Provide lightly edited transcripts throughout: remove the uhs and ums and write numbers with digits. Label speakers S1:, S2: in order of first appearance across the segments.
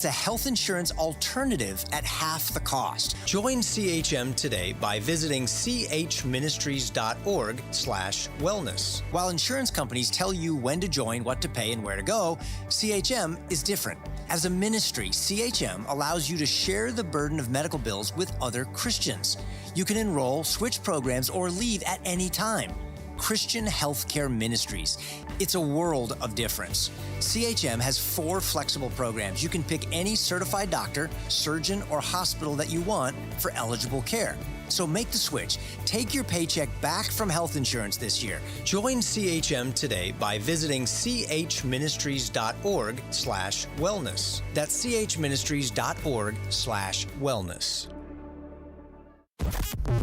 S1: It's a health insurance alternative at half the cost. Join CHM today by visiting chministries.org/wellness. While insurance companies tell you when to join, what to pay, and where to go, CHM is different. As a ministry, CHM allows you to share the burden of medical bills with other Christians. You can enroll, switch programs, or leave at any time. Christian Healthcare Ministries. It's a world of difference. CHM has 4 flexible programs. You can pick any certified doctor, surgeon, or hospital that you want for eligible care. So make the switch. Take your paycheck back from health insurance this year. Join CHM today by visiting chministries.org/wellness. That's chministries.org/wellness.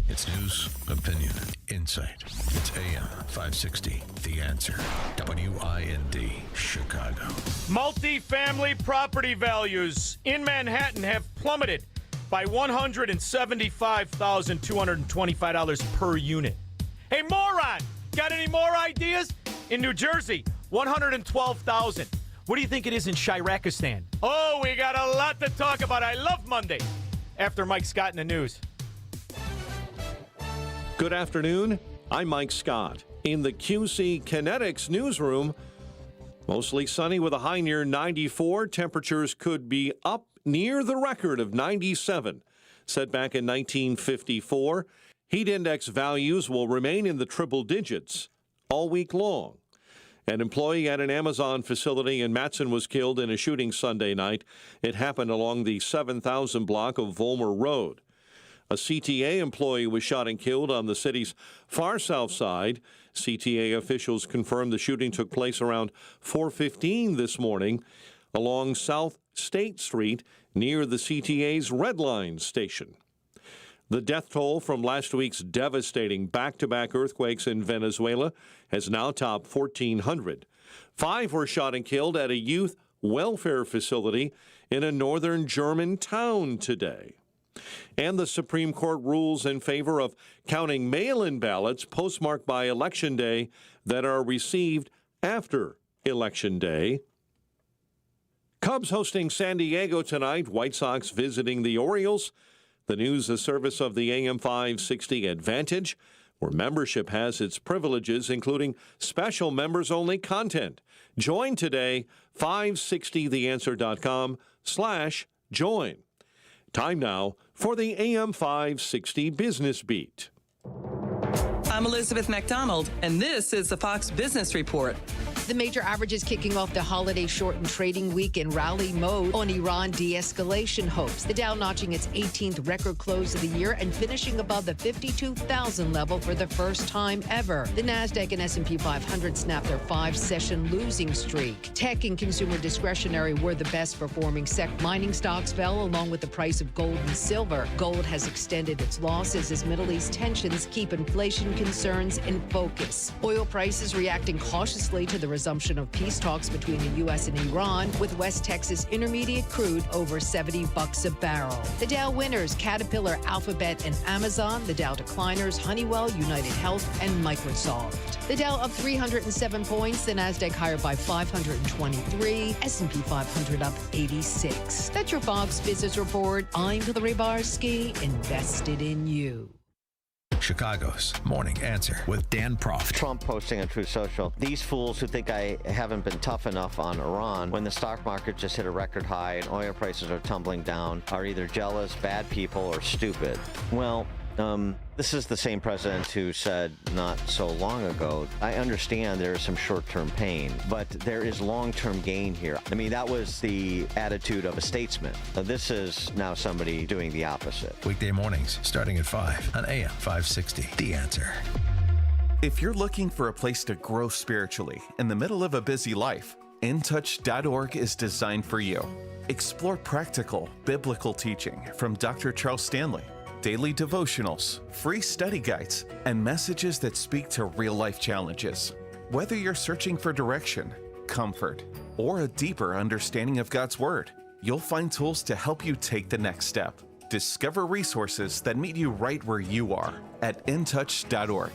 S2: It's news, opinion, insight. It's AM 560, The Answer. WIND, Chicago.
S3: Multifamily property values in Manhattan have plummeted by $175,225 per unit. Hey, moron! Got any more ideas? In New Jersey, $112,000. What do you think it is in Shirakistan? Oh, we got a lot to talk about. I love Monday. After Mike Scott in the news.
S4: Good afternoon. I'm Mike Scott. In the QC Kinetics newsroom, mostly sunny with a high near 94. Temperatures could be up near the record of 97, set back in 1954. Heat index values will remain in the triple digits all week long. An employee at an Amazon facility in Matson was killed in a shooting Sunday night. It happened along the 7,000 block of Vollmer Road. A CTA employee was shot and killed on the city's far south side. CTA officials confirmed the shooting took place around 4:15 this morning along South State Street near the CTA's Red Line station. The death toll from last week's devastating back-to-back earthquakes in Venezuela has now topped 1,400. 5 were shot and killed at a youth welfare facility in a northern German town today. And the Supreme Court rules in favor of counting mail-in ballots postmarked by Election Day that are received after Election Day. Cubs hosting San Diego tonight, White Sox visiting the Orioles. The news, a service of the AM 560 Advantage, where membership has its privileges, including special members-only content. Join today, 560theanswer.com/join. Time now for the AM 560 Business Beat.
S5: I'm Elizabeth McDonald, and this is the Fox Business Report.
S6: The major averages kicking off the holiday-shortened trading week in rally mode on Iran de-escalation hopes. The Dow notching its 18th record close of the year and finishing above the 52,000 level for the first time ever. The Nasdaq and S&P 500 snapped their 5-session losing streak. Tech and consumer discretionary were the best-performing mining stocks fell along with the price of gold and silver. Gold has extended its losses as Middle East tensions keep inflation concerns in focus. Oil prices reacting cautiously to the resumption of peace talks between the U.S. and Iran, with West Texas Intermediate crude over $70 a barrel. The Dow winners, Caterpillar, Alphabet, and Amazon. The Dow decliners, Honeywell, United Health, and Microsoft. The Dow up 307 points, the Nasdaq higher by 523, S&P 500 up 86. That's your Fox Business Report. I'm Hillary Barsky, invested in you.
S2: Chicago's Morning Answer with Dan Proft.
S7: Trump posting on Truth Social, these fools who think I haven't been tough enough on Iran when the stock market just hit a record high and oil prices are tumbling down are either jealous, bad people, or stupid. Well, this is the same president who said not so long ago, I understand there is some short-term pain, but there is long-term gain here. I mean, that was the attitude of a statesman. This is now somebody doing the opposite.
S2: Weekday mornings starting at 5 on AM 560. The Answer.
S8: If you're looking for a place to grow spiritually in the middle of a busy life, InTouch.org is designed for you. Explore practical, biblical teaching from Dr. Charles Stanley, daily devotionals, free study guides, and messages that speak to real-life challenges. Whether you're searching for direction, comfort, or a deeper understanding of God's Word, you'll find tools to help you take the next step. Discover resources that meet you right where you are at InTouch.org.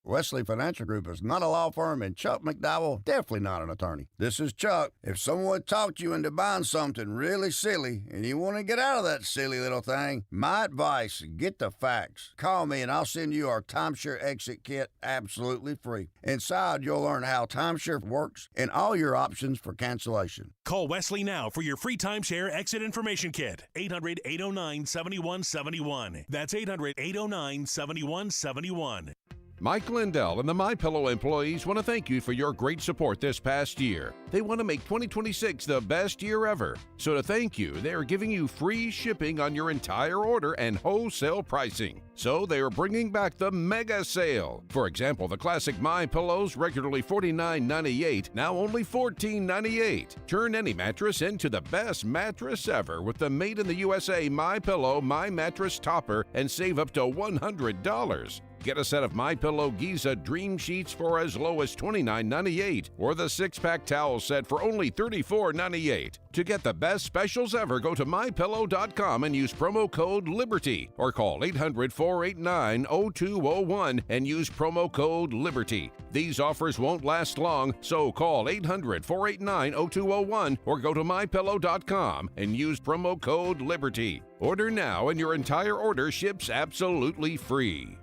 S9: Wesley Financial Group is not a law firm, and Chuck McDowell definitely not an attorney. This is Chuck. If someone talked you into buying something really silly and you want to get out of that silly little thing, my advice, get the facts. Call me and I'll send you our timeshare exit kit absolutely free. Inside, you'll learn how timeshare works and all your options for cancellation.
S10: Call Wesley now for your free timeshare exit information kit. 800-809-7171. That's 800-809-7171.
S11: Mike Lindell and the MyPillow employees want to thank you for your great support this past year. They want to make 2026 the best year ever. So to thank you, they are giving you free shipping on your entire order and wholesale pricing. So they are bringing back the mega sale. For example, the classic MyPillows, regularly $49.98, now only $14.98. Turn any mattress into the best mattress ever with the made in the USA MyPillow My Mattress Topper and save up to $100. Get a set of MyPillow Giza Dream Sheets for as low as $29.98 or the 6-pack towel set for only $34.98. To get the best specials ever, go to MyPillow.com and use promo code LIBERTY or call 800-489-0201 and use promo code LIBERTY. These offers won't last long, so call 800-489-0201 or go to MyPillow.com and use promo code LIBERTY. Order now and your entire order ships absolutely free.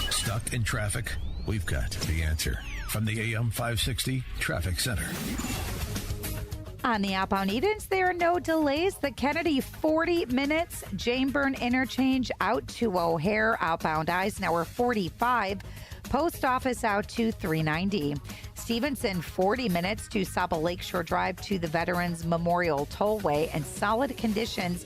S2: Stuck in traffic? We've got the answer. From the AM 560 Traffic Center.
S12: On the outbound Edens, there are no delays. The Kennedy 40 minutes. Janeburn interchange out to O'Hare. Outbound Eisenhower 45. Post Office out to 390. Stevenson 40 minutes to Saba Lakeshore Drive to the Veterans Memorial Tollway, and solid conditions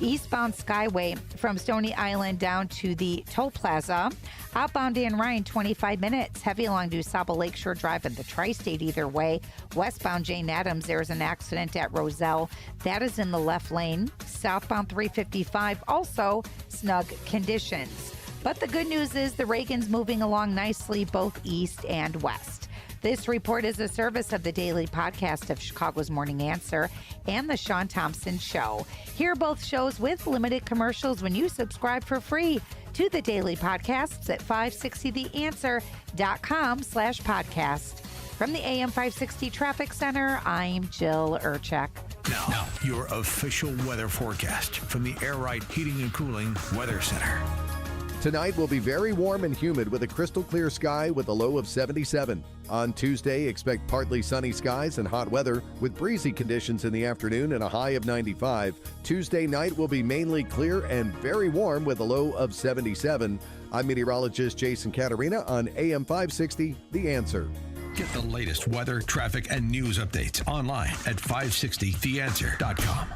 S12: eastbound Skyway from Stony Island down to the Toll Plaza. Outbound Dan Ryan, 25 minutes. Heavy along to Saba Lakeshore Drive and the Tri-State either way. Westbound Jane Addams, there's an accident at Roselle. That is in the left lane. Southbound 355, also snug conditions. But the good news is the Reagan's moving along nicely both east and west. This report is a service of the daily podcast of Chicago's Morning Answer and the Shaun Thompson Show. Hear both shows with limited commercials when you subscribe for free to the daily podcasts at 560theanswer.com/podcast. From the AM 560 Traffic Center, I'm Jill Urchek.
S2: Now, your official weather forecast from the Air Right Heating and Cooling Weather Center.
S13: Tonight will be very warm and humid with a crystal clear sky with a low of 77. On Tuesday, expect partly sunny skies and hot weather with breezy conditions in the afternoon and a high of 95. Tuesday night will be mainly clear and very warm with a low of 77. I'm meteorologist Jason Caterina on AM 560, The Answer.
S2: Get the latest weather, traffic, and news updates online at 560theanswer.com.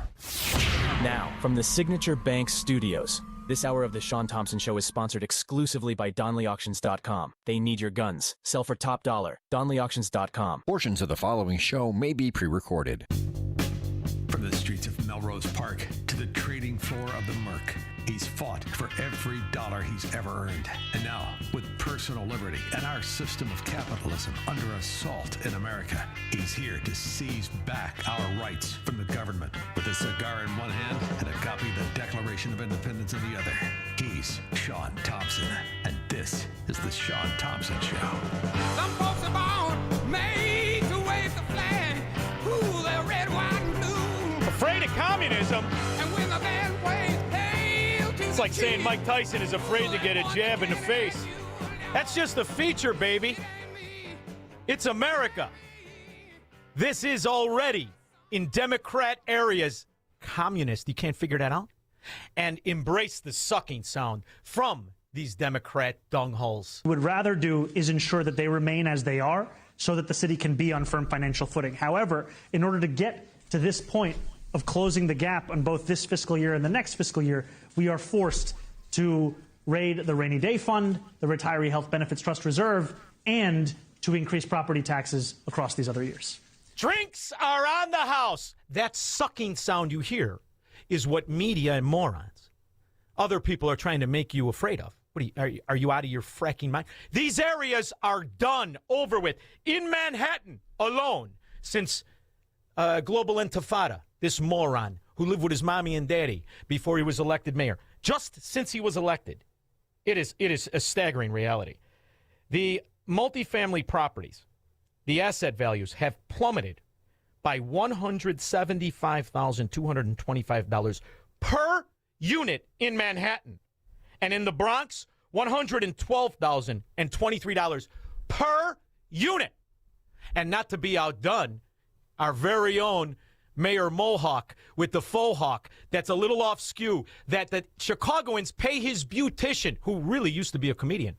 S14: Now, from the Signature Bank Studios. This hour of the Shaun Thompson Show is sponsored exclusively by DonleyAuctions.com. They need your guns. Sell for top dollar. DonleyAuctions.com.
S15: Portions of the following show may be pre-recorded.
S2: From the streets of Melrose Park to the trading floor of the Merc, he's fought for every dollar he's ever earned. And now, with personal liberty and our system of capitalism under assault in America, he's here to seize back our rights from the government. With a cigar in one hand and a copy of the Declaration of Independence in the other, he's Shaun Thompson. And this is the Shaun Thompson Show.
S16: Some folks are born made to wave the flag. Ooh, they're red, white, and blue.
S3: Afraid of communism?
S16: And when the band plays, hail to
S3: It's like saying Mike Tyson is afraid to get a jab in the face. That's just a feature, baby. It's America. This is already, in Democrat areas, communist. You can't figure that out? And embrace the sucking sound from these Democrat dungholes.
S17: What we'd rather do is ensure that they remain as they are so that the city can be on firm financial footing. However, in order to get to this point of closing the gap on both this fiscal year and the next fiscal year, we are forced to raid the rainy day fund, the retiree health benefits trust reserve, and to increase property taxes across these other years.
S3: Drinks are on the house. That sucking sound you hear is what media and morons, other people are trying to make you afraid of. What are you out of your fracking mind? These areas are done, over with. In Manhattan alone, since Global Intifada, this moron who lived with his mommy and daddy before he was elected mayor, just since he was elected, It is a staggering reality. The multifamily properties, the asset values have plummeted by $175,225 per unit in Manhattan. And in the Bronx, $112,023 per unit. And not to be outdone, our very own Mayor Mohawk with the faux hawk that's a little off skew, that the Chicagoans pay his beautician, who really used to be a comedian,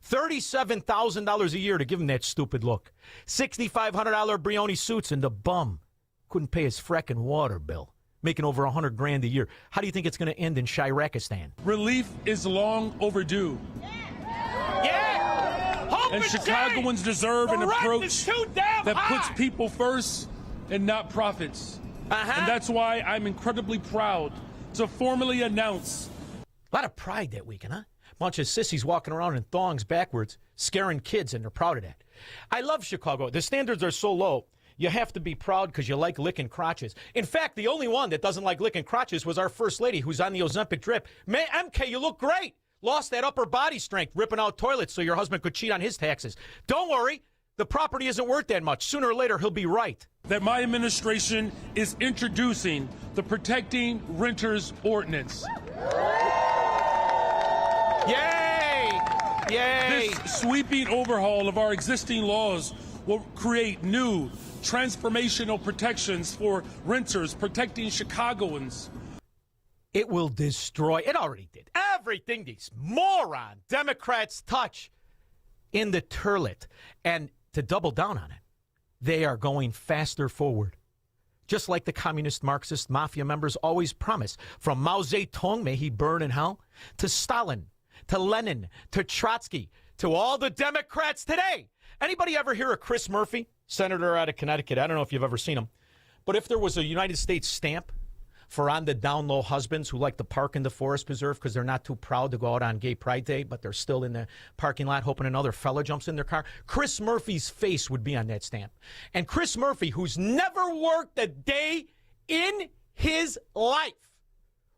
S3: $37,000 a year to give him that stupid look. $6,500 Brioni suits, and the bum couldn't pay his freckin' water bill, making over $100,000 a year. How do you think it's going to end in Shirakistan?
S18: Relief is long overdue.
S3: Yeah! Hope
S18: and Chicagoans deserve an approach that puts people first and not profits. And that's why I'm incredibly proud to formally announce.
S3: A lot of pride that weekend, huh? Bunch of sissies walking around in thongs backwards, scaring kids, and they're proud of that. I love Chicago. The standards are so low, you have to be proud because you like licking crotches. In fact, the only one that doesn't like licking crotches was our first lady who's on the Ozempic drip. MK, you look great. Lost that upper body strength, ripping out toilets so your husband could cheat on his taxes. Don't worry. The property isn't worth that much. Sooner or later, he'll be right.
S18: That my administration is introducing the Protecting Renters Ordinance.
S3: Yay! Yay!
S18: This sweeping overhaul of our existing laws will create new transformational protections for renters, protecting Chicagoans.
S3: It will destroy, it already did, everything these moron Democrats touch in the toilet. And to double down on it, they are going faster forward. Just like the communist Marxist mafia members always promise. From Mao Zedong, may he burn in hell, to Stalin, to Lenin, to Trotsky, to all the Democrats today. Anybody ever hear of Chris Murphy, senator out of Connecticut? I don't know if you've ever seen him. But if there was a United States stamp for on the down low husbands who like to park in the forest preserve because they're not too proud to go out on Gay Pride Day, but they're still in the parking lot hoping another fella jumps in their car, Chris Murphy's face would be on that stamp. And Chris Murphy, who's never worked a day in his life,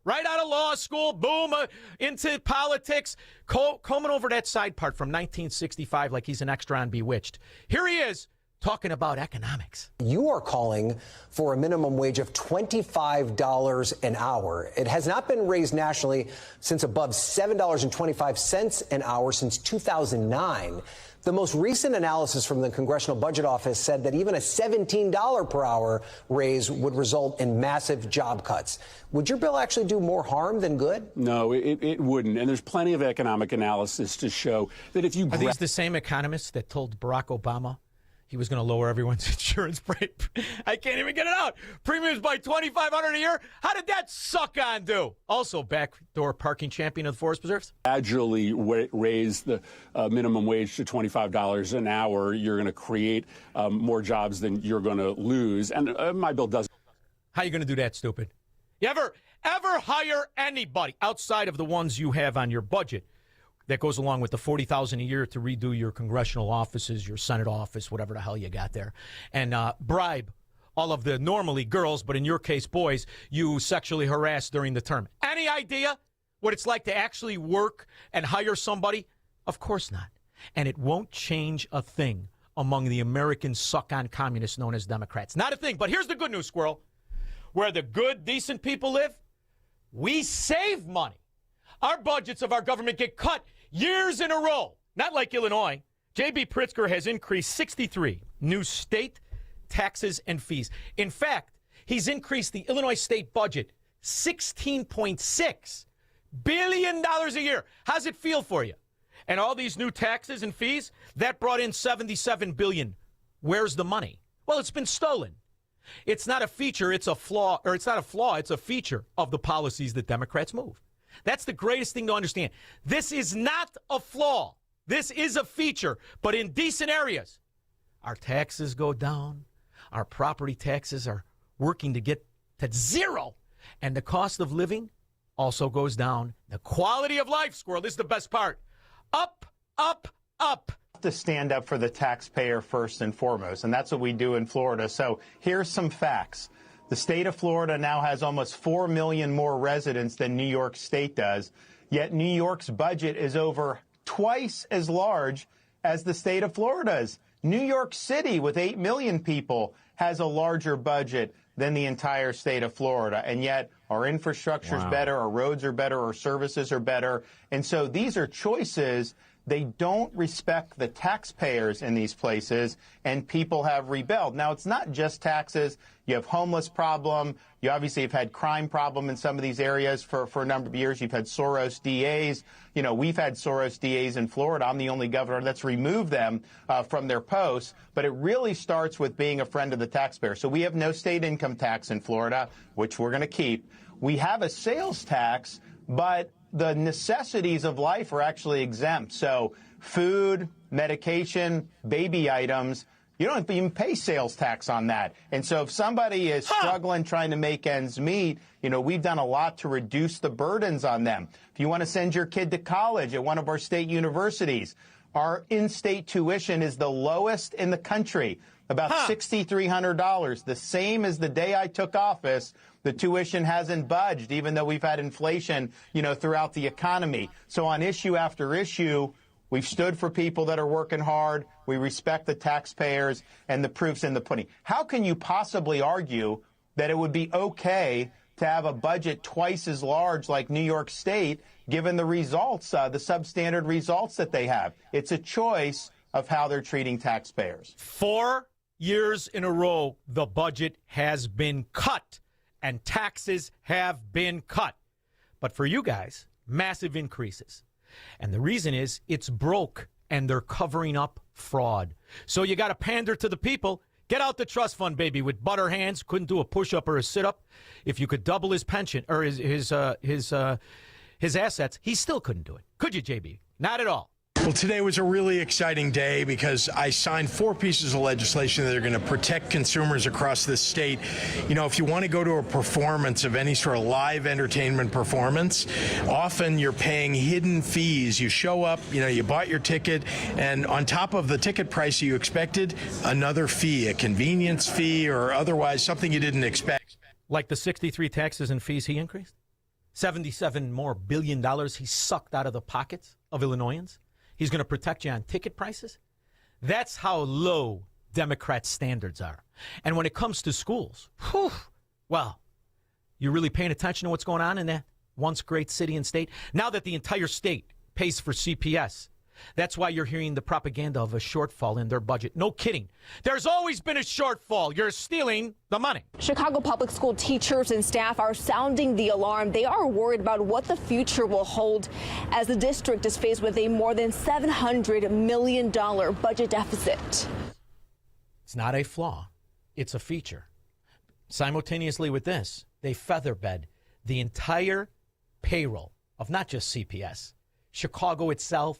S3: right out of law school, boom, into politics, combing over that side part from 1965 like he's an extra on Bewitched. Here he is, talking about economics.
S19: You are calling for a minimum wage of $25 an hour. It has not been raised nationally since above $7.25 an hour since 2009. The most recent analysis from the Congressional Budget Office said that even a $17 per hour raise would result in massive job cuts. Would your bill actually do more harm than good?
S20: No, it wouldn't. And there's plenty of economic analysis to show that if you...
S3: Are these the same economists that told Barack Obama he was going to lower everyone's insurance rate? I can't even get it out. Premiums by $2,500 a year. How did that suck on do? Also, backdoor parking champion of the forest preserves.
S20: Gradually raise the minimum wage to $25 an hour. You're going to create more jobs than you're going to lose. And my bill does.
S3: How are you going to do that, stupid? You ever hire anybody outside of the ones you have on your budget that goes along with the $40,000 a year to redo your congressional offices, your Senate office, whatever the hell you got there, and bribe all of the normally girls, but in your case, boys, you sexually harassed during the term? Any idea what it's like to actually work and hire somebody? Of course not. And it won't change a thing among the American suck-on communists known as Democrats. Not a thing. But here's the good news, Squirrel. Where the good, decent people live, we save money. Our budgets of our government get cut years in a row. Not like Illinois. J.B. Pritzker has increased 63 new state taxes and fees. In fact, he's increased the Illinois state budget $16.6 billion a year. How's it feel for you? And all these new taxes and fees, that brought in $77 billion. Where's the money? Well, it's been stolen. It's not a feature, it's a flaw, or it's not a flaw, it's a feature of the policies that Democrats move. That's the greatest thing to understand. This is not a flaw. This is a feature. But in decent areas, our taxes go down. Our property taxes are working to get to zero. And the cost of living also goes down. The quality of life, Squirrel, this is the best part. Up, up, up.
S21: To stand up for the taxpayer first and foremost, and that's what we do in Florida. So here's some facts. The state of Florida now has almost 4 million more residents than New York State does, yet New York's budget is over twice as large as the state of Florida's. New York City, with 8 million people, has a larger budget than the entire state of Florida. And yet our infrastructure is better, our roads are better, our services are better. And so these are choices. They don't respect the taxpayers in these places, and people have rebelled. Now, it's not just taxes. You have homeless problem. You obviously have had crime problem in some of these areas for a number of years. You've had Soros DAs. You know, we've had Soros DAs in Florida. I'm the only governor that's removed them from their posts. But it really starts with being a friend of the taxpayer. So we have no state income tax in Florida, which we're going to keep. We have a sales tax, but the necessities of life are actually exempt. So food, medication, baby items, you don't even pay sales tax on that. And so if somebody is struggling trying to make ends meet, you know, we've done a lot to reduce the burdens on them. If you want to send your kid to college at one of our state universities, our in-state tuition is the lowest in the country, about $6,300, the same as the day I took office. The tuition hasn't budged, even though we've had inflation, you know, throughout the economy. So on issue after issue, we've stood for people that are working hard. We respect the taxpayers, and the proof's in the pudding. How can you possibly argue that it would be okay to have a budget twice as large like New York State, given the results, the substandard results that they have? It's a choice of how they're treating taxpayers.
S3: 4 years in a row, the budget has been cut. And taxes have been cut. But for you guys, massive increases. And the reason is it's broke, and they're covering up fraud. So you got to pander to the people. Get out the trust fund, baby, with butter hands. Couldn't do a push-up or a sit-up. If you could double his pension or his assets, he still couldn't do it. Could you, JB? Not at all.
S1: Well, today was a really exciting day because I signed 4 pieces of legislation that are going to protect consumers across this state. You know, if you want to go to a performance of any sort of live entertainment performance, often you're paying hidden fees. You show up, you know, you bought your ticket, and on top of the ticket price you expected, another fee, a convenience fee or otherwise something you didn't expect.
S3: Like the 63 taxes and fees he increased? $77 more billion he sucked out of the pockets of Illinoisans? He's going to protect you on ticket prices? That's how low Democrats' standards are. And when it comes to schools, well, you're really paying attention to what's going on in that once great city and state? Now that the entire state pays for CPS, that's why you're hearing the propaganda of a shortfall in their budget. No kidding. There's always been a shortfall. You're stealing the money.
S22: Chicago public school teachers and staff are sounding the alarm. They are worried about what the future will hold as the district is faced with a more than $700 million budget deficit.
S3: It's not a flaw. It's a feature. Simultaneously with this, they featherbed the entire payroll of not just CPS, Chicago itself,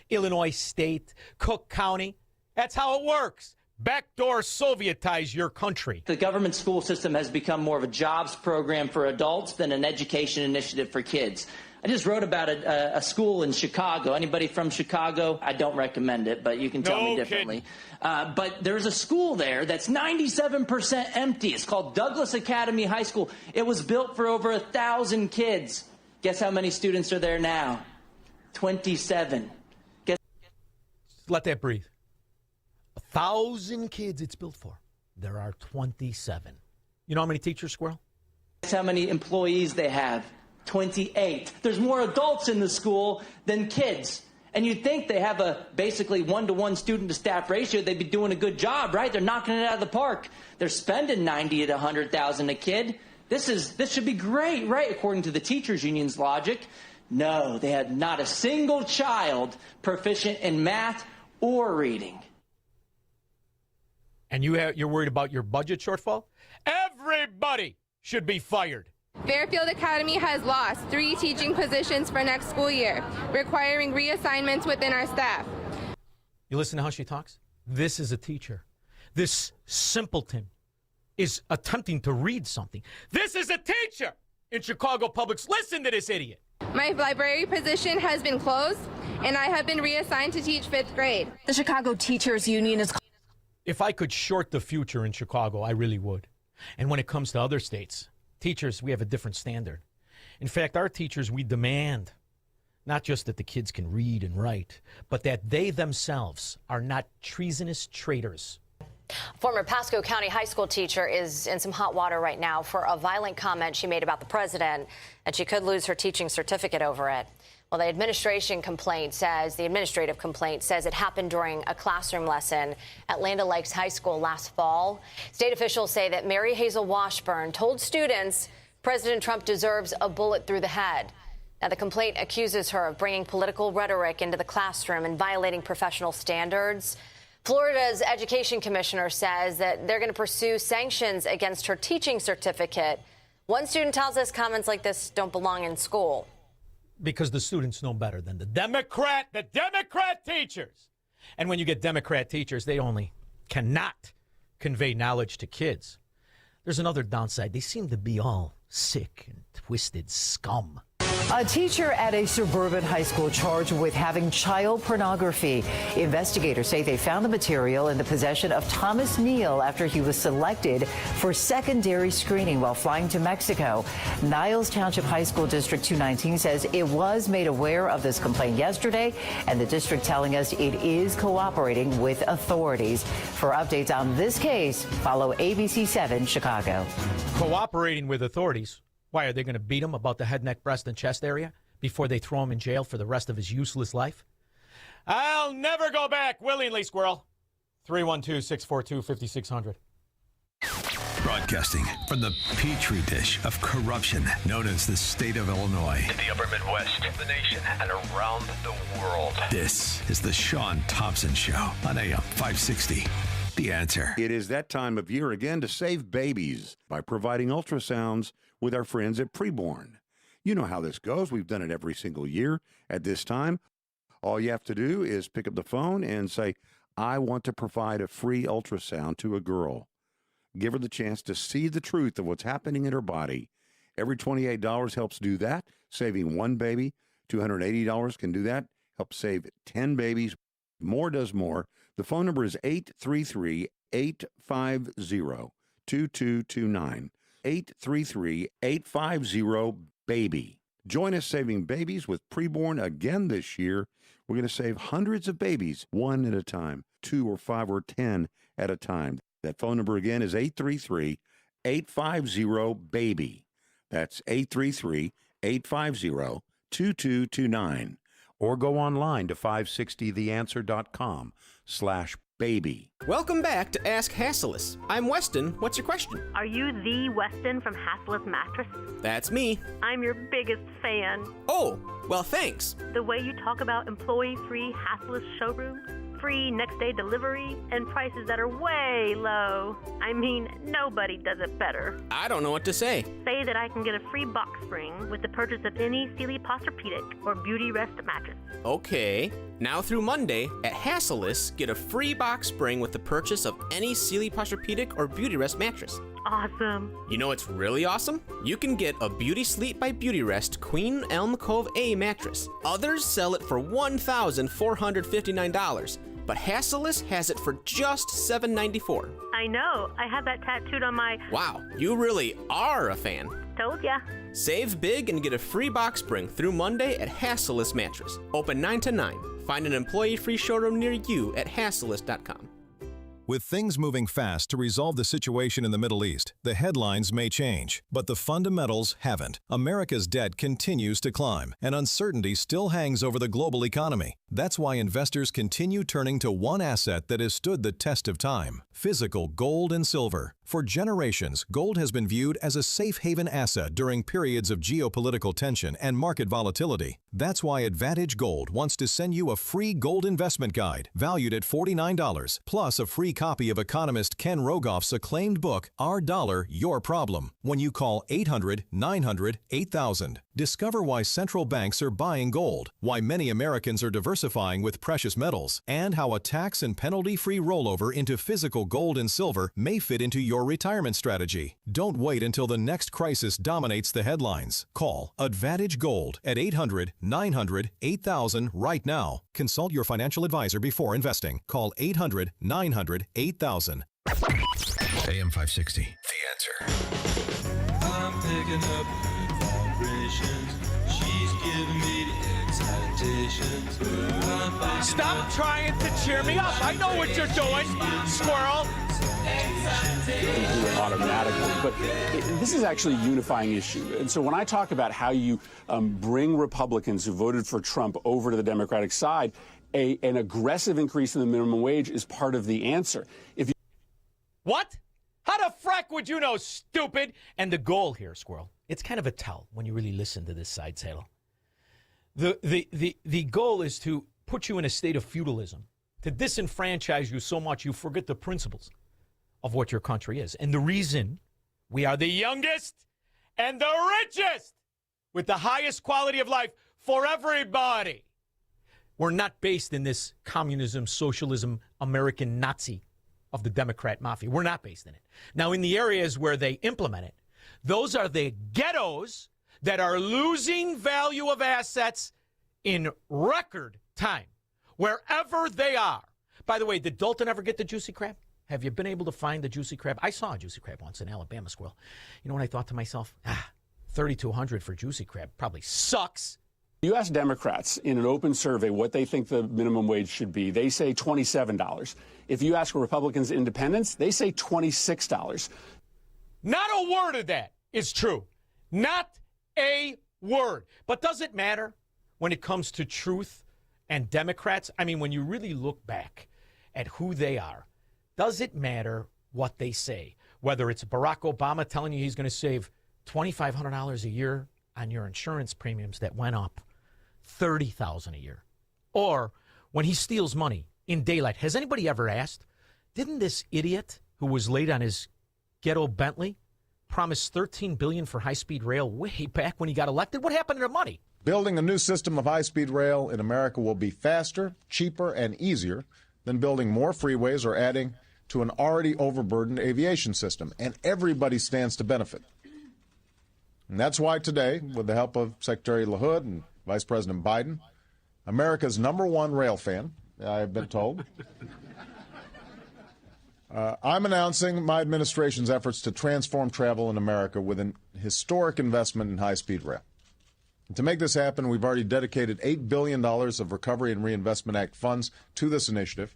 S3: Illinois State, Cook County. That's how it works. Backdoor Sovietize your country.
S23: The government school system has become more of a jobs program for adults than an education initiative for kids. I just wrote about a school in Chicago. Anybody from Chicago? I don't recommend it, but you can tell me differently. But there's a school there that's 97% empty. It's called Douglas Academy High School. It was built for over 1,000 kids. Guess how many students are there now? 27.
S3: Let that breathe. 1,000 kids it's built for. There are 27. You know how many teachers, Squirrel?
S23: Guess how many employees they have? 28. There's more adults in the school than kids. And you'd think they have a basically 1-to-1 student-to-staff ratio. They'd be doing a good job, right? They're knocking it out of the park. They're spending $90,000 to $100,000 a kid. This should be great, right? According to the teachers union's logic. No, they had not a single child proficient in math or reading.
S3: And you're worried about your budget shortfall? Everybody should be fired.
S24: Fairfield Academy has lost 3 teaching positions for next school year, requiring reassignments within our staff.
S3: You listen to how she talks? This is a teacher. This simpleton is attempting to read something. This is a teacher in Chicago Public. Listen to this idiot.
S24: My library position has been closed, and I have been reassigned to teach 5th grade.
S22: The Chicago Teachers Union is...
S3: If I could short the future in Chicago, I really would. And when it comes to other states, teachers, we have a different standard. In fact, our teachers, we demand Not just that the kids can read and write, but that they themselves are not treasonous traitors.
S4: Former Pasco County high school teacher is in some hot water right now for a violent comment she made about the president, and she could lose her teaching certificate over it. Well, the administrative complaint says it happened during a classroom lesson at Land O'Lakes High School last fall. State officials say that Mary Hazel Washburn told students President Trump deserves a bullet through the head. Now, the complaint accuses her of bringing political rhetoric into the classroom and violating professional standards. Florida's education commissioner says that they're going to pursue sanctions against her teaching certificate. One student tells us comments like this don't belong in school.
S3: Because the students know better than the Democrat teachers. And when you get Democrat teachers, they cannot convey knowledge to kids. There's another downside. They seem to be all sick and twisted scum.
S5: A teacher at a suburban high school charged with having child pornography. Investigators say they found the material in the possession of Thomas Neal after he was selected for secondary screening while flying to Mexico. Niles Township High School District 219 says it was made aware of this complaint yesterday, and the district telling us it is cooperating with authorities. For updates on this case, follow ABC 7 Chicago.
S3: Cooperating with authorities? Why, are they going to beat him about the head, neck, breast, and chest area before they throw him in jail for the rest of his useless life? I'll never go back willingly, squirrel. 312-642-5600.
S2: Broadcasting from the petri dish of corruption known as the state of Illinois.
S6: In the upper Midwest, the nation, and around the world.
S2: This is the Shaun Thompson Show on AM 560. The Answer.
S7: It is that time of year again to save babies by providing ultrasounds with our friends at Preborn. You know how this goes. We've done it every single year at this time. All you have to do is pick up the phone and say, I want to provide a free ultrasound to a girl. Give her the chance to see the truth of what's happening in her body. Every $28 helps do that, saving one baby. $280 can do that, help save 10 babies. More does more. The phone number is 833-850-2229. 833-850-BABY. Join us saving babies with Preborn again this year. We're going to save hundreds of babies, one at a time, 2 or 5 or 10 at a time. That phone number again is 833-850-BABY. That's 833-850-2229. Or go online to 560theanswer.com/baby.
S25: Welcome back to Ask Hassellus. I'm Weston. What's your question?
S26: Are you the Weston from Hassellus Mattress?
S25: That's me.
S26: I'm your biggest fan.
S25: Oh, well, thanks.
S26: The way you talk about employee-free Hassellus showrooms, free next-day delivery, and prices that are way low. I mean, nobody does it better.
S25: I don't know what to say.
S26: Say that I can get a free box spring with the purchase of any Sealy Posturepedic or Beauty Rest mattress.
S25: Okay. Now through Monday, at Hassellus, get a free box spring with the purchase of any Sealy Posturepedic or Beauty Rest mattress.
S26: Awesome.
S25: You know what's really awesome? You can get a Beauty Sleep by Beauty Rest Queen Elm Cove A mattress. Others sell it for $1,459. But Hassellus has it for just $794.
S26: I know. I have that tattooed on my...
S25: Wow, you really are a fan.
S26: Told ya.
S25: Save big and get a free box spring through Monday at Hassellus Mattress. Open 9 to 9. Find an employee-free showroom near you at hassellus.com.
S27: With things moving fast to resolve the situation in the Middle East, the headlines may change, but the fundamentals haven't. America's debt continues to climb, and uncertainty still hangs over the global economy. That's why investors continue turning to one asset that has stood the test of time: physical gold and silver. For generations, gold has been viewed as a safe haven asset during periods of geopolitical tension and market volatility. That's why Advantage Gold wants to send you a free gold investment guide valued at $49, plus a free copy of economist Ken Rogoff's acclaimed book, Our Dollar, Your Problem, when you call 800-900-8000. Discover why central banks are buying gold, why many Americans are diversifying with precious metals, and how a tax and penalty-free rollover into physical gold and silver may fit into your retirement strategy. Don't wait until the next crisis dominates the headlines. Call Advantage Gold at 800-900-8000 right now. Consult your financial advisor before investing. Call 800-900-8000.
S2: AM 560.
S6: The Answer.
S16: I'm picking up good vibrations. She's giving me the
S3: Stop trying to cheer me up. I know what you're doing, squirrel.
S20: Do it automatically, but this is actually a unifying issue. And so when I talk about how you bring Republicans who voted for Trump over to the Democratic side, an aggressive increase in the minimum wage is part of the answer.
S3: What? How the frack would you know, stupid? And the goal here, squirrel, it's kind of a tell when you really listen to this side saddle. The goal is to put you in a state of feudalism, to disenfranchise you so much you forget the principles of what your country is. And the reason we are the youngest and the richest with the highest quality of life for everybody. We're not based in this communism, socialism, American Nazi of the Democrat mafia. We're not based in it. Now, in the areas where they implement it, those are the ghettos that are losing value of assets in record time, wherever they are. By the way, did Dalton ever get the juicy crab? Have you been able to find the juicy crab? I saw a juicy crab once in Alabama, squirrel. You know what I thought to myself? $3,200 for juicy crab probably sucks.
S20: You ask Democrats in an open survey what they think the minimum wage should be. They say $27. If you ask Republicans, independents, they say $26.
S3: Not a word of that is true. Not a word. But does it matter when it comes to truth and Democrats? I mean, when you really look back at who they are, does it matter what they say? Whether it's Barack Obama telling you he's going to save $2,500 a year on your insurance premiums that went up $30,000 a year, or when he steals money in daylight. Has anybody ever asked, didn't this idiot who was late on his ghetto Bentley promise $13 billion for high-speed rail way back when he got elected? What happened to the money?
S8: Building a new system of high-speed rail in America will be faster, cheaper, and easier than building more freeways or adding to an already overburdened aviation system, and everybody stands to benefit. And that's why today, with the help of Secretary LaHood and Vice President Biden, America's #1 rail fan, I've been told, I'm announcing my administration's efforts to transform travel in America with an historic investment in high-speed rail. And to make this happen, we've already dedicated $8 billion of Recovery and Reinvestment Act funds to this initiative,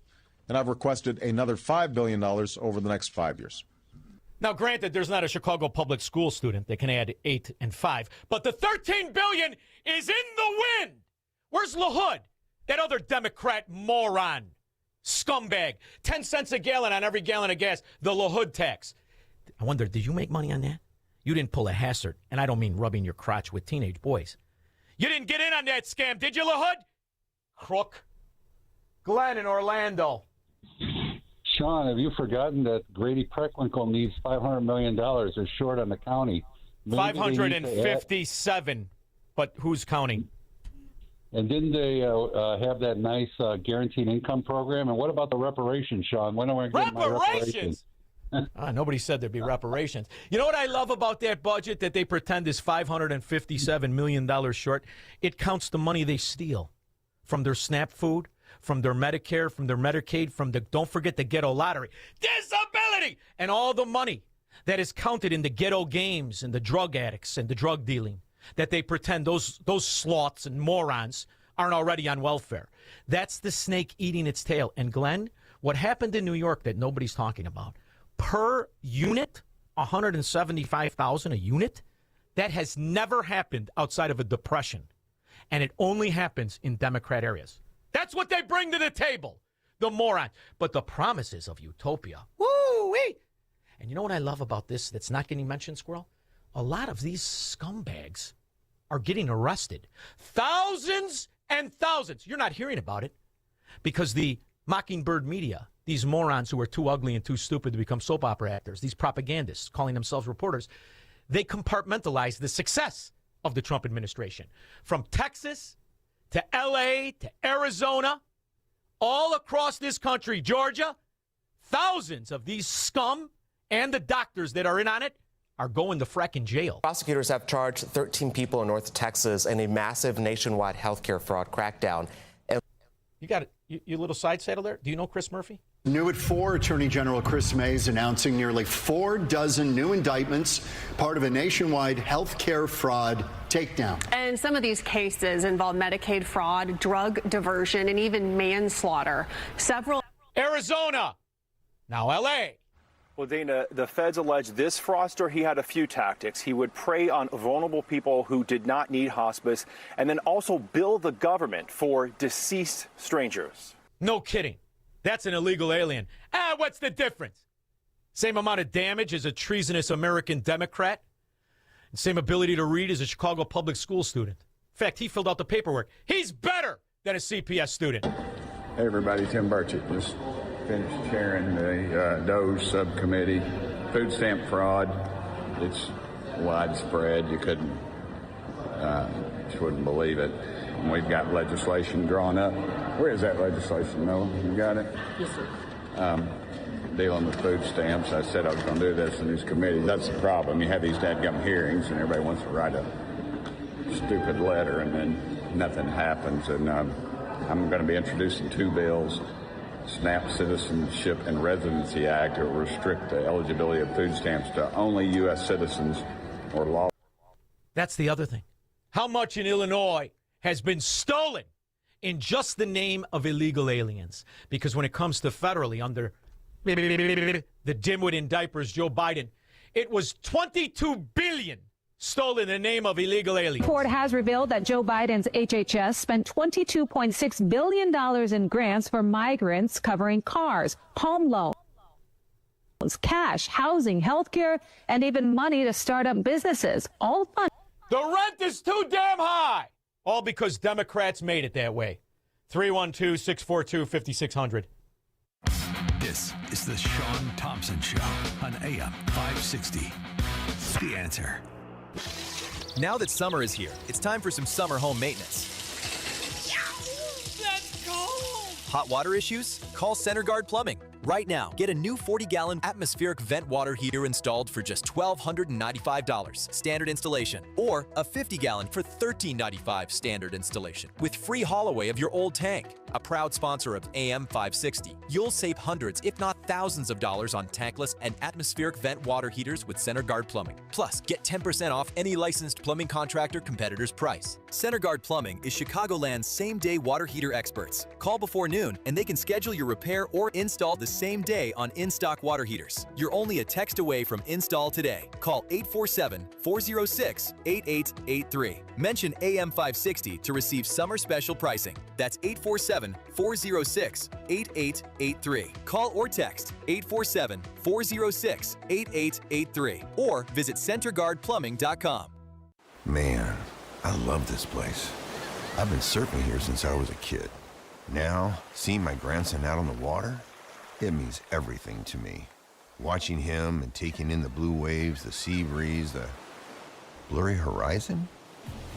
S8: and I've requested another $5 billion over the next 5 years.
S3: Now, granted, there's not a Chicago public school student that can add 8 and 5, but the $13 billion is in the wind. Where's LaHood, that other Democrat moron, scumbag? 10 cents a gallon on every gallon of gas, the LaHood tax. I wonder, did you make money on that? You didn't pull a Hassert, and I don't mean rubbing your crotch with teenage boys. You didn't get in on that scam, did you, LaHood? Crook. Glenn in Orlando.
S9: Shaun, have you forgotten that Grady Preckwinkle needs $500 million? They're short on the county.
S3: 557, but who's counting?
S9: And didn't they have that nice guaranteed income program? And what about the reparations, Shaun? When am I getting my reparations?
S3: Nobody said there'd be reparations. You know what I love about that budget that they pretend is $557 million short? It counts the money they steal from their SNAP food, from their Medicare, from their Medicaid, from the, don't forget, the ghetto lottery, disability, and all the money that is counted in the ghetto games and the drug addicts and the drug dealing, that they pretend those sloths and morons aren't already on welfare. That's the snake eating its tail. And Glenn, what happened in New York that nobody's talking about, per unit, $175,000 a unit, that has never happened outside of a depression. And it only happens in Democrat areas. That's what they bring to the table, the moron. But the promises of utopia, woo-wee. And you know what I love about this that's not getting mentioned, Squirrel? A lot of these scumbags are getting arrested. Thousands and thousands. You're not hearing about it because the Mockingbird media, these morons who are too ugly and too stupid to become soap opera actors, these propagandists calling themselves reporters, they compartmentalize the success of the Trump administration. From Texas to L.A. to Arizona, all across this country, Georgia, thousands of these scum and the doctors that are in on it are going to fracking jail.
S10: Prosecutors have charged 13 people in North Texas in a massive nationwide healthcare fraud crackdown.
S3: You got it. You little side saddle there. Do you know Chris Murphy?
S10: New at 4, Attorney General Chris Mays announcing nearly 4 dozen new indictments, part of a nationwide health care fraud takedown.
S11: And some of these cases involve Medicaid fraud, drug diversion, and even manslaughter.
S3: Arizona, now L.A.
S12: Well, Dana, the feds allege this fraudster, he had a few tactics. He would prey on vulnerable people who did not need hospice and then also bill the government for deceased strangers.
S3: No kidding. That's an illegal alien. What's the difference? Same amount of damage as a treasonous American Democrat. And same ability to read as a Chicago public school student. In fact, he filled out the paperwork. He's better than a CPS student.
S13: Hey, everybody. Tim Burchett just finished chairing the DOJ subcommittee. Food stamp fraud. It's widespread. You just wouldn't believe it. And we've got legislation drawn up. Where is that legislation, Noah? You got it?
S11: Yes, sir.
S13: Dealing with food stamps. I said I was going to do this in these committees. That's the problem. You have these dadgum hearings, and everybody wants to write a stupid letter, and then nothing happens. And I'm going to be introducing 2 bills. SNAP Citizenship and Residency Act will restrict the eligibility of food stamps to only U.S. citizens or law.
S3: That's the other thing. How much in Illinois has been stolen in just the name of illegal aliens? Because when it comes to federally under the dimwit in diapers, Joe Biden, it was $22 billion stolen in the name of illegal aliens.
S14: Report has revealed that Joe Biden's HHS spent $22.6 billion in grants for migrants covering cars, home loans, cash, housing, health care, and even money to start up businesses. All funded.
S3: The rent is too damn high. All because Democrats made it that way. 312-642-5600.
S2: This is the Shaun Thompson Show on AM 560. The Answer.
S15: Now that summer is here, it's time for some summer home maintenance.
S16: That's cold.
S15: Hot water issues? Call CenterGuard Plumbing. Right now, get a new 40-gallon atmospheric vent water heater installed for just $1,295 standard installation, or a 50-gallon for $1,395 standard installation, with free haul away of your old tank. A proud sponsor of AM 560, you'll save hundreds, if not thousands of dollars on tankless and atmospheric vent water heaters with CenterGuard Plumbing. Plus, get 10% off any licensed plumbing contractor competitor's price. CenterGuard Plumbing is Chicagoland's same-day water heater experts. Call before noon, and they can schedule your repair or install the same day on in-stock water heaters. You're only a text away from install today. Call 847-406-8883. Mention AM 560 to receive summer special pricing. That's 847-406-8883. Call or text 847-406-8883 or visit centerguardplumbing.com.
S17: Man, I love this place. I've been surfing here since I was a kid. Now, seeing my grandson out on the water, it means everything to me. Watching him and taking in the blue waves, the sea breeze, the blurry horizon.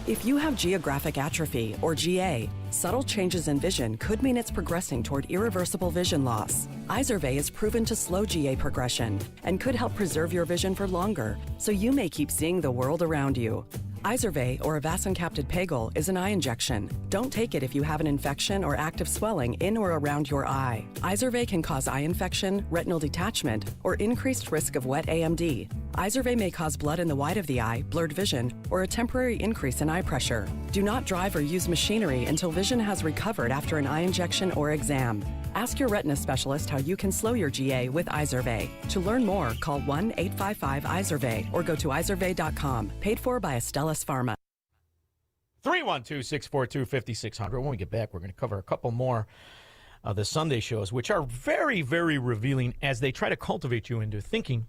S28: If you have geographic atrophy, or GA, subtle changes in vision could mean it's progressing toward irreversible vision loss. Izervay is proven to slow GA progression and could help preserve your vision for longer, so you may keep seeing the world around you. Izervay, or avacincaptad pegol, is an eye injection. Don't take it if you have an infection or active swelling in or around your eye. Izervay can cause eye infection, retinal detachment, or increased risk of wet AMD. Izervay may cause blood in the white of the eye, blurred vision, or a temporary increase in eye pressure. Do not drive or use machinery until vision has recovered after an eye injection or exam. Ask your retina specialist how you can slow your GA with Izervay. To learn more, call 1-855-IZERVAY or go to izervay.com. Paid for by Astellas Pharma.
S3: 312-642-5600. When we get back, we're going to cover a couple more of the Sunday shows, which are very, very revealing as they try to cultivate you into thinking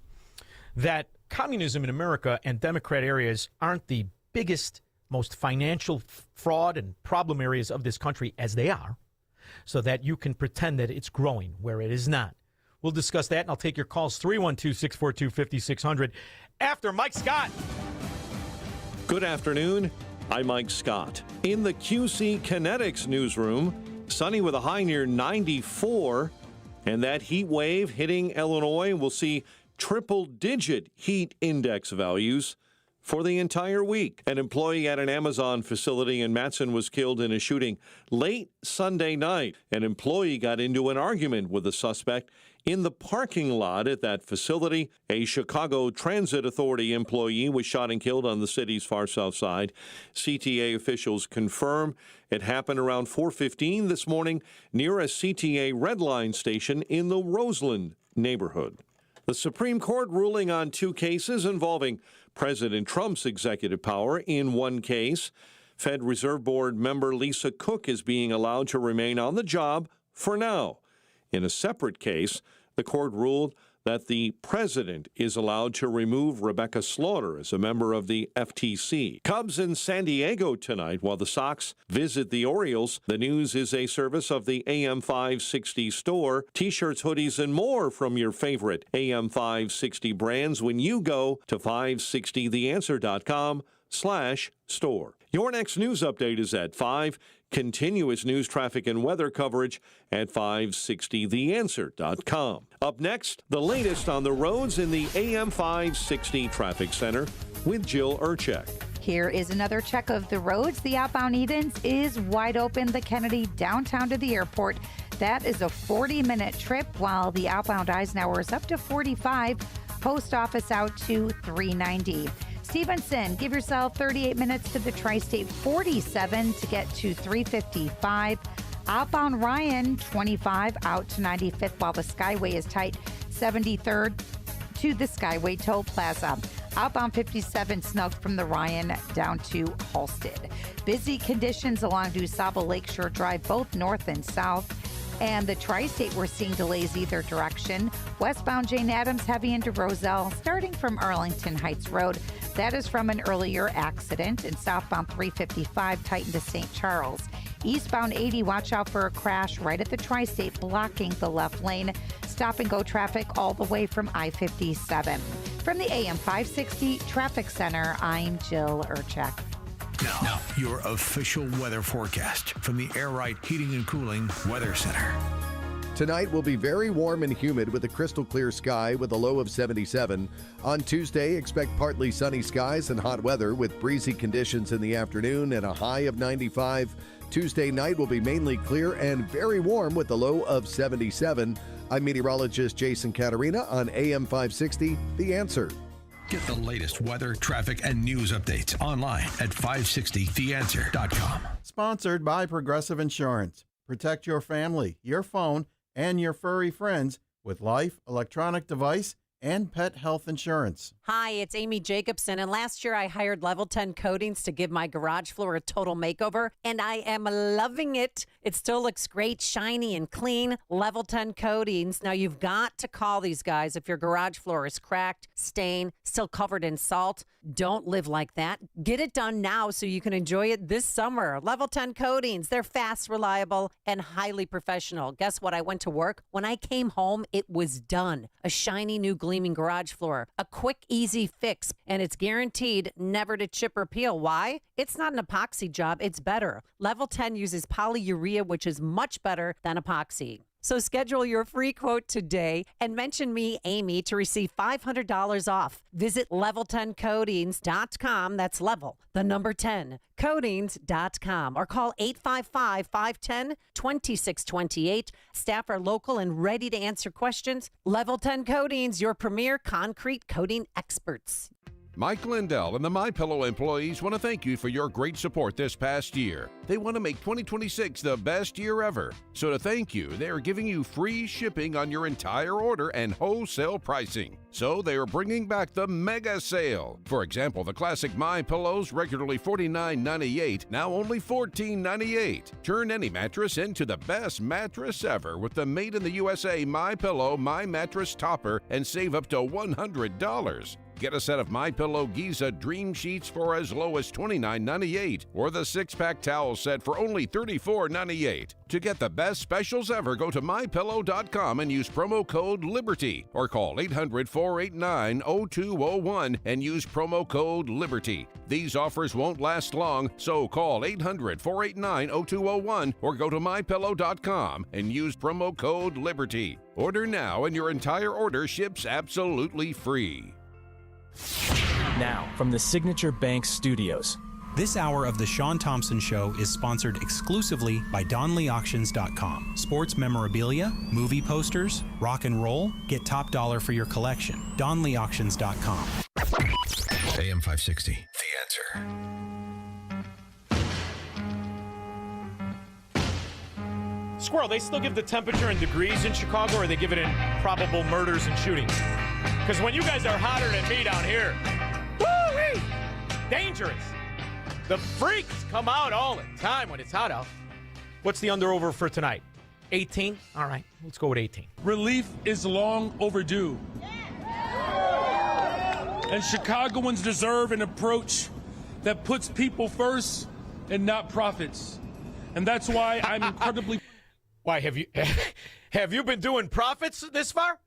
S3: that communism in America and Democrat areas aren't the biggest, most financial fraud and problem areas of this country as they are, so that you can pretend that it's growing where it is not. We'll discuss that, and I'll take your calls, 312-642-5600, after Mike Scott.
S29: Good afternoon. I'm Mike Scott. In the QC Kinetics newsroom, sunny with a high near 94, and that heat wave hitting Illinois will see triple-digit heat index values for the entire week. An employee at an Amazon facility in Matson was killed in a shooting late Sunday night. An employee got into an argument with a suspect in the parking lot at that facility. A Chicago Transit Authority employee was shot and killed on the city's far south side. CTA officials confirm it happened around 4:15 this morning near a CTA Red Line station in the Roseland neighborhood. The Supreme Court ruling on two cases involving President Trump's executive power. In one case, Fed Reserve Board member Lisa Cook is being allowed to remain on the job for now. In a separate case, the court ruled that the president is allowed to remove Rebecca Slaughter as a member of the FTC. Cubs in San Diego tonight while the Sox visit the Orioles. The News is a service of the AM 560 store. T-shirts, hoodies, and more from your favorite AM 560 brands when you go to 560theanswer.com/store. Your next news update is at 5. Continuous news, traffic, and weather coverage at 560theanswer.com. Up next, the latest on the roads in the AM 560 Traffic Center with Jill Urchek.
S1: Here is another check of the roads. The outbound Edens is wide open. The Kennedy downtown to the airport. That is a 40-minute trip, while the outbound Eisenhower is up to 45. Post office out to 390. Stevenson, give yourself 38 minutes to the Tri-State, 47 to get to 355. Outbound Ryan, 25 out to 95th, while the Skyway is tight, 73rd to the Skyway Toll Plaza. Outbound 57 snug from the Ryan down to Halsted. Busy conditions along DuSable Lakeshore Drive, both north and south. And the Tri-State, we're seeing delays either direction. Westbound Jane Addams heavy into Roselle, starting from Arlington Heights Road. That is from an earlier accident. And southbound 355 tightened to St. Charles. Eastbound 80, watch out for a crash right at the Tri-State, blocking the left lane. Stop and go traffic all the way from I-57. From the AM 560 Traffic Center, I'm Jill Urchek.
S2: Now, your official weather forecast from the Air Right Heating and Cooling Weather Center.
S4: Tonight will be very warm and humid with a crystal clear sky with a low of 77. On Tuesday, expect partly sunny skies and hot weather with breezy conditions in the afternoon and a high of 95. Tuesday night will be mainly clear and very warm with a low of 77. I'm meteorologist Jason Caterina on AM 560, The Answer.
S2: Get the latest weather, traffic, and news updates online at 560theanswer.com.
S5: Sponsored by Progressive Insurance. Protect your family, your phone, and your furry friends with life, electronic device, and pet health insurance.
S18: Hi, it's Amy Jacobson, and last year I hired Level 10 Coatings to give my garage floor a total makeover, and I am loving it. It still looks great, shiny and clean. Level 10 Coatings. Now, you've got to call these guys if your garage floor is cracked, stained, still covered in salt. Don't live like that. Get it done now so you can enjoy it this summer. Level 10 Coatings. They're fast, reliable, and highly professional. Guess what? I went to work. When I came home, it was done. A shiny new gleaming garage floor. A quick, easy fix, and it's guaranteed never to chip or peel. Why? It's not an epoxy job. It's better. Level 10 uses polyurea, which is much better than epoxy. So schedule your free quote today and mention me, Amy, to receive $500 off. Visit level10coatings.com. That's level, the number 10, coatings.com, or call 855-510-2628. Staff are local and ready to answer questions. Level 10 Coatings, your premier concrete coating experts.
S19: Mike Lindell and the MyPillow employees want to thank you for your great support this past year. They want to make 2026 the best year ever. So to thank you, they are giving you free shipping on your entire order and wholesale pricing. So they are bringing back the mega sale. For example, the classic MyPillows, regularly $49.98, now only $14.98. Turn any mattress into the best mattress ever with the made in the USA MyPillow My Mattress Topper and save up to $100. Get a set of MyPillow Giza Dream Sheets for as low as $29.98 or the 6-pack towel set for only $34.98. To get the best specials ever, go to MyPillow.com and use promo code LIBERTY or call 800-489-0201 and use promo code LIBERTY. These offers won't last long, so call 800-489-0201 or go to MyPillow.com and use promo code LIBERTY. Order now and your entire order ships absolutely free.
S6: Now, from the Signature Bank Studios.
S7: This hour of The Shaun Thompson Show is sponsored exclusively by DonleyAuctions.com. Sports memorabilia, movie posters, rock and roll. Get top dollar for your collection. DonleyAuctions.com.
S17: AM 560, The Answer.
S3: Squirrel, they still give the temperature in degrees in Chicago, or they give it in probable murders and shootings? Because when you guys are hotter than me down here, woo-wee, dangerous. The freaks come out all the time when it's hot out. What's the under-over for tonight? 18? All right, let's go with 18.
S21: Relief is long overdue. And Chicagoans deserve an approach that puts people first and not profits. And that's why I'm incredibly...
S3: Why, have you been doing profits this far?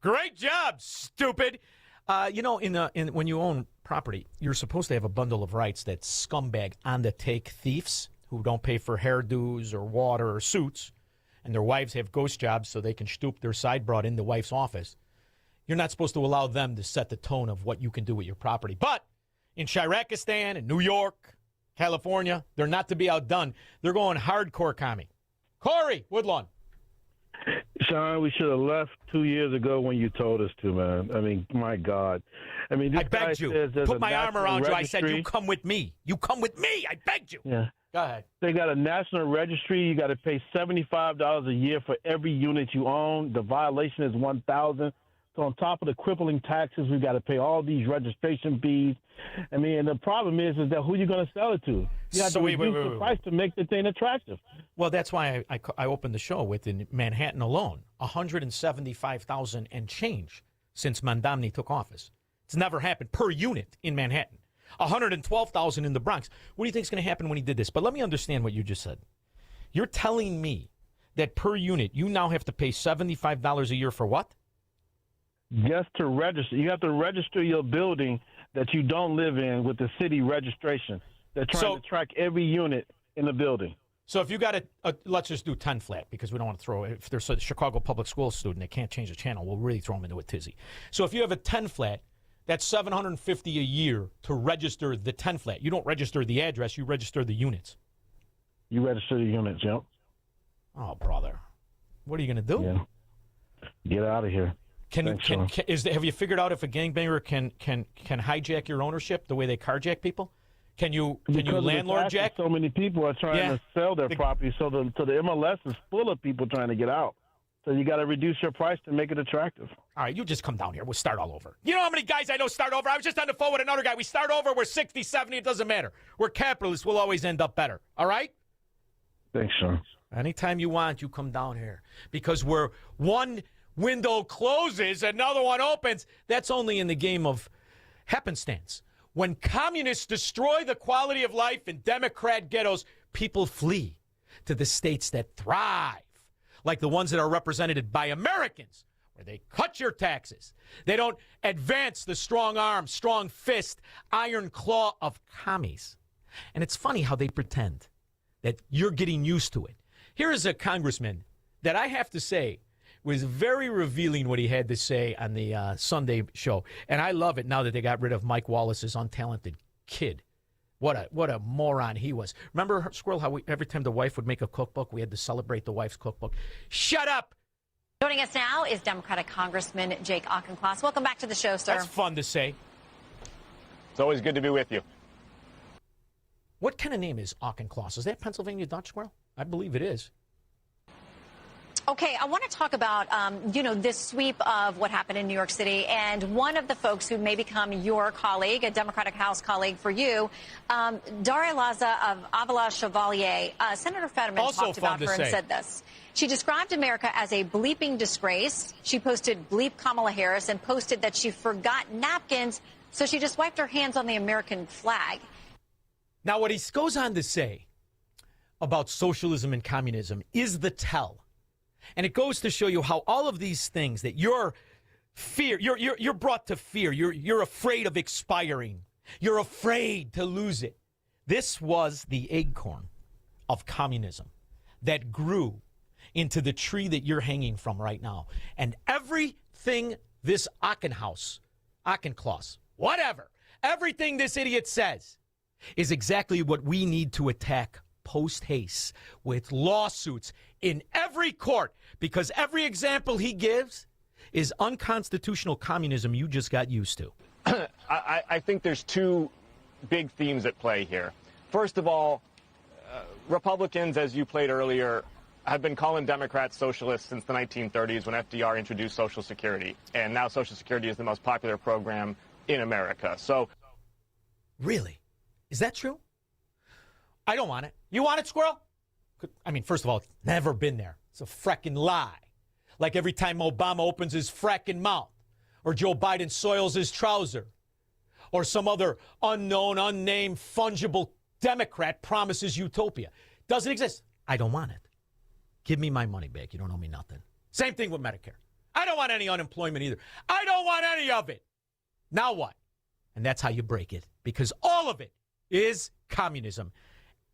S3: Great job, stupid. When you own property, you're supposed to have a bundle of rights that scumbag on the take thieves who don't pay for hairdos or water or suits, and their wives have ghost jobs so they can stoop their side broad in the wife's office. You're not supposed to allow them to set the tone of what you can do with your property. But in Shirakistan and New York, California, they're not to be outdone. They're going hardcore commie. Corey Woodlawn.
S22: Shaun, we should have left 2 years ago when you told us to, man. I mean, my God. I mean, this
S3: I begged you. Put my arm around you. I said, you come with me. You come with me. I begged you.
S22: Yeah.
S3: Go ahead.
S22: They got a national registry. You got to pay $75 a year for every unit you own. The violation is $1,000. So on top of the crippling taxes, we got to pay all these registration fees. I mean, the problem is that who you going to sell it to? You have to reduce the price to make the thing attractive.
S3: Well, that's why I opened the show with in Manhattan alone, $175,000 and change since Mamdani took office. It's never happened per unit in Manhattan. $112,000 in the Bronx. What do you think is going to happen when he did this? But let me understand what you just said. You're telling me that per unit you now have to pay $75 a year for what?
S22: Just to register. You have to register your building that you don't live in with the city registration. They're trying to track every unit in the building.
S3: So if you got let's just do 10 flat because we don't want to throw, if there's a Chicago public school student that can't change the channel, we'll really throw them into a tizzy. So if you have a 10 flat, that's $750 a year to register the 10 flat. You don't register the address, you register the units.
S22: You register the units, yep.
S3: Oh, brother. What are you going to do?
S22: Yeah. Get out of here.
S3: Have you figured out if a gangbanger can hijack your ownership the way they carjack people? Can you landlord jack?
S22: So many people are trying to sell their property, so the MLS is full of people trying to get out. So you got to reduce your price to make it attractive.
S3: All right, you just come down here. We'll start all over. You know how many guys I know start over? I was just on the phone with another guy. We start over. We're 60, 70. It doesn't matter. We're capitalists. We'll always end up better. All right?
S22: Thanks, Shaun.
S3: Anytime you want, you come down here. Because we're one window closes, another one opens. That's only in the game of happenstance. When communists destroy the quality of life in Democrat ghettos, people flee to the states that thrive, like the ones that are represented by Americans, where they cut your taxes. They don't advance the strong arm, strong fist, iron claw of commies. And it's funny how they pretend that you're getting used to it. Here is a congressman that I have to say was very revealing what he had to say on the Sunday show. And I love it now that they got rid of Mike Wallace's untalented kid. What a moron he was. Remember, Squirrel, how every time the wife would make a cookbook, we had to celebrate the wife's cookbook? Shut up!
S23: Joining us now is Democratic Congressman Jake Auchincloss. Welcome back to the show, sir.
S3: That's fun to say.
S24: It's always good to be with you.
S3: What kind of name is Auchincloss? Is that Pennsylvania Dutch, Squirrel? I believe it is.
S23: Okay, I want to talk about, this sweep of what happened in New York City. And one of the folks who may become your colleague, a Democratic House colleague for you, Daria Laza of Avila Chevalier. Senator Fetterman
S3: also
S23: talked about her and said this. She described America as a bleeping disgrace. She posted bleep Kamala Harris and posted that she forgot napkins, so she just wiped her hands on the American flag.
S3: Now, what he goes on to say about socialism and communism is the tell. And it goes to show you how all of these things that you're brought to fear. You're afraid of expiring. You're afraid to lose it. This was the acorn of communism that grew into the tree that you're hanging from right now. And everything this Auchincloss, whatever, Everything this idiot says is exactly what we need to attack post-haste with lawsuits in every court, because every example he gives is unconstitutional communism you just got used to.
S24: I think there's two big themes at play here. First of all, Republicans, as you played earlier, have been calling Democrats socialists since the 1930s when FDR introduced Social Security. And now Social Security is the most popular program in America. So,
S3: really? Is that true? I don't want it. You want it, Squirrel? I mean, first of all, it's never been there. It's a frickin' lie. Like every time Obama opens his frickin' mouth, or Joe Biden soils his trouser, or some other unknown, unnamed, fungible Democrat promises utopia. Doesn't exist. I don't want it. Give me my money back. You don't owe me nothing. Same thing with Medicare. I don't want any unemployment either. I don't want any of it. Now what? And that's how you break it, because all of it is communism.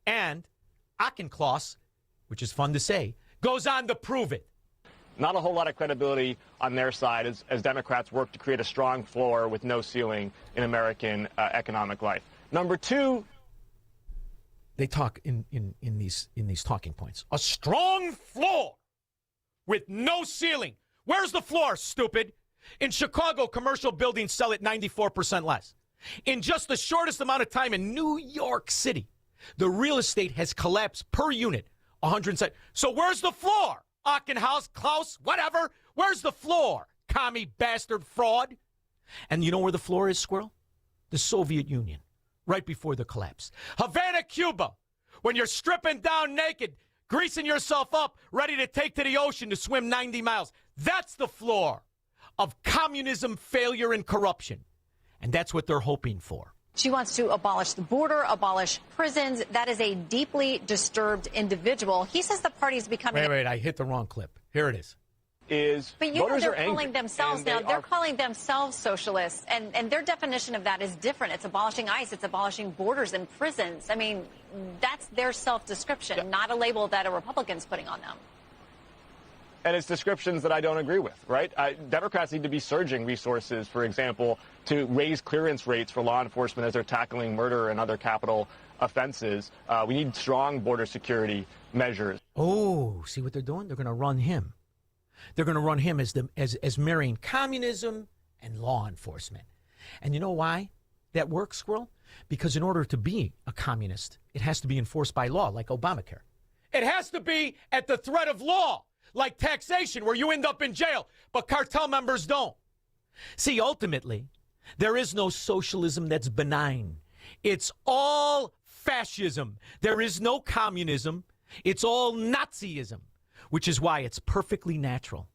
S3: And Auchincloss, which is fun to say, goes on to prove it.
S24: not a whole lot of credibility on their side as Democrats work to create a strong floor with no ceiling in American economic life. Number two,
S3: they talk in these talking points. A strong floor with no ceiling. Where's the floor, stupid? In Chicago, commercial buildings sell at 94% less. In just the shortest amount of time in New York City, the real estate has collapsed per unit 107. So where's the floor? Auchenhaus, Klaus, whatever. Where's the floor? Commie bastard fraud. And you know where the floor is, Squirrel? The Soviet Union, right before the collapse. Havana, Cuba, when you're stripping down naked, greasing yourself up, ready to take to the ocean to swim 90 miles. That's the floor of communism, failure, and corruption. And that's what they're hoping for.
S23: She wants to abolish the border, abolish prisons. That is a deeply disturbed individual. He says the party is becoming...
S3: Wait, I hit the wrong clip. Here it is.
S23: But you know they're calling themselves now, they're calling themselves socialists, and their definition of that is different. It's abolishing ICE, it's abolishing borders and prisons. I mean, that's their self-description, not a label that a Republican's putting on them.
S24: And it's descriptions that I don't agree with, right? Democrats need to be surging resources, for example, to raise clearance rates for law enforcement as they're tackling murder and other capital offenses. We need strong border security measures.
S3: Oh, see what they're doing? They're going to run him. They're going to run him as marrying communism and law enforcement. And you know why that works, Squirrel? Because in order to be a communist, it has to be enforced by law, like Obamacare. It has to be at the threat of law, like taxation, where you end up in jail, but cartel members don't. See, ultimately, there is no socialism that's benign. It's all fascism. There is no communism. It's all Nazism, which is why it's perfectly natural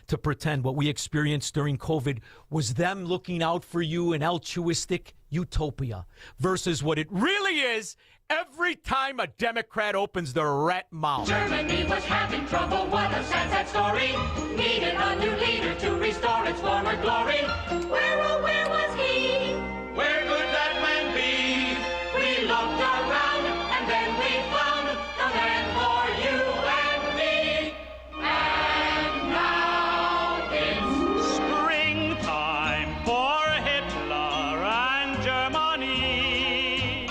S3: to pretend what we experienced during COVID was them looking out for you in altruistic utopia versus what it really is every time a Democrat opens their rat mouth.
S16: Germany was having trouble, what a sad, sad story. Needed a new leader to restore its former glory. Where, oh, where was he? Where could that man be? We looked around and then we found the man for you and me. And now it's springtime for Hitler and Germany.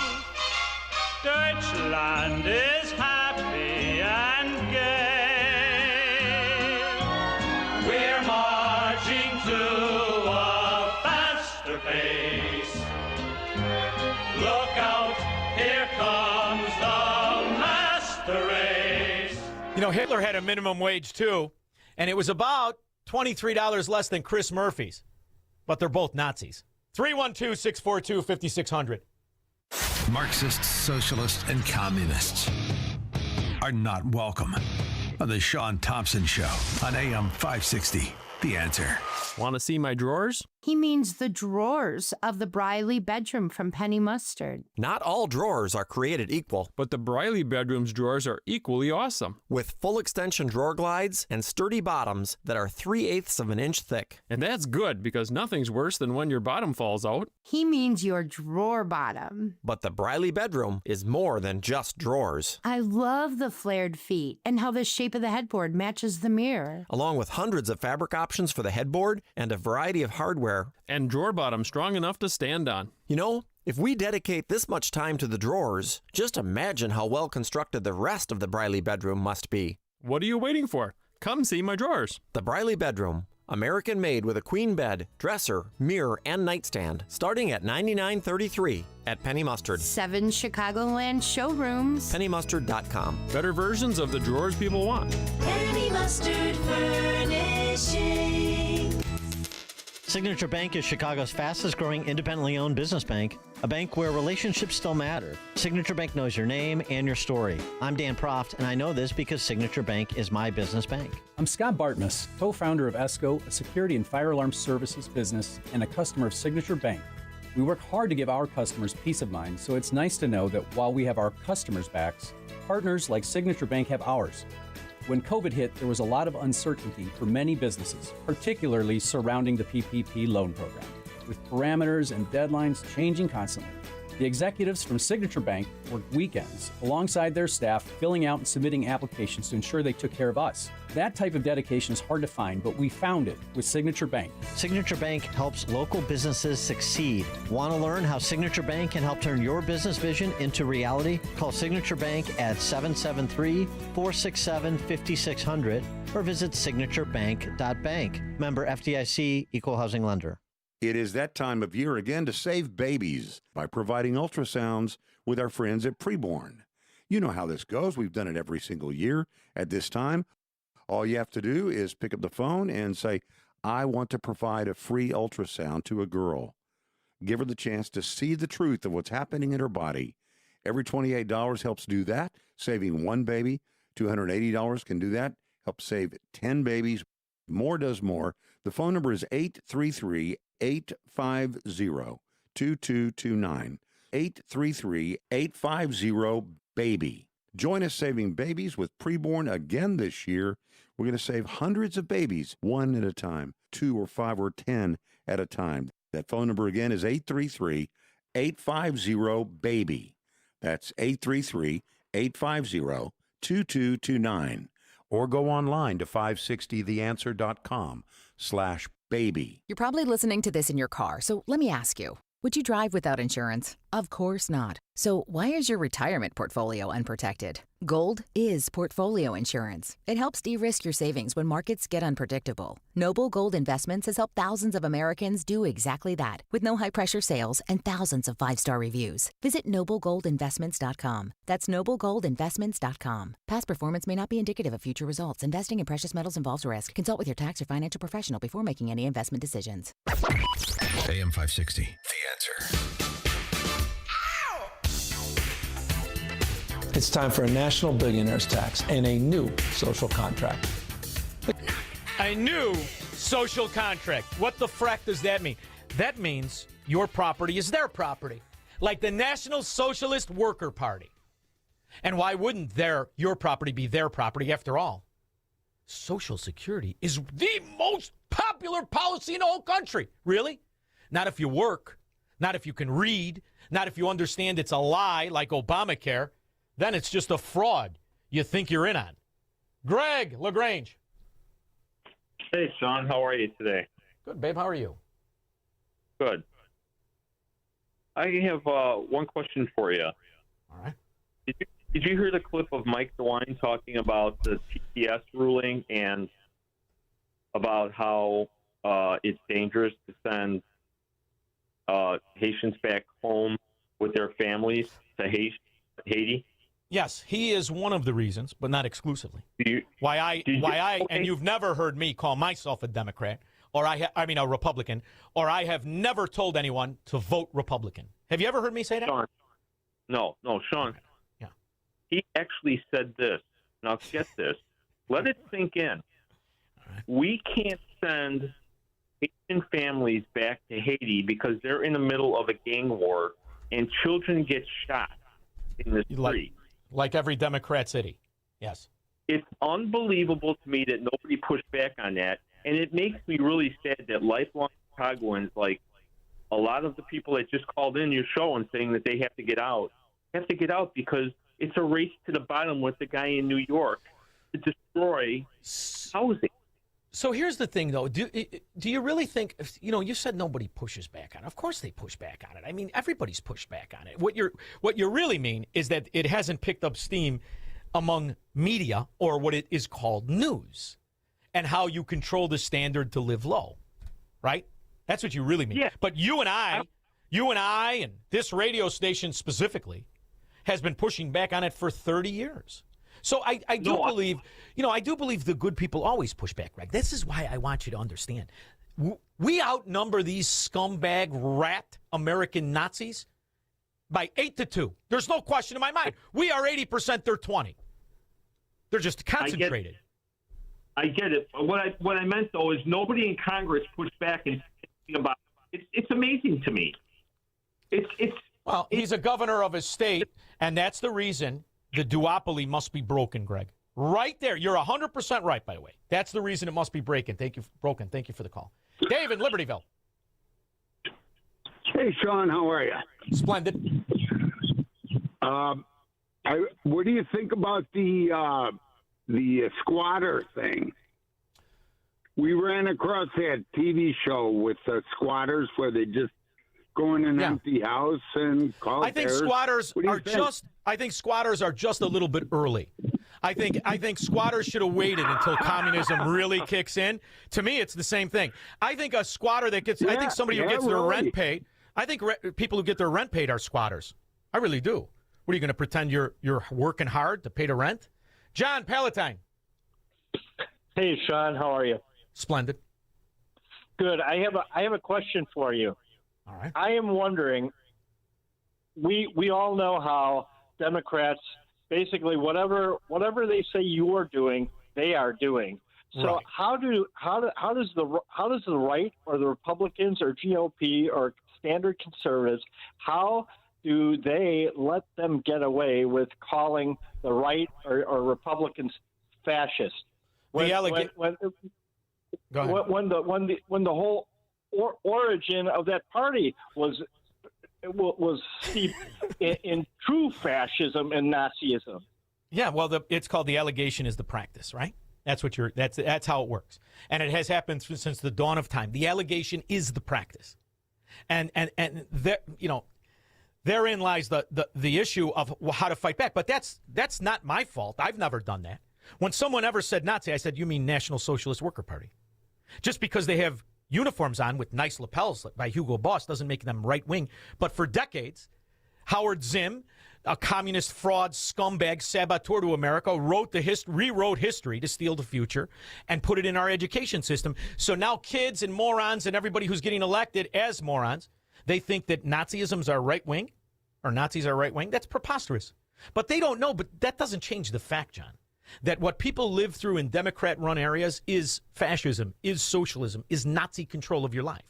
S16: Deutschland is happy and gay. We're marching to a faster pace. Look out, here comes the master race.
S3: You know, Hitler had a minimum wage, too, and it was about $23 less than Chris Murphy's. But they're both Nazis. 312-642-5600.
S2: Marxists, socialists, and communists are not welcome on the Shaun Thompson Show on AM 560. The Answer.
S8: Want to see my drawers?
S9: He means the drawers of the Briley bedroom from Penny Mustard.
S8: Not all drawers are created equal, but the Briley bedroom's drawers are equally awesome. With full extension drawer glides and sturdy bottoms that are 3/8 of an inch thick. And that's good because nothing's worse than when your bottom falls out.
S9: He means your drawer bottom.
S8: But the Briley bedroom is more than just drawers.
S9: I love the flared feet and how the shape of the headboard matches the mirror.
S8: Along with hundreds of fabric options for the headboard and a variety of hardware everywhere. And drawer bottoms strong enough to stand on. You know, if we dedicate this much time to the drawers, just imagine how well constructed the rest of the Briley bedroom must be. What are you waiting for? Come see my drawers. The Briley bedroom. American made with a queen bed, dresser, mirror, and nightstand, starting at $99.33 at Penny Mustard.
S9: 7 Chicagoland showrooms.
S8: PennyMustard.com. Better versions of the drawers people want.
S16: Penny Mustard Furnishing.
S10: Signature Bank is Chicago's fastest growing independently owned business bank, a bank where relationships still matter. Signature Bank knows your name and your story. I'm Dan Proft, and I know this because Signature Bank is my business bank.
S11: I'm Scott Bartmus, co-founder of ESCO, a security and fire alarm services business, and a customer of Signature Bank. We work hard to give our customers peace of mind, so it's nice to know that while we have our customers' backs, partners like Signature Bank have ours. When COVID hit, there was a lot of uncertainty for many businesses, particularly surrounding the PPP loan program, with parameters and deadlines changing constantly. The executives from Signature Bank worked weekends alongside their staff, filling out and submitting applications to ensure they took care of us. That type of dedication is hard to find, but we found it with Signature Bank.
S10: Signature Bank helps local businesses succeed. Want to learn how Signature Bank can help turn your business vision into reality? Call Signature Bank at 773-467-5600 or visit signaturebank.bank. Member FDIC, Equal Housing Lender.
S12: It is that time of year again to save babies by providing ultrasounds with our friends at Preborn. You know how this goes. We've done it every single year at this time. All you have to do is pick up the phone and say, I want to provide a free ultrasound to a girl. Give her the chance to see the truth of what's happening in her body. Every $28 helps do that, saving one baby. $280 can do that, help save 10 babies. More does more. The phone number is 833-850-2229. 833-850-BABY. Join us saving babies with Preborn again this year. We're going to save hundreds of babies, one at a time, 2 or 5 or 10 at a time. That phone number again is 833-850-BABY. That's 833-850-2229. Or go online to 560theanswer.com/baby.
S13: You're probably listening to this in your car, so let me ask you, would you drive without insurance? Of course not. So why is your retirement portfolio unprotected? Gold is portfolio insurance. It helps de-risk your savings when markets get unpredictable. Noble Gold Investments has helped thousands of Americans do exactly that, with no high-pressure sales and thousands of 5-star reviews. Visit noblegoldinvestments.com. That's noblegoldinvestments.com. Past performance may not be indicative of future results. Investing in precious metals involves risk. Consult with your tax or financial professional before making any investment decisions.
S14: AM 560, The Answer.
S20: It's time for a national billionaires tax and a new social contract.
S3: A new social contract. What the frack does that mean? That means your property is their property, like the National Socialist Worker Party. And why wouldn't your property be their property after all? Social Security is the most popular policy in the whole country. Really? Not if you work, not if you can read, not if you understand it's a lie like Obamacare. Then it's just a fraud you think you're in on. Greg LaGrange.
S25: Hey, Shaun. How are you today?
S3: Good, babe. How are you?
S25: Good. I have one question for you.
S3: All right.
S25: Did you hear the clip of Mike DeWine talking about the TPS ruling and about how it's dangerous to send Haitians back home with their families to Haiti?
S3: Yes, he is one of the reasons, but not exclusively. And you've never heard me call myself a Democrat, or a Republican, or I have never told anyone to vote Republican. Have you ever heard me say that?
S25: Shaun. No, Shaun.
S3: Yeah.
S25: He actually said this. Now get this. Let it sink in. Right. We can't send Haitian families back to Haiti because they're in the middle of a gang war and children get shot in the street.
S3: Like every Democrat city. Yes.
S25: It's unbelievable to me that nobody pushed back on that. And it makes me really sad that lifelong Chicagoans, like a lot of the people that just called in your show and saying that they have to get out because it's a race to the bottom with the guy in New York to destroy housing.
S3: So here's the thing, though. Do you really think, you said nobody pushes back on it. Of course they push back on it. I mean, everybody's pushed back on it. What you really mean is that it hasn't picked up steam among media, or what it is called news, and how you control the standard to live low, right? That's what you really mean.
S25: Yeah.
S3: But you and I and this radio station specifically has been pushing back on it for 30 years. So I do believe the good people always push back, Greg. This is why I want you to understand. We outnumber these scumbag, rat American Nazis by 8-2. There's no question in my mind. We are 80%, they're 20. They're just concentrated.
S25: I get it. But what I meant, though, is nobody in Congress pushed back and thinking about it. It's amazing to me.
S3: He's a governor of his state, and that's the reason the duopoly must be broken, Greg. Right there. You're 100% right, by the way. That's the reason it must be broken. Thank you for the call. Dave in Libertyville.
S1: Hey, Shaun, how are you?
S3: Splendid.
S1: What do you think about the squatter thing? We ran across that TV show with the squatters where they just go in an empty house and call.
S3: I think squatters are just a little bit early. I think squatters should have waited until communism really kicks in. To me, it's the same thing. I think a squatter that gets, I think somebody who gets their rent paid. I think people who get their rent paid are squatters. I really do. What are you going to pretend you're working hard to pay the rent? John Palatine.
S4: Hey, Shaun, how are you?
S3: Splendid.
S4: Good. I have a question for you.
S3: All right.
S4: I am wondering. We all know how Democrats basically whatever they say you are doing, they are doing. So
S3: Right.
S4: how does the right or the Republicans or GOP or standard conservatives, how do they let them get away with calling the right or Republicans fascist? When the whole origin of that party was steeped in true fascism and Nazism.
S3: Yeah, well, it's called the allegation is the practice, right? That's how it works, and it has happened since the dawn of time. The allegation is the practice, and there, therein lies the issue of how to fight back. But that's not my fault. I've never done that. When someone ever said Nazi, I said, "You mean National Socialist Worker Party?" Just because they have uniforms on with nice lapels by Hugo Boss doesn't make them right wing. But for decades, Howard Zinn, a communist fraud scumbag saboteur to America, rewrote history to steal the future and put it in our education system. So now kids and morons and everybody who's getting elected as morons, they think that Nazisms are right wing or Nazis are right wing. That's preposterous. But they don't know. But that doesn't change the fact, John, that what people live through in Democrat-run areas is fascism, is socialism, is Nazi control of your life.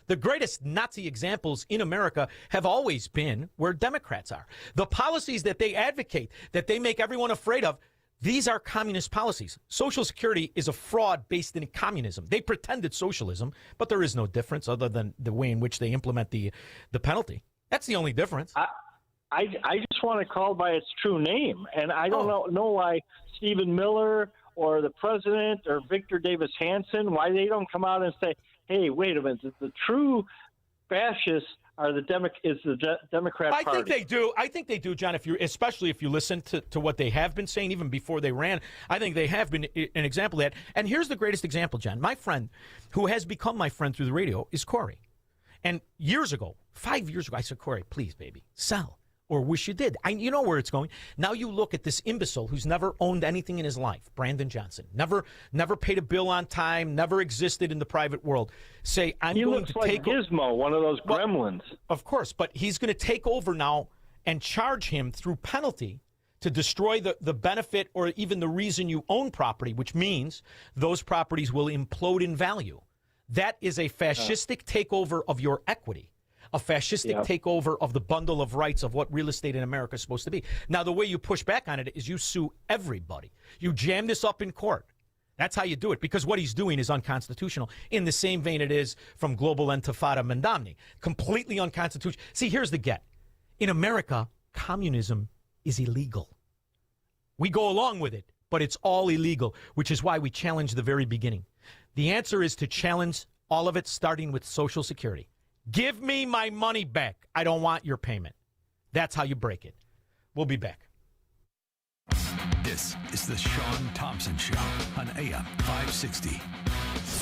S3: The greatest Nazi examples in America have always been where Democrats are. The policies that they advocate, that they make everyone afraid of, these are communist policies. Social Security is a fraud based in communism. They pretend it's socialism, but there is no difference other than the way in which they implement the penalty. That's the only difference.
S4: I just want to call by its true name, and I don't know why Stephen Miller or the president or Victor Davis Hanson, why they don't come out and say, "Hey, wait a minute, the true fascists are the Democrat Party."
S3: I think they do, John. Especially if you listen to what they have been saying, even before they ran, I think they have been an example of that. And here's the greatest example, John. My friend, who has become my friend through the radio, is Corey. And 5 years ago, I said, "Corey, please, baby, sell. Or wish you did." You know where it's going. Now you look at this imbecile who's never owned anything in his life, Brandon Johnson, never paid a bill on time, never existed in the private world. Say, he
S4: looks like Gizmo, one of those gremlins.
S3: Of course, but he's going to take over now and charge him through penalty to destroy the benefit or even the reason you own property, which means those properties will implode in value. That is a fascistic takeover of your equity. A fascistic takeover of the bundle of rights of what real estate in America is supposed to be. Now, the way you push back on it is you sue everybody. You jam this up in court. That's how you do it, because what he's doing is unconstitutional in the same vein it is from Global Intifada Mendamni. Completely unconstitutional. See, here's the get. In America, communism is illegal. We go along with it but it's all illegal, which is why we challenged the very beginning. The answer is to challenge all of it, starting with Social Security. Give me my money back. I don't want your payment. That's how you break it. We'll be back.
S2: This is the Shaun Thompson Show on AM 560.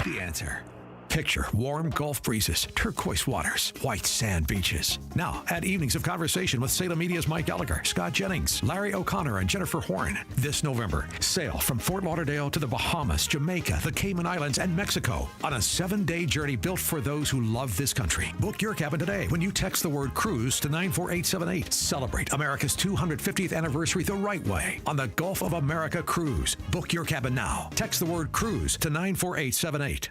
S2: The Answer. Picture warm Gulf breezes, turquoise waters, white sand beaches. Now, add evenings of conversation with Salem Media's Mike Gallagher, Scott Jennings, Larry O'Connor, and Jennifer Horn. This November, sail from Fort Lauderdale to the Bahamas, Jamaica, the Cayman Islands, and Mexico on a 7-day journey built for those who love this country. Book your cabin today when you text the word cruise to 94878. Celebrate America's 250th anniversary the right way on the Gulf of America Cruise. Book your cabin now. Text the word cruise to 94878.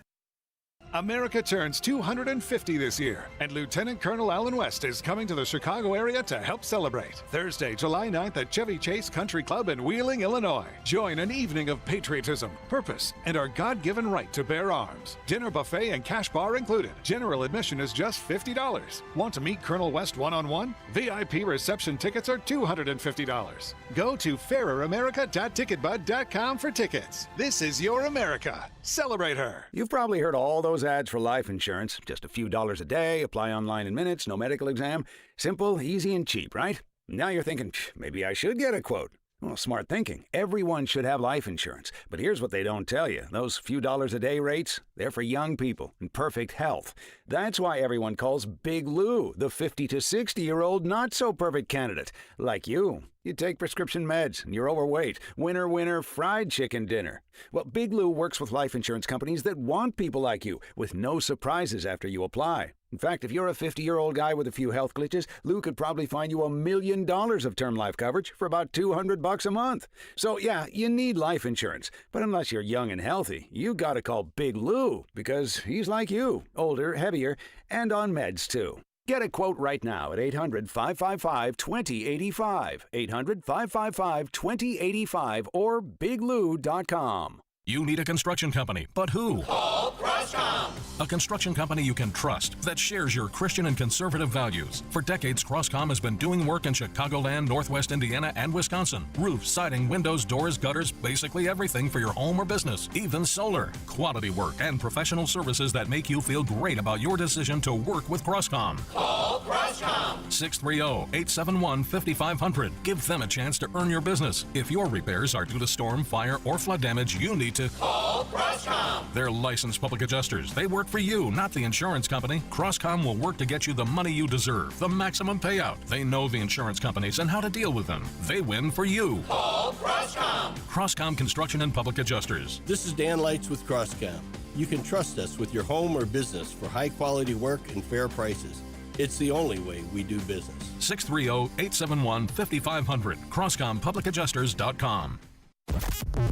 S5: America turns 250 this year, and Lieutenant Colonel Alan West is coming to the Chicago area to help celebrate. Thursday, July 9th at Chevy Chase Country Club in Wheeling, Illinois. Join an evening of patriotism, purpose, and our God-given right to bear arms. Dinner buffet and cash bar included. General admission is just $50. Want to meet Colonel West one-on-one? VIP reception tickets are $250. Go to faireramerica.ticketbud.com for tickets. This is your America. Celebrate her.
S6: You've probably heard all those ads for life insurance. Just a few dollars a day, apply online in minutes, no medical exam. Simple, easy, and cheap, right? Now you're thinking, maybe I should get a quote. Well, smart thinking. Everyone should have life insurance. But here's what they don't tell you. Those few dollars a day rates, they're for young people in perfect health. That's why everyone calls Big Lou the 50 to 60-year-old not-so-perfect candidate. Like you. You take prescription meds, and you're overweight. Winner, winner, fried chicken dinner. Well, Big Lou works with life insurance companies that want people like you, with no surprises after you apply. In fact, if you're a 50-year-old guy with a few health glitches, Lou could probably find you $1 million of term life coverage for about $200 a month. So, yeah, you need life insurance. But unless you're young and healthy, you gotta call Big Lou, because he's like you, older, heavier, and on meds, too. Get a quote right now at 800-555-2085, 800-555-2085, or biglou.com.
S15: You need a construction company, but who?
S16: Call Crosscom.
S15: A construction company you can trust that shares your Christian and conservative values. For decades, Crosscom has been doing work in Chicagoland, Northwest Indiana, and Wisconsin. Roofs, siding, windows, doors, gutters, basically everything for your home or business, even solar. Quality work and professional services that make you feel great about your decision to work with Crosscom.
S16: Call Crosscom.
S15: 630-871-5500. Give them a chance to earn your business. If your repairs are due to storm, fire, or flood damage, you need to
S16: call Crosscom.
S15: They're licensed public adjusters. They work for you, not the insurance company. Crosscom will work to get you the money you deserve, the maximum payout. They know the insurance companies and how to deal with them. They win for you.
S16: Call Crosscom.
S15: Crosscom Construction and Public Adjusters.
S18: This is Dan Lights with Crosscom. You can trust us with your home or business for high-quality work and fair prices. It's the only way we do business.
S15: 630-871-5500. CrosscomPublicAdjusters.com.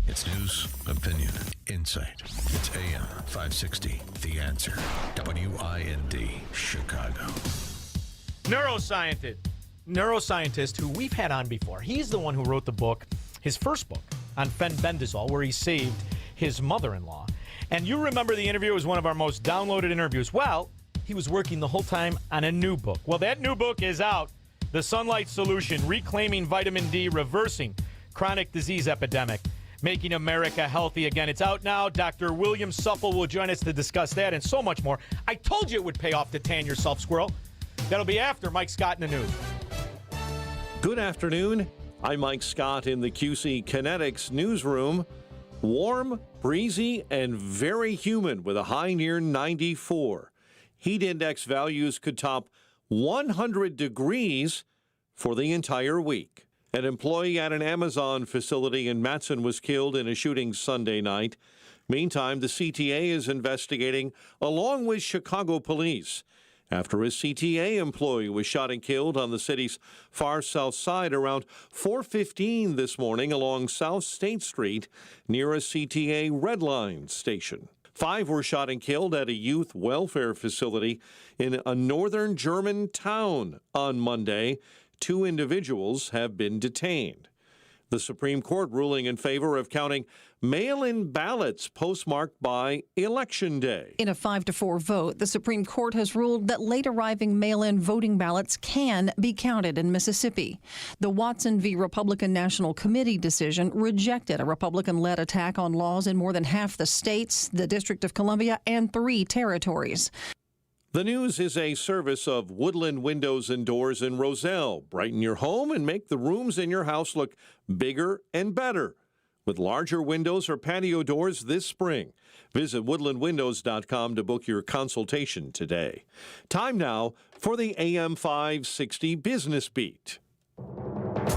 S14: It's news, opinion, insight. It's AM 560, The Answer. WIND, Chicago.
S3: Neuroscientist who we've had on before. He's the one who wrote the book, his first book, on fenbendazole, where he saved his mother-in-law. And you remember the interview was one of our most downloaded interviews. Well, he was working the whole time on a new book. Well, that new book is out. The Sunlight Solution, Reclaiming Vitamin D, Reversing Chronic Disease Epidemic, Making America Healthy Again. It's out now. Dr. William Supple will join us to discuss that and so much more. I told you it would pay off to tan yourself, squirrel. That'll be after Mike Scott in the news.
S19: Good afternoon. I'm Mike Scott in the QC Kinetics newsroom. Warm, breezy, and very humid with a high near 94. Heat index values could top 100 degrees for the entire week. An employee at an Amazon facility in Matson was killed in a shooting Sunday night. Meantime, the CTA is investigating, along with Chicago police, after a CTA employee was shot and killed on the city's far south side around 4:15 this morning along South State Street near a CTA Red Line station. 5 were shot and killed at a youth welfare facility in a northern German town on Monday. 2 individuals have been detained. The Supreme Court ruling in favor of counting mail-in ballots postmarked by Election Day.
S7: In a 5-4 vote, the Supreme Court has ruled that late-arriving mail-in voting ballots can be counted in Mississippi. The Watson v. Republican National Committee decision rejected a Republican-led attack on laws in more than half the states, the District of Columbia, and 3 territories.
S19: The News is a service of Woodland Windows and Doors in Roselle. Brighten your home and make the rooms in your house look bigger and better with larger windows or patio doors this spring. Visit woodlandwindows.com to book your consultation today. Time now for the AM 560 Business Beat.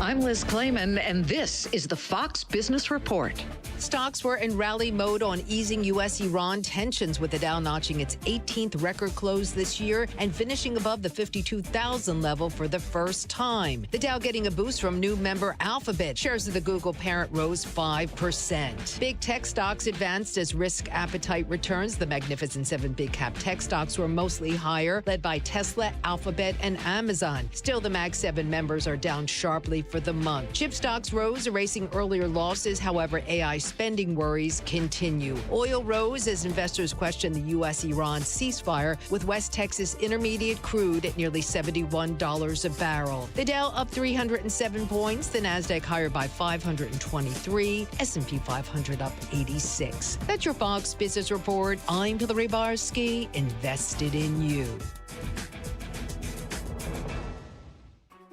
S17: I'm Liz Clayman, and this is the Fox Business Report.
S21: Stocks were in rally mode on easing U.S.-Iran tensions, with the Dow notching its 18th record close this year and finishing above the 52,000 level for the first time. The Dow getting a boost from new member Alphabet. Shares of the Google parent rose 5%. Big tech stocks advanced as risk appetite returns. The Magnificent Seven big cap tech stocks were mostly higher, led by Tesla, Alphabet, and Amazon. Still, the Mag 7 members are down sharply for the month. Chip stocks rose, erasing earlier losses. However, AI spending worries continue. Oil rose as investors question the U.S.-Iran ceasefire, with West Texas Intermediate crude at nearly $71 a barrel. The Dow up 307 points, the Nasdaq higher by 523, S&P 500 up 86. That's your Fox Business Report. I'm Hillary Barsky, invested in you.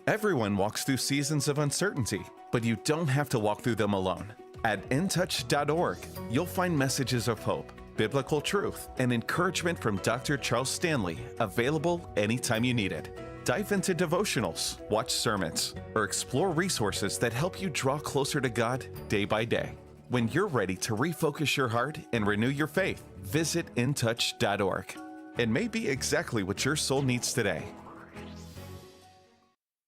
S22: Everyone walks through seasons of uncertainty, but you don't have to walk through them alone. At intouch.org, you'll find messages of hope, biblical truth, and encouragement from Dr. Charles Stanley, available anytime you need it. Dive into devotionals, watch sermons, or explore resources that help you draw closer to God day by day. When you're ready to refocus your heart and renew your faith, visit intouch.org. It may be exactly what your soul needs today.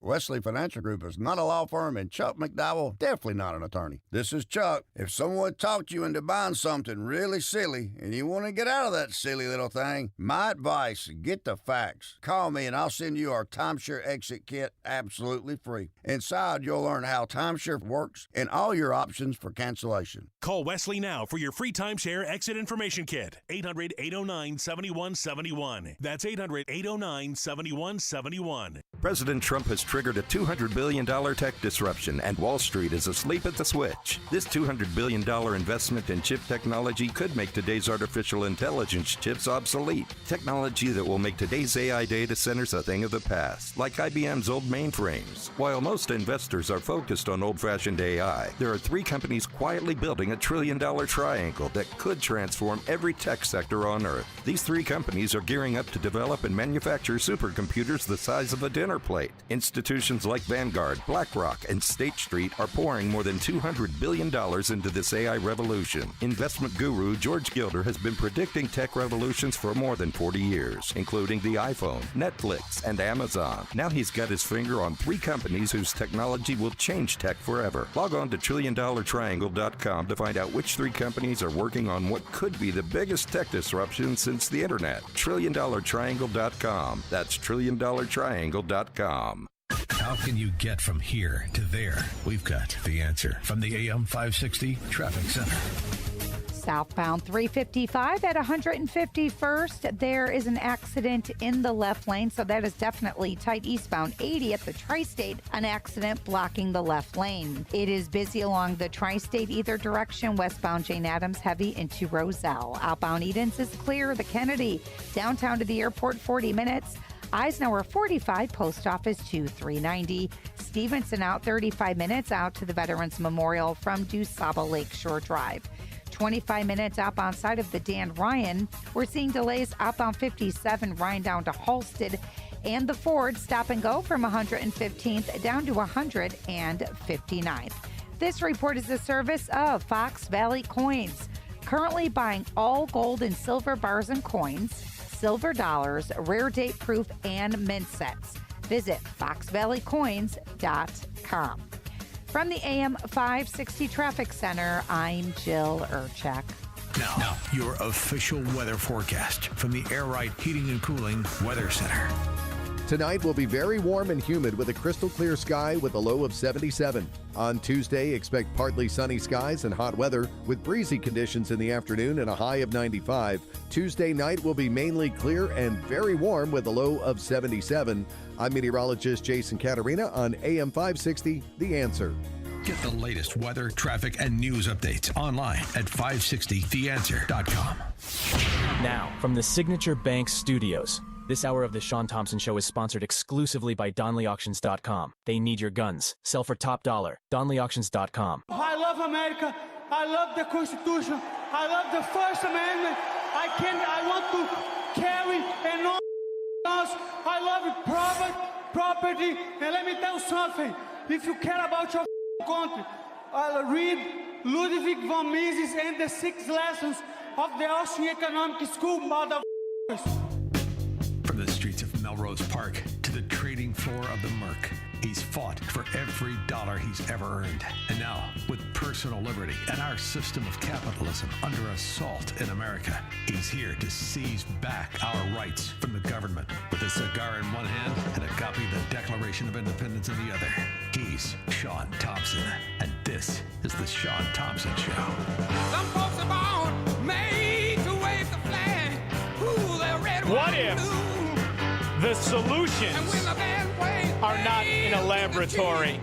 S23: Wesley Financial Group is not a law firm, and Chuck McDowell, definitely not an attorney. This is Chuck. If someone talked you into buying something really silly and you want to get out of that silly little thing, my advice, get the facts. Call me and I'll send you our timeshare exit kit absolutely free. Inside, you'll learn how timeshare works and all your options for cancellation.
S26: Call Wesley now for your free timeshare exit information kit. 800-809-7171. That's 800-809-7171.
S27: President Trump has triggered a $200 billion tech disruption, and Wall Street is asleep at the switch. This $200 billion investment in chip technology could make today's artificial intelligence chips obsolete. Technology that will make today's AI data centers a thing of the past, like IBM's old mainframes. While most investors are focused on old-fashioned AI, there are 3 companies quietly building a $1 trillion triangle that could transform every tech sector on Earth. These 3 companies are gearing up to develop and manufacture supercomputers the size of a dinner plate. Institutions like Vanguard, BlackRock, and State Street are pouring more than $200 billion into this AI revolution. Investment guru George Gilder has been predicting tech revolutions for more than 40 years, including the iPhone, Netflix, and Amazon. Now he's got his finger on 3 companies whose technology will change tech forever. Log on to TrillionDollarTriangle.com to find out which 3 companies are working on what could be the biggest tech disruption since the internet. TrillionDollarTriangle.com. That's TrillionDollarTriangle.com.
S14: How can you get from here to there? We've got the answer from the AM 560 Traffic Center.
S28: Southbound 355 at 151st, there is an accident in the left lane, so that is definitely tight. Eastbound 80 at the Tri-State, an accident blocking the left lane. It is busy along the Tri-State either direction. Westbound Jane Addams heavy into Roselle. Outbound Edens is clear. The Kennedy downtown to the airport 40 minutes. Eisenhower 45, Post Office to 390. Stevenson out 35 minutes out to the Veterans Memorial from DuSable Lakeshore Drive. 25 minutes outbound side of the Dan Ryan. We're seeing delays outbound 57 Ryan down to Halsted, and the Ford stop and go from 115th down to 159th. This report is a service of Fox Valley Coins. Currently buying all gold and silver bars and coins, silver dollars, rare date proof, and mint sets. Visit foxvalleycoins.com. From the AM 560 Traffic Center, I'm Jill Urchek.
S14: Now, your official weather forecast from the Air Right Heating and Cooling Weather Center.
S8: Tonight will be very warm and humid with a crystal clear sky with a low of 77. On Tuesday, expect partly sunny skies and hot weather with breezy conditions in the afternoon and a high of 95. Tuesday night will be mainly clear and very warm with a low of 77. I'm meteorologist Jason Caterina on AM 560, The Answer.
S2: Get the latest weather, traffic, and news updates online at 560theanswer.com.
S9: Now, from the Signature Bank Studios, this hour of the Shaun Thompson Show is sponsored exclusively by DonleyAuctions.com. They need your guns. Sell for top dollar. DonleyAuctions.com.
S10: I love America. I love the Constitution. I love the First Amendment. I want to carry and all else. I love property. And let me tell you something. If you care about your country, read Ludwig von Mises and the 6 lessons of the Austrian Economic School, motherfuckers.
S2: From the streets of Melrose Park to the trading floor of the Merc, he's fought for every dollar he's ever earned. And now, with personal liberty and our system of capitalism under assault in America, he's here to seize back our rights from the government. With a cigar in one hand and a copy of the Declaration of Independence in the other, he's Shaun Thompson. And this is the Shaun Thompson Show.
S16: Some folks are born made to wave the flag. Ooh, they're red,
S3: What
S16: white,
S3: if
S16: blue.
S3: the solutions are not in a laboratory,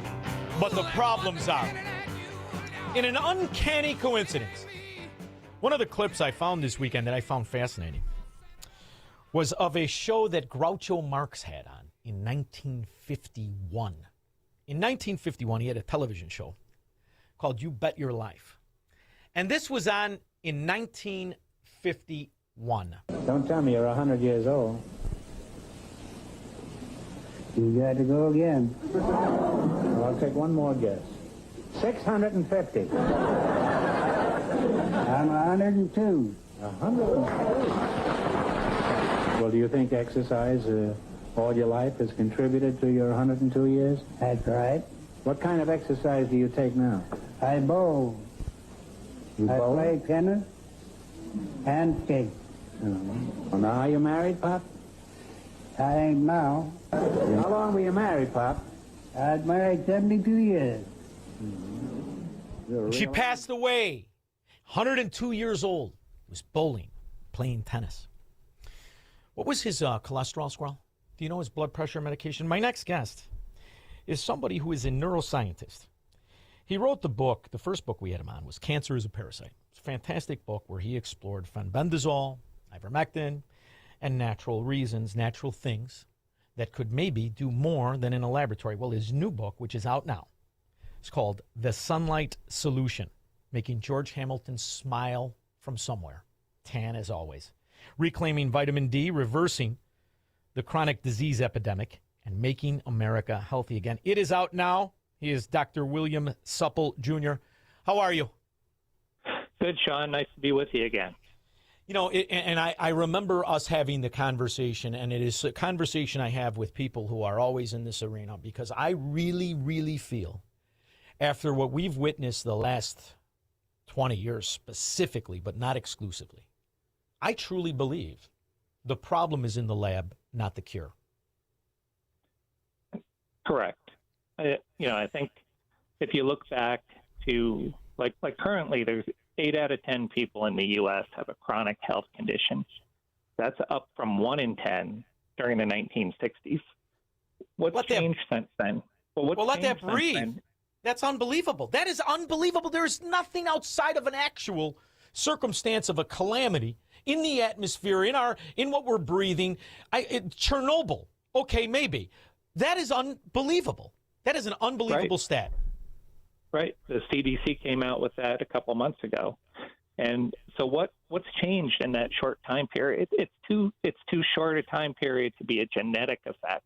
S3: but the problems are? In an uncanny coincidence, one of the clips I found this weekend that I found fascinating was of a show that Groucho Marx had on in 1951. In 1951, he had a television show called You Bet Your Life. And this was on in 1951.
S11: Don't tell me you're 100 years old. You got to go again. Well, I'll take one more guess. 650. I'm 102. 102. Well, do you think exercise all your life has contributed to your 102 years?
S12: That's right.
S11: What kind of exercise do you take now?
S12: I bowl.
S11: You
S12: I
S11: bowl?
S12: play tennis and skate.
S11: Well, now are you married, Pop?
S12: I ain't now.
S11: How long were you married, Pop?
S12: I was married 72 years.
S3: She passed away, 102 years old. He was bowling, playing tennis. What was his cholesterol, Squirrel? Do you know his blood pressure medication? My next guest is somebody who is a neuroscientist. He wrote the book, the first book we had him on was Cancer is a Parasite. It's a fantastic book where he explored fenbendazole, ivermectin, and natural reasons, natural things that could maybe do more than in a laboratory. Well, his new book, which is out now, is called The Sunlight Solution, Making George Hamilton Smile from Somewhere, tan as always, reclaiming vitamin D, reversing the chronic disease epidemic, and making America healthy again. It is out now. He is Dr. William Supple, Jr. How are you?
S13: Good, Shaun. Nice to be with you again.
S3: You know, I remember us having the conversation, and it is a conversation I have with people who are always in this arena, because I really, really feel, after what we've witnessed the last 20 years specifically, but not exclusively, I truly believe the problem is in the lab, not the cure.
S13: Correct. I think if you look back to, like currently, there's 8 out of 10 people in the U.S. have a chronic health condition. That's up from 1 in 10 during the 1960s. What's changed since then?
S3: Well, let that breathe. That's unbelievable. That is unbelievable. There's nothing outside of an actual circumstance of a calamity in the atmosphere, in what we're breathing. Chernobyl, okay, maybe. That is unbelievable. That is an unbelievable stat.
S13: Right. The CDC came out with that a couple months ago. And so what's changed in that short time period? It's too short a time period to be a genetic effect.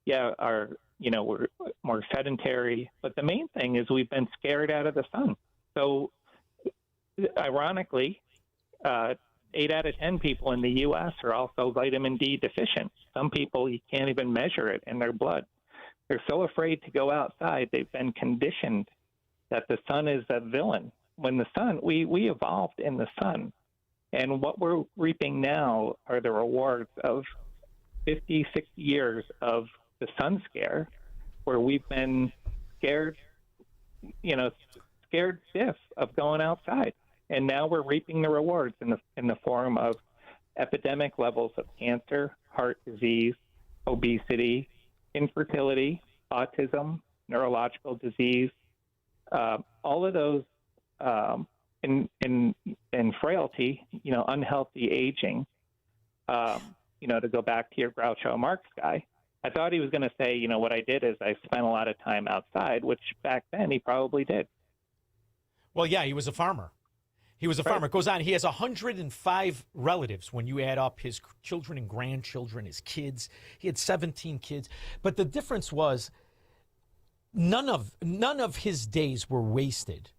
S13: Yeah, we're more sedentary, but the main thing is we've been scared out of the sun. So ironically, 8 out of 10 people in the U.S. are also vitamin D deficient. Some people, you can't even measure it in their blood. They're so afraid to go outside. They've been conditioned that the sun is a villain. When the sun, we evolved in the sun. And what we're reaping now are the rewards of 50, 60 years of the sun scare, where we've been scared, scared stiff of going outside. And now we're reaping the rewards in the form of epidemic levels of cancer, heart disease, obesity, infertility, autism, neurological disease, all of those, and frailty, unhealthy aging. To go back to your Groucho Marx guy, I thought he was going to say, what I did is I spent a lot of time outside, which back then he probably did.
S3: Well, yeah, he was a farmer. He was a farmer. It goes on. He has 105 relatives when you add up his children and grandchildren, his kids. He had 17 kids. But the difference was none of his days were wasted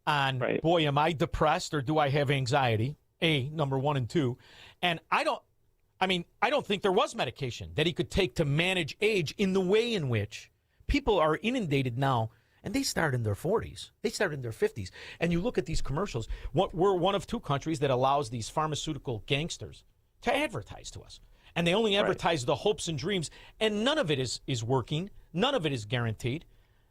S3: on, boy, am I depressed or do I have anxiety? Number one and two. And I don't think there was medication that he could take to manage age in the way in which people are inundated now. And they start in their 40s. They start in their 50s. And you look at these commercials. We're one of two countries that allows these pharmaceutical gangsters to advertise to us. And they only advertise the hopes and dreams. And none of it is working. None of it is guaranteed.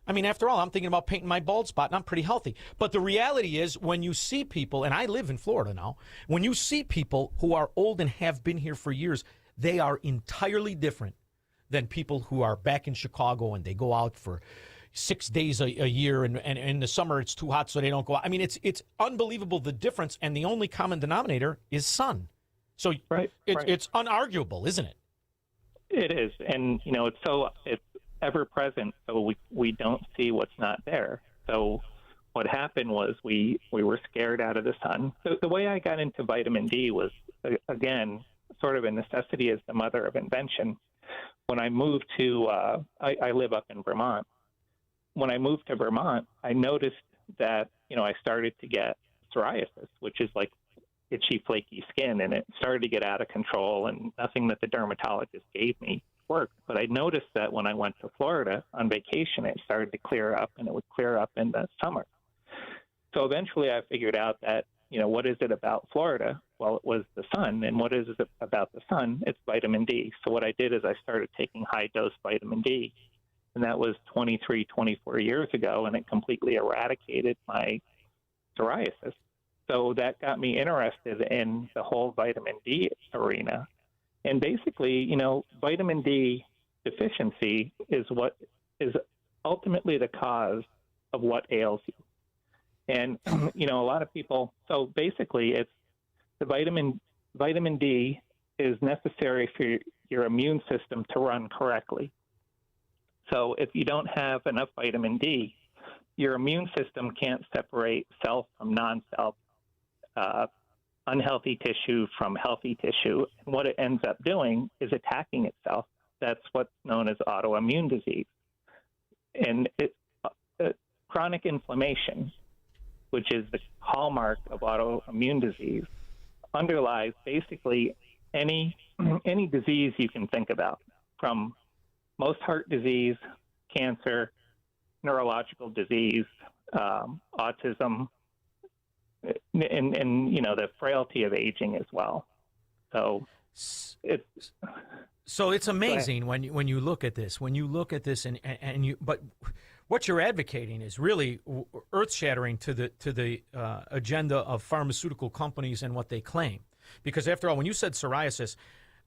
S3: I mean, after all, I'm thinking about painting my bald spot, and I'm pretty healthy. But the reality is when you see people, and I live in Florida now, when you see people who are old and have been here for years, they are entirely different than people who are back in Chicago and they go out for 6 days a year, and in the summer it's too hot, so they don't go out. I mean, it's unbelievable, the difference, and the only common denominator is sun. So it's unarguable, isn't it?
S13: It is, and it's ever present, so we don't see what's not there. So what happened was we were scared out of the sun. So the way I got into vitamin D was, again, sort of a necessity is the mother of invention. When I moved to, I live up in Vermont. When I moved to Vermont, I noticed that, I started to get psoriasis, which is like itchy, flaky skin, and it started to get out of control, and nothing that the dermatologist gave me worked. But I noticed that when I went to Florida on vacation, it started to clear up, and it would clear up in the summer. So eventually I figured out that, what is it about Florida? Well, it was the sun. And what is it about the sun? It's vitamin D. So what I did is I started taking high-dose vitamin D. And that was 23, 24 years ago, and it completely eradicated my psoriasis. So that got me interested in the whole vitamin D arena. And basically, vitamin D deficiency is what is ultimately the cause of what ails you. And, a lot of people, so basically it's the vitamin D is necessary for your immune system to run correctly. So if you don't have enough vitamin D, your immune system can't separate self from non-self, unhealthy tissue from healthy tissue. And what it ends up doing is attacking itself. That's what's known as autoimmune disease. And chronic inflammation, which is the hallmark of autoimmune disease, underlies basically any disease you can think about, from most heart disease, cancer, neurological disease, autism, and the frailty of aging as well. So
S3: it's amazing when you look at this. When you look at this, but what you're advocating is really earth-shattering to the agenda of pharmaceutical companies and what they claim. Because after all, when you said psoriasis,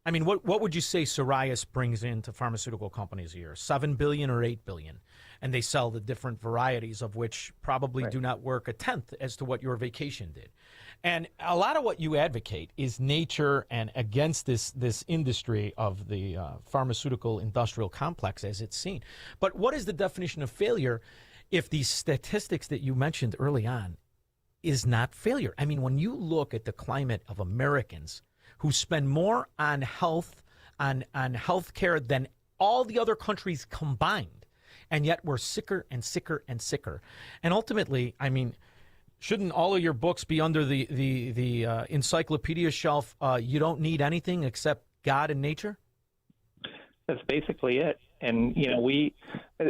S3: I mean, what would you say psoriasis brings into pharmaceutical companies a year? 7 billion or 8 billion? And they sell the different varieties of which probably do not work a tenth as to what your vacation did. And a lot of what you advocate is nature and against this industry of the pharmaceutical industrial complex as it's seen. But what is the definition of failure if these statistics that you mentioned early on is not failure? I mean, when you look at the climate of Americans who spend more on health, on health care than all the other countries combined, and yet we're sicker and sicker and sicker. And ultimately, I mean, shouldn't all of your books be under the encyclopedia shelf? You don't need anything except God and nature?
S13: That's basically it. And,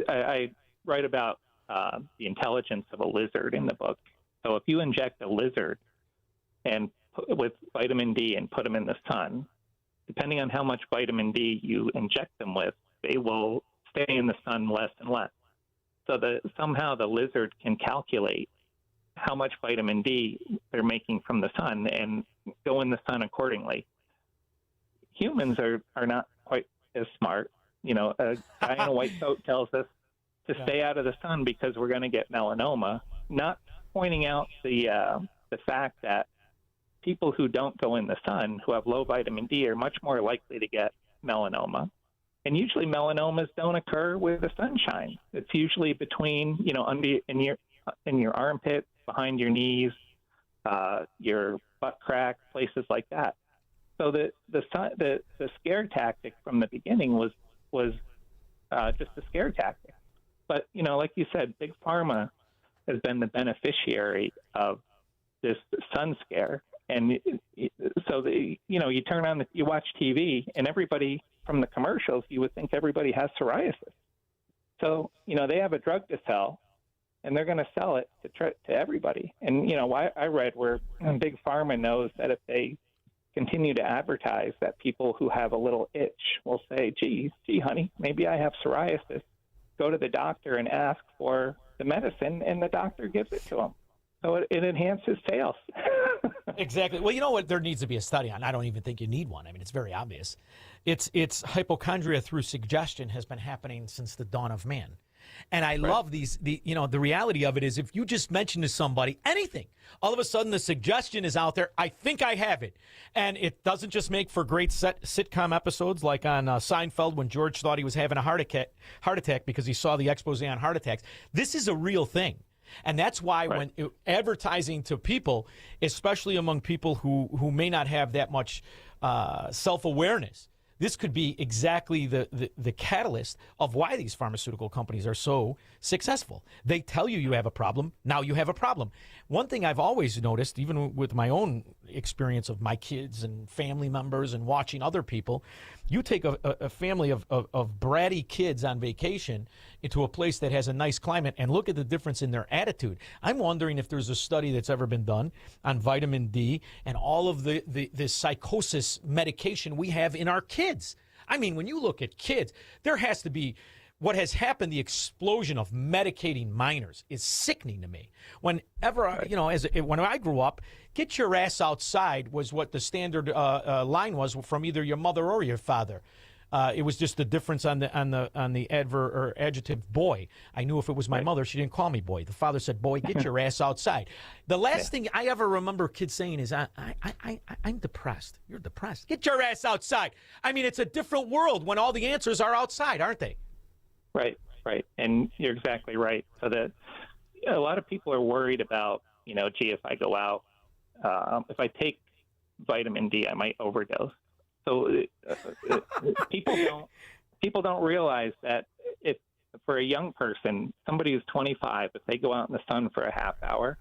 S13: I write about the intelligence of a lizard in the book. So if you inject a lizard and with vitamin D and put them in the sun, depending on how much vitamin D you inject them with, they will stay in the sun less and less. So somehow the lizard can calculate how much vitamin D they're making from the sun and go in the sun accordingly. Humans are not quite as smart. You know, a guy in a white coat tells us to stay out of the sun because we're going to get melanoma, not pointing out the fact that people who don't go in the sun, who have low vitamin D, are much more likely to get melanoma. And usually melanomas don't occur where the sun shines. It's usually between, you know, in your armpit, behind your knees, your butt crack, places like that. So the scare tactic from the beginning was just a scare tactic. But, you know, like you said, Big Pharma has been the beneficiary of this sun scare. And so, you turn on, you watch TV, and everybody from the commercials, you would think everybody has psoriasis. So, you know, they have a drug to sell, and they're going to sell it to everybody. And, you know, I read where Big Pharma knows that if they continue to advertise, that people who have a little itch will say, gee, honey, maybe I have psoriasis. Go to the doctor and ask for the medicine, and the doctor gives it to them. So it enhances sales.
S3: Exactly. Well, you know what? There needs to be a study on. I don't even think you need one. I mean, it's very obvious. It's hypochondria through suggestion has been happening since the dawn of man. And I love the reality of it is if you just mention to somebody anything, all of a sudden the suggestion is out there. I think I have it. And it doesn't just make for great sitcom episodes like on Seinfeld when George thought he was having a heart attack because he saw the expose on heart attacks. This is a real thing. And that's why when advertising to people, especially among people who may not have that much self-awareness, this could be exactly the catalyst of why these pharmaceutical companies are so successful. They tell you you have a problem. Now you have a problem. One thing I've always noticed, even with my own experience of my kids and family members and watching other people, you take a family of bratty kids on vacation into a place that has a nice climate and look at the difference in their attitude. I'm wondering if there's a study that's ever been done on vitamin D and all of the psychosis medication we have in our kids. I mean, when you look at kids, there has to be what has happened. The explosion of medicating minors is sickening to me. Whenever, when I grew up, get your ass outside was what the standard line was from either your mother or your father. It was just the difference on the adverb or adjective boy. I knew if it was my mother, she didn't call me boy. The father said, boy, get your ass outside. The last thing I ever remember kids saying is, I'm depressed. You're depressed. Get your ass outside. I mean, it's a different world when all the answers are outside, aren't they?
S13: Right. And you're exactly right. So that a lot of people are worried about, gee, if I go out, if I take vitamin D, I might overdose. So people don't realize that if for a young person, somebody who's 25, if they go out in the sun for a half hour,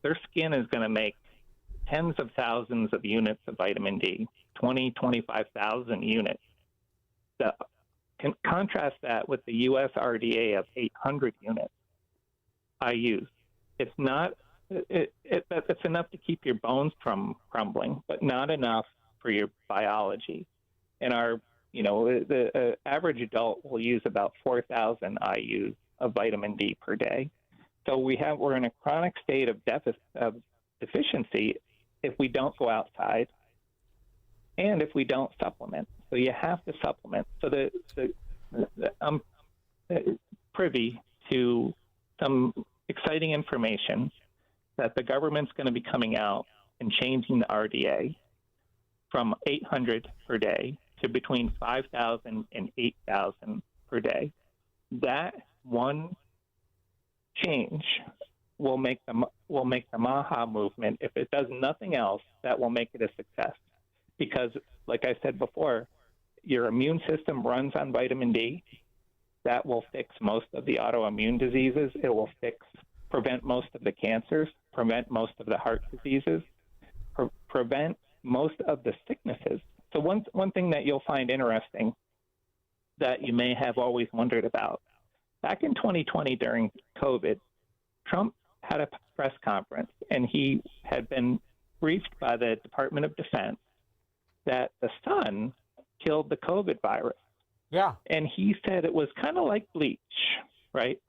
S13: their skin is going to make tens of thousands of units of vitamin D, 25,000 units. Contrast that with the U.S. RDA of 800 units IUs. It's not. It's enough to keep your bones from crumbling, but not enough for your biology. And the average adult will use about 4,000 IUs of vitamin D per day. So we're in a chronic state of deficiency if we don't go outside and if we don't supplement. So you have to supplement. So I'm privy to some exciting information that the government's going to be coming out and changing the RDA from 800 per day to between 5,000 and 8,000 per day. That one change will make the MAHA movement. If it does nothing else, that will make it a success. Because, like I said before, your immune system runs on vitamin D. That will fix most of the autoimmune diseases. It will prevent most of the cancers, prevent most of the heart diseases, prevent most of the sicknesses. So one thing that you'll find interesting that you may have always wondered about, back in 2020 during COVID, Trump had a press conference and he had been briefed by the Department of Defense that the sun killed the COVID virus.
S3: Yeah.
S13: And he said it was kind of like bleach, right?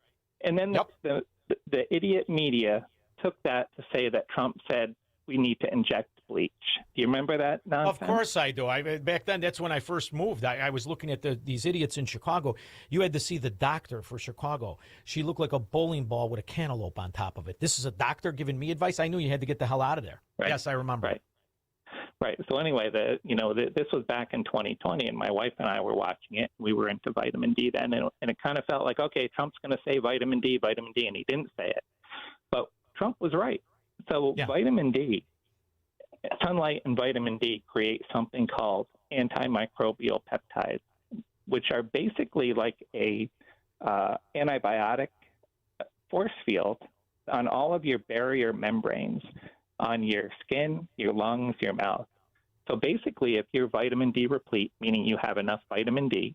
S13: And then the idiot media took that to say that Trump said we need to inject bleach. Do you remember that nonsense?
S3: Of course I do. Back then, that's when I first moved. I was looking at these idiots in Chicago. You had to see the doctor for Chicago. She looked like a bowling ball with a cantaloupe on top of it. This is a doctor giving me advice. I knew you had to get the hell out of there.
S13: Right.
S3: Yes, I remember.
S13: Right. So anyway, this was back in 2020, and my wife and I were watching it. We were into vitamin D then, and it kind of felt like, okay, Trump's going to say vitamin D, and he didn't say it. But Trump was right. So vitamin D, sunlight and vitamin D create something called antimicrobial peptides, which are basically like a antibiotic force field on all of your barrier membranes on your skin, your lungs, your mouth. So basically, if you're vitamin D replete, meaning you have enough vitamin D,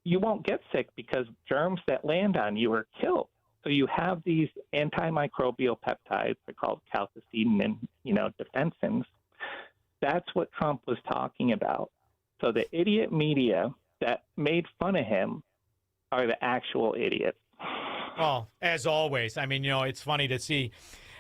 S13: you won't get sick because germs that land on you are killed. So you have these antimicrobial peptides, they're called calcitonin and, defensins. That's what Trump was talking about. So the idiot media that made fun of him are the actual idiots.
S3: Well, as always, I mean, it's funny to see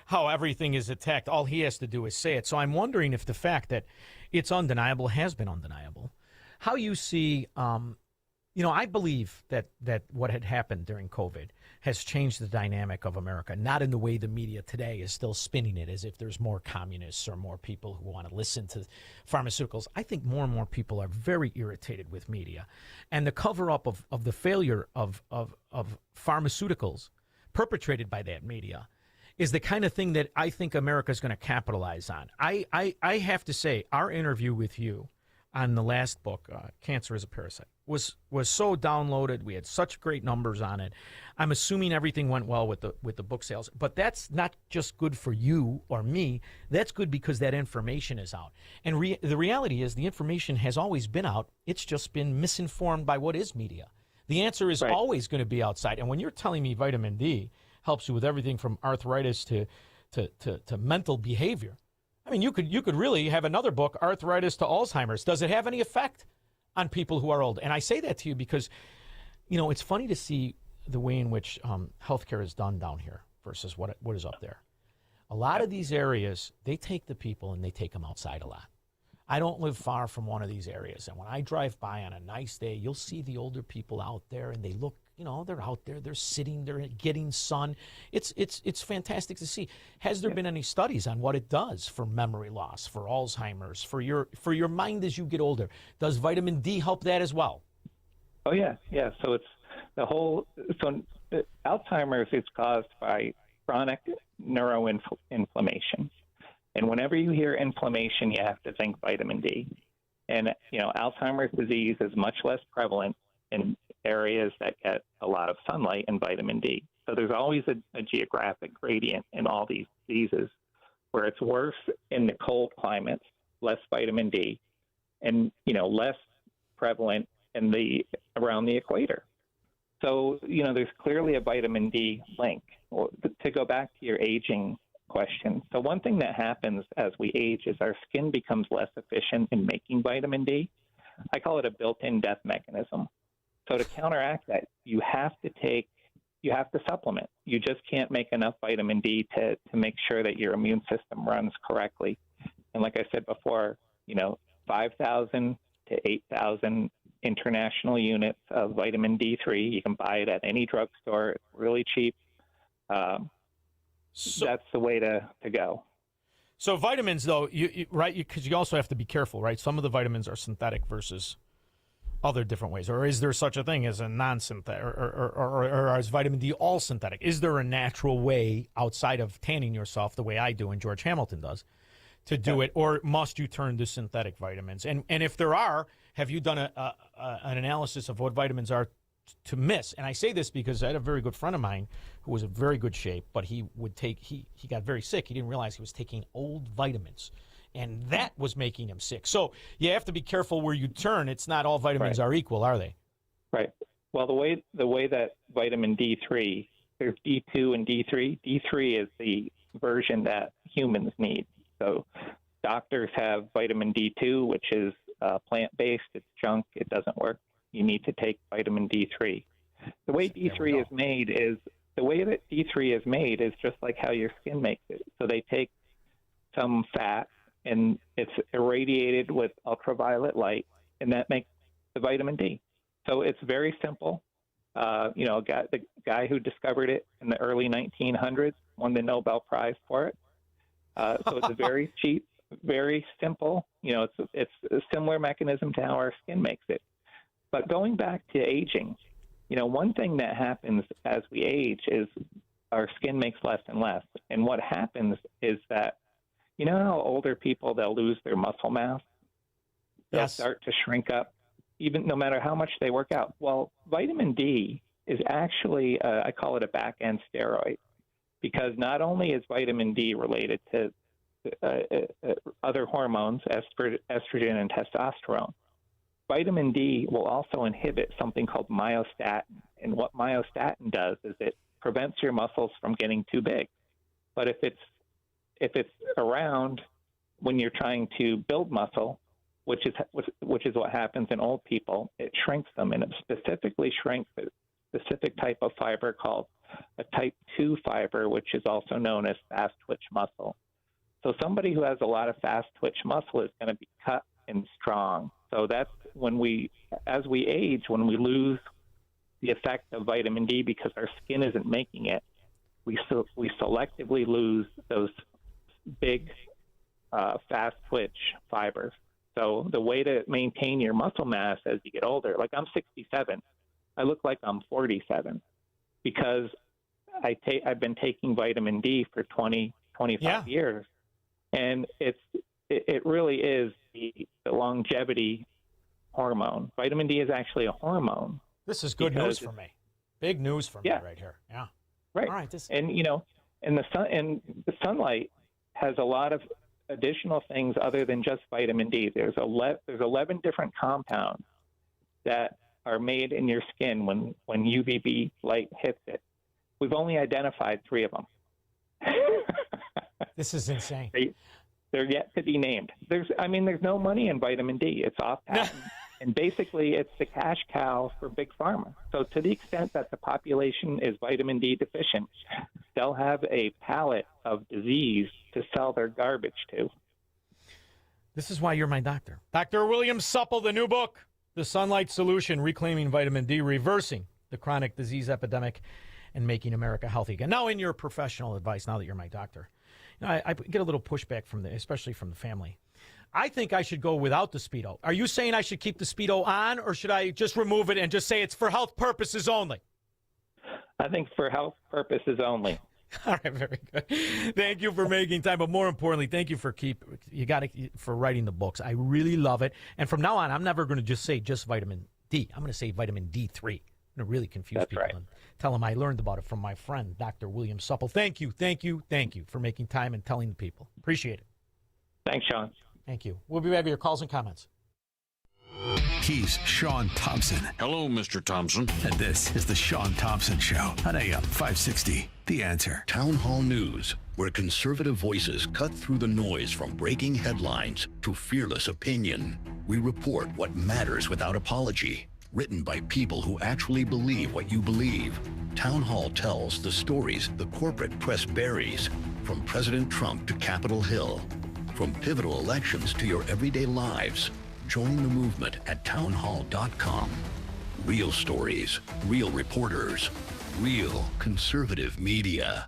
S3: how everything is attacked. All he has to do is say it. So I'm wondering if the fact that it's undeniable has been undeniable. How you see, I believe that what had happened during COVID has changed the dynamic of America, not in the way the media today is still spinning it as if there's more communists or more people who want to listen to pharmaceuticals. I think more and more people are very irritated with media. And the cover-up of the failure of pharmaceuticals perpetrated by that media is the kind of thing that I think America is going to capitalize on. I have to say, our interview with you on the last book, Cancer is a Parasite, was so downloaded. We had such great numbers on it. I'm assuming everything went well with the book sales. But that's not just good for you or me. That's good because that information is out. And the reality is the information has always been out. It's just been misinformed by what is media. The answer is always going to be outside. And when you're telling me vitamin D helps you with everything from arthritis to mental behavior, I mean, you could really have another book, Arthritis to Alzheimer's. Does it have any effect on people who are old? And I say that to you because, it's funny to see the way in which healthcare is done down here versus what is up there. A lot of these areas, they take the people and they take them outside a lot. I don't live far from one of these areas. And when I drive by on a nice day, you'll see the older people out there and they look, they're out there, they're sitting, they're getting sun. It's fantastic to see. Has there been any studies on what it does for memory loss, for Alzheimer's, for your mind as you get older? Does vitamin D help that as well?
S13: Oh, yeah. So it's Alzheimer's is caused by chronic neuroinflammation. And whenever you hear inflammation, you have to think vitamin D. And, Alzheimer's disease is much less prevalent in areas that get a lot of sunlight and vitamin D. So there's always a geographic gradient in all these diseases where it's worse in the cold climates, less vitamin D, and, less prevalent around the equator. So, there's clearly a vitamin D link. To go back to your aging question. So one thing that happens as we age is our skin becomes less efficient in making vitamin D. I call it a built-in death mechanism. So to counteract that, you have to supplement. You just can't make enough vitamin D to make sure that your immune system runs correctly. And like I said before, 5,000 to 8,000 international units of vitamin D3. You can buy it at any drugstore. It's really cheap. That's the way to go.
S3: So vitamins, though, because you also have to be careful, right? Some of the vitamins are synthetic versus other different ways. Or is there such a thing as a non-synthetic, or is vitamin D all synthetic? Is there a natural way outside of tanning yourself the way I do and George Hamilton does to do it, or must you turn to synthetic vitamins? And if there are, have you done an analysis of what vitamins are to miss? And I say this because I had a very good friend of mine who was in very good shape, but he got very sick. He didn't realize he was taking old vitamins, and that was making him sick. So you have to be careful where you turn. It's not all vitamins are equal, are they?
S13: Right. Well, the way that vitamin D3, there's D2 and D3. D3 is the version that humans need. So Doctors have vitamin D2, which is plant-based. It's junk. It doesn't work. You need to take vitamin D3. The way D3 is made is just like how your skin makes it. So they take some fat and it's irradiated with ultraviolet light, and that makes the vitamin D. So it's very simple. The guy who discovered it in the early 1900s won the Nobel Prize for it. So it's very cheap, very simple. It's a similar mechanism to how our skin makes it. But going back to aging, one thing that happens as we age is our skin makes less and less. And what happens is that, how older people, they'll lose their muscle mass? They'll start to shrink up, even no matter how much they work out. Well, vitamin D is actually, I call it a back-end steroid, because not only is vitamin D related to other hormones, estrogen and testosterone, vitamin D will also inhibit something called myostatin. And what myostatin does is it prevents your muscles from getting too big. But if it's around when you're trying to build muscle, which is what happens in old people, it shrinks them, and it specifically shrinks a specific type of fiber called a type 2 fiber, which is also known as fast twitch muscle. So somebody who has a lot of fast twitch muscle is going to be cut and strong. So that's as we age, when we lose the effect of vitamin D because our skin isn't making it, we selectively lose those big fast twitch fibers. So the way to maintain your muscle mass as you get older, like I'm 67, I look like I'm 47 because I've been taking vitamin D for 25 years, and it really is the longevity hormone. Vitamin D is actually a hormone.
S3: This is good news for me. Big news for me right here. Yeah.
S13: Right.
S3: All right.
S13: And the sunlight has a lot of additional things other than just vitamin D. There's 11 different compounds that are made in your skin when UVB light hits it. We've only identified 3 of them.
S3: This is insane.
S13: They're yet to be named. There's no money in vitamin D. It's off patent. And basically, it's the cash cow for Big Pharma. So to the extent that the population is vitamin D deficient, they'll have a palette of disease to sell their garbage to.
S3: This is why you're my doctor. Dr. William Supple, the new book, The Sunlight Solution, Reclaiming Vitamin D, Reversing the Chronic Disease Epidemic, and Making America Healthy Again. Now, in your professional advice, now that you're my doctor, I get a little pushback especially from the family. I think I should go without the Speedo. Are you saying I should keep the Speedo on, or should I just remove it and just say it's for health purposes only?
S13: I think for health purposes only.
S3: All right, very good. Thank you for making time, but more importantly, thank you for writing the books. I really love it. And from now on, I'm never going to just say just vitamin D. I'm going to say vitamin D3. I'm going to really confuse people and tell them I learned about it from my friend, Dr. William Supple. Thank you for making time and telling the people. Appreciate it.
S13: Thanks, Shaun.
S3: Thank you. We'll be back with your calls and comments.
S2: He's Shaun Thompson.
S1: Hello, Mr. Thompson.
S2: And this is the Shaun Thompson Show on AM 560. The Answer.
S4: Town Hall News, where conservative voices cut through the noise from breaking headlines to fearless opinion. We report what matters without apology. Written by people who actually believe what you believe. Town Hall tells the stories the corporate press buries, from President Trump to Capitol Hill. From pivotal elections to your everyday lives, join the movement at townhall.com. Real stories, real reporters, real conservative media.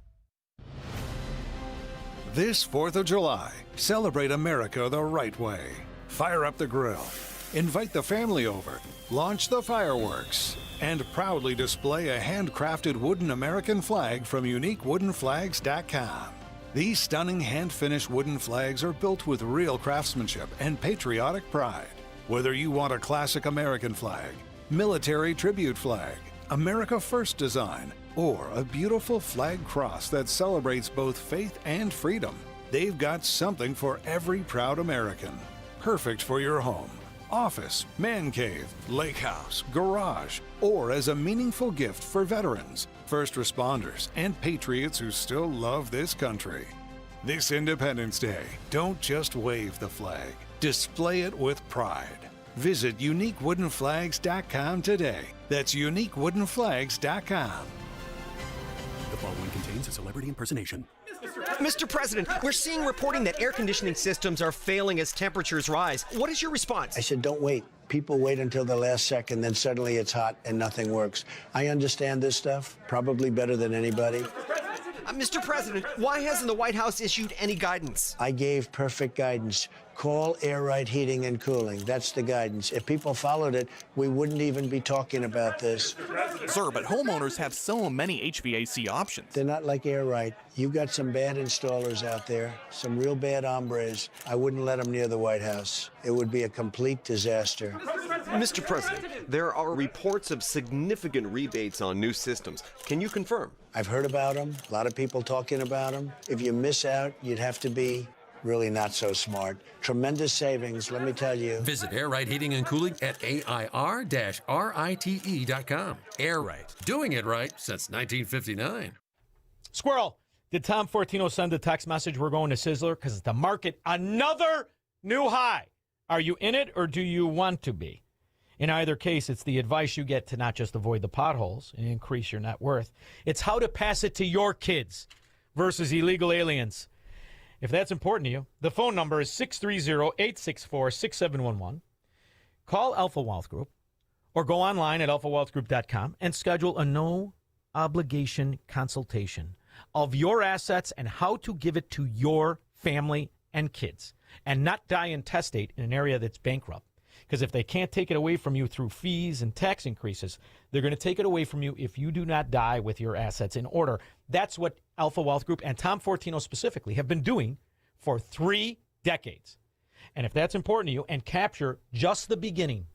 S5: This 4th of July, celebrate America the right way. Fire up the grill, invite the family over, launch the fireworks, and proudly display a handcrafted wooden American flag from uniquewoodenflags.com. These stunning hand-finished wooden flags are built with real craftsmanship and patriotic pride. Whether you want a classic American flag, military tribute flag, America First design, or a beautiful flag cross that celebrates both faith and freedom, they've got something for every proud American. Perfect for your home, office, man cave, lake house, garage, or as a meaningful gift for veterans, first responders, and patriots who still love this country. This Independence Day, don't just wave the flag. Display it with pride. Visit uniquewoodenflags.com today. That's uniquewoodenflags.com.
S1: The following contains a celebrity impersonation.
S6: Mr. President, we're seeing reporting that air conditioning systems are failing as temperatures rise. What is your response?
S7: I said, don't wait. People wait until the last second, then suddenly it's hot and nothing works. I understand this stuff probably better than anybody.
S6: Mr. President, why hasn't the White House issued any guidance?
S7: I gave perfect guidance. Call Air Right Heating and Cooling. That's the guidance. If people followed it, we wouldn't even be talking about this.
S15: Sir, but homeowners have so many HVAC options.
S7: They're not like Air Right. You've got some bad installers out there, some real bad hombres. I wouldn't let them near the White House. It would be a complete disaster.
S18: Mr. President, there are reports of significant rebates on new systems. Can you confirm?
S7: I've heard about them. A lot of people talking about them. If you miss out, you'd have to be really not so smart. Tremendous savings, let me tell you.
S20: Visit Air Right Heating and Cooling at AIR-RITE.com. Air Right, doing it right since 1959.
S3: Squirrel, did Tom Fortino send a text message? We're going to Sizzler because it's the market, another new high. Are you in it or do you want to be? In either case, it's the advice you get to not just avoid the potholes and increase your net worth. It's how to pass it to your kids versus illegal aliens. If that's important to you, the phone number is 630-864-6711. Call Alpha Wealth Group or go online at alphawealthgroup.com and schedule a no-obligation consultation of your assets and how to give it to your family and kids and not die intestate in an area that's bankrupt. Because if they can't take it away from you through fees and tax increases, they're going to take it away from you if you do not die with your assets in order. That's what Alpha Wealth Group and Tom Fortino specifically have been doing for 3 decades. And if that's important to you, and capture just the beginning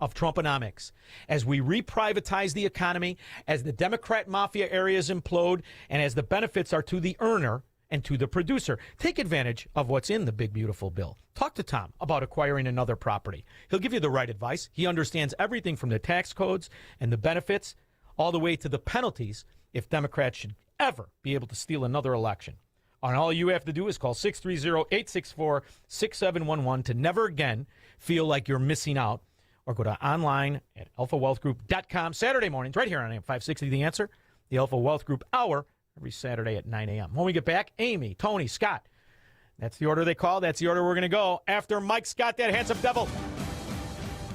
S3: of Trumponomics, as we reprivatize the economy, as the Democrat mafia areas implode, and as the benefits are to the earner and to the producer. Take advantage of what's in the big, beautiful bill. Talk to Tom about acquiring another property. He'll give you the right advice. He understands everything from the tax codes and the benefits all the way to the penalties if Democrats should ever be able to steal another election. And all you have to do is call 630-864-6711 to never again feel like you're missing out, or go to online at alphawealthgroup.com. Saturday mornings, right here on AM 560, The Answer, the Alpha Wealth Group Hour, every Saturday at 9 a.m. When we get back, Amy, Tony, Scott. That's the order they call. That's the order we're going to go after Mike Scott, that handsome devil.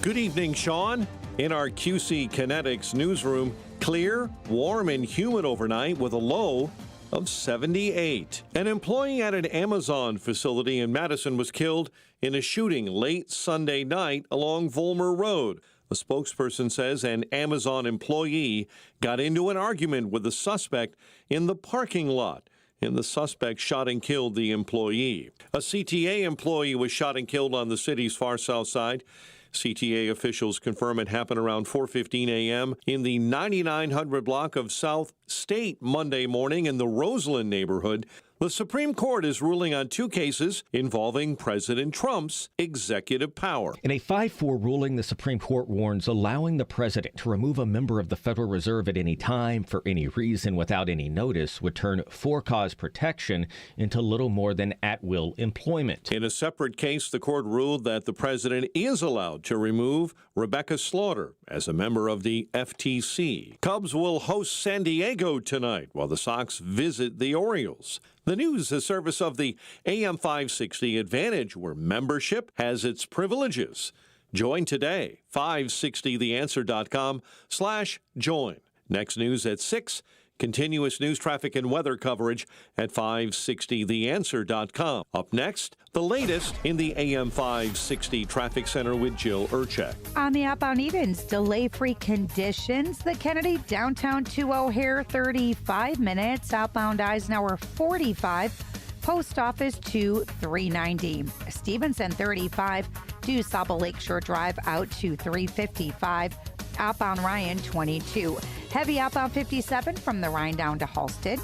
S19: Good evening, Shaun. In our QC Kinetics newsroom, clear, warm, and humid overnight with a low of 78. An employee at an Amazon facility in Madison was killed in a shooting late Sunday night along Vollmer Road. A spokesperson says an Amazon employee got into an argument with the suspect in the parking lot, and the suspect shot and killed the employee. A CTA employee was shot and killed on the city's far south side. CTA officials confirm it happened around 4:15 a.m. in the 9900 block of South State Monday morning in the Roseland neighborhood. The Supreme Court is ruling on 2 cases involving President Trump's executive power.
S24: In a 5-4 ruling, the Supreme Court warns allowing the president to remove a member of the Federal Reserve at any time for any reason without any notice would turn for-cause protection into little more than at-will employment.
S19: In a separate case, the court ruled that the president is allowed to remove Rebecca Slaughter as a member of the FTC. Cubs will host San Diego tonight while the Sox visit the Orioles. The news, a service of the AM 560 Advantage, where membership has its privileges. Join today, 560theanswer.com/join. Next news at 6. Continuous news, traffic, and weather coverage at 560theanswer.com. Up next, the latest in the AM 560 Traffic Center with Jill Urchek.
S28: On the outbound Edens, delay-free conditions. The Kennedy downtown to O'Hare, 35 minutes. Outbound Eisenhower, 45. Post Office to 390. Stevenson, 35. To Saba Lakeshore Drive out to 355. Outbound Ryan, 22. Heavy outbound 57 from the Rhine down to Halsted.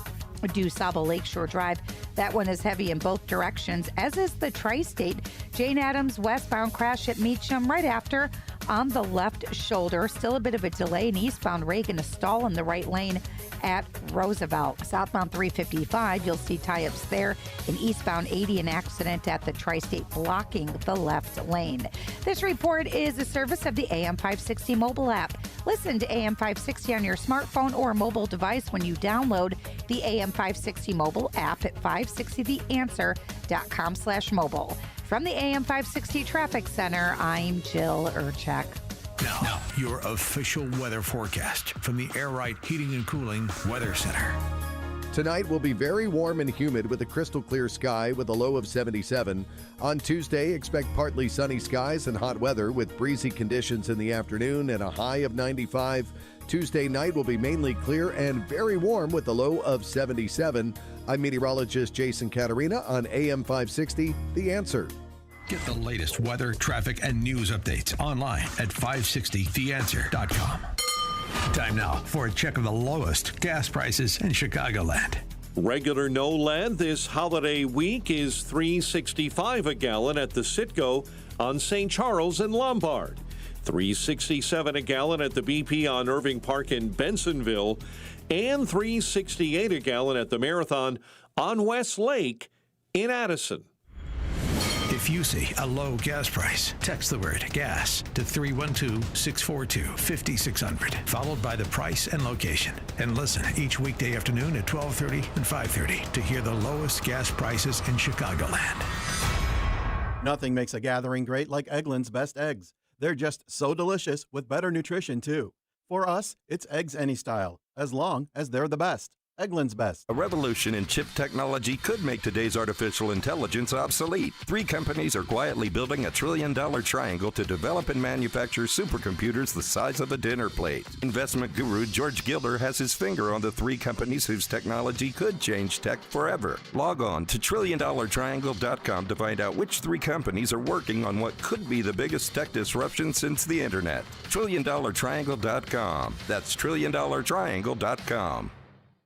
S28: Due Saba Lakeshore Drive. That one is heavy in both directions, as is the Tri-State. Jane Addams westbound crash at Meacham right after on the left shoulder. Still a bit of a delay in eastbound Reagan, a stall in the right lane at Roosevelt. Southbound 355, you'll see tie-ups there. In eastbound 80, an accident at the Tri-State blocking the left lane. This report is a service of the AM 560 mobile app. Listen to AM 560 on your smartphone or mobile device when you download the AM 560 mobile app at 560theanswer.com/mobile. From the AM 560 Traffic Center, I'm Jill Urchek.
S2: Now, your official weather forecast from the Air Right Heating and Cooling Weather Center.
S8: Tonight will be very warm and humid with a crystal clear sky with a low of 77. On Tuesday, expect partly sunny skies and hot weather with breezy conditions in the afternoon and a high of 95. Tuesday night will be mainly clear and very warm with a low of 77. I'm meteorologist Jason Caterina on AM 560, The Answer.
S2: Get the latest weather, traffic, and news updates online at 560theanswer.com. Time now for a check of the lowest gas prices in Chicagoland.
S19: Regular no lead this holiday week is $3.65 a gallon at the Citgo on St. Charles and Lombard. $3.67 a gallon at the BP on Irving Park in Bensonville, and $3.68 a gallon at the Marathon on West Lake in Addison.
S2: If you see a low gas price, text the word gas to 312-642-5600, followed by the price and location. And listen each weekday afternoon at 12:30 and 5:30 to hear the lowest gas prices in Chicagoland.
S14: Nothing makes a gathering great like Eggland's Best Eggs. They're just so delicious with better nutrition, too. For us, it's eggs any style, as long as they're the best. Eggland's Best.
S17: A revolution in chip technology could make today's artificial intelligence obsolete. 3 companies are quietly building a $1 trillion triangle to develop and manufacture supercomputers the size of a dinner plate. Investment guru George Gilder has his finger on the 3 companies whose technology could change tech forever. Log on to $1trilliondollartriangle.com to find out which 3 companies are working on what could be the biggest tech disruption since the internet. $1trilliondollartriangle.com. That's $1trilliondollartriangle.com.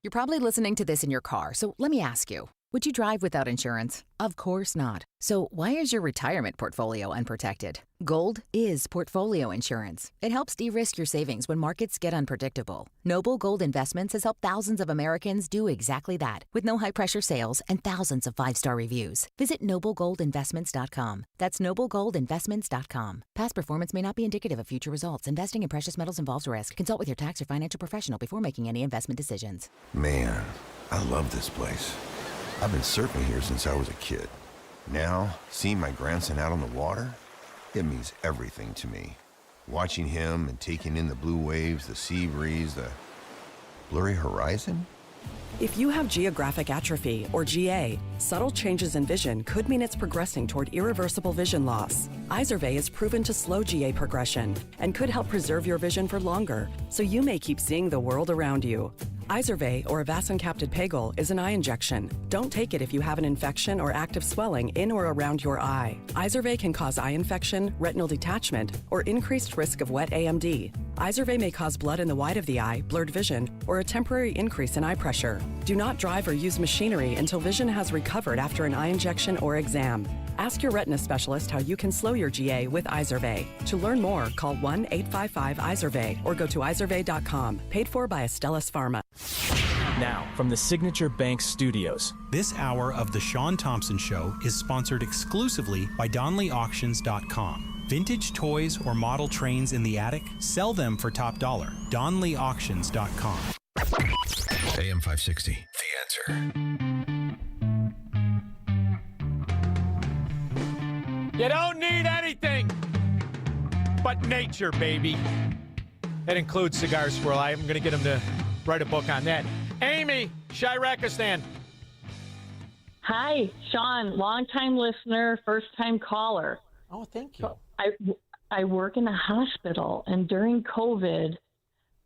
S21: You're probably listening to this in your car, so let me ask you, would you drive without insurance? Of course not. So why is your retirement portfolio unprotected? Gold is portfolio insurance. It helps de-risk your savings when markets get unpredictable. Noble Gold Investments has helped thousands of Americans do exactly that, with no high-pressure sales and thousands of 5-star reviews. Visit noblegoldinvestments.com. That's noblegoldinvestments.com. Past performance may not be indicative of future results. Investing in precious metals involves risk. Consult with your tax or financial professional before making any investment decisions.
S22: Man, I love this place. I've been surfing here since I was a kid. Now, seeing my grandson out on the water, it means everything to me. Watching him and taking in the blue waves, the sea breeze, the blurry horizon.
S23: If you have geographic atrophy, or GA, subtle changes in vision could mean it's progressing toward irreversible vision loss. Izervay is proven to slow GA progression and could help preserve your vision for longer, so you may keep seeing the world around you. Izervay, or avacincaptad pegol, is an eye injection. Don't take it if you have an infection or active swelling in or around your eye. Izervay can cause eye infection, retinal detachment, or increased risk of wet AMD. Izervay may cause blood in the white of the eye, blurred vision, or a temporary increase in eye pressure. Do not drive or use machinery until vision has recovered after an eye injection or exam. Ask your retina specialist how you can slow your GA with Izervay. To learn more, call 1-855-IZERVAY or go to izervay.com. Paid for by Astellas Pharma.
S9: Now, from the Signature Bank Studios.
S25: This hour of The Shaun Thompson Show is sponsored exclusively by DonleyAuctions.com. Vintage toys or model trains in the attic? Sell them for top dollar. DonleyAuctions.com.
S2: AM 560, The Answer.
S3: You don't need anything but nature, baby. That includes Cigar Squirrel. I'm going to get him to write a book on that. Amy, Shirakistan.
S26: Hi, Shaun, longtime listener, first-time caller.
S3: Oh, thank you.
S26: So I work in a hospital, and during COVID,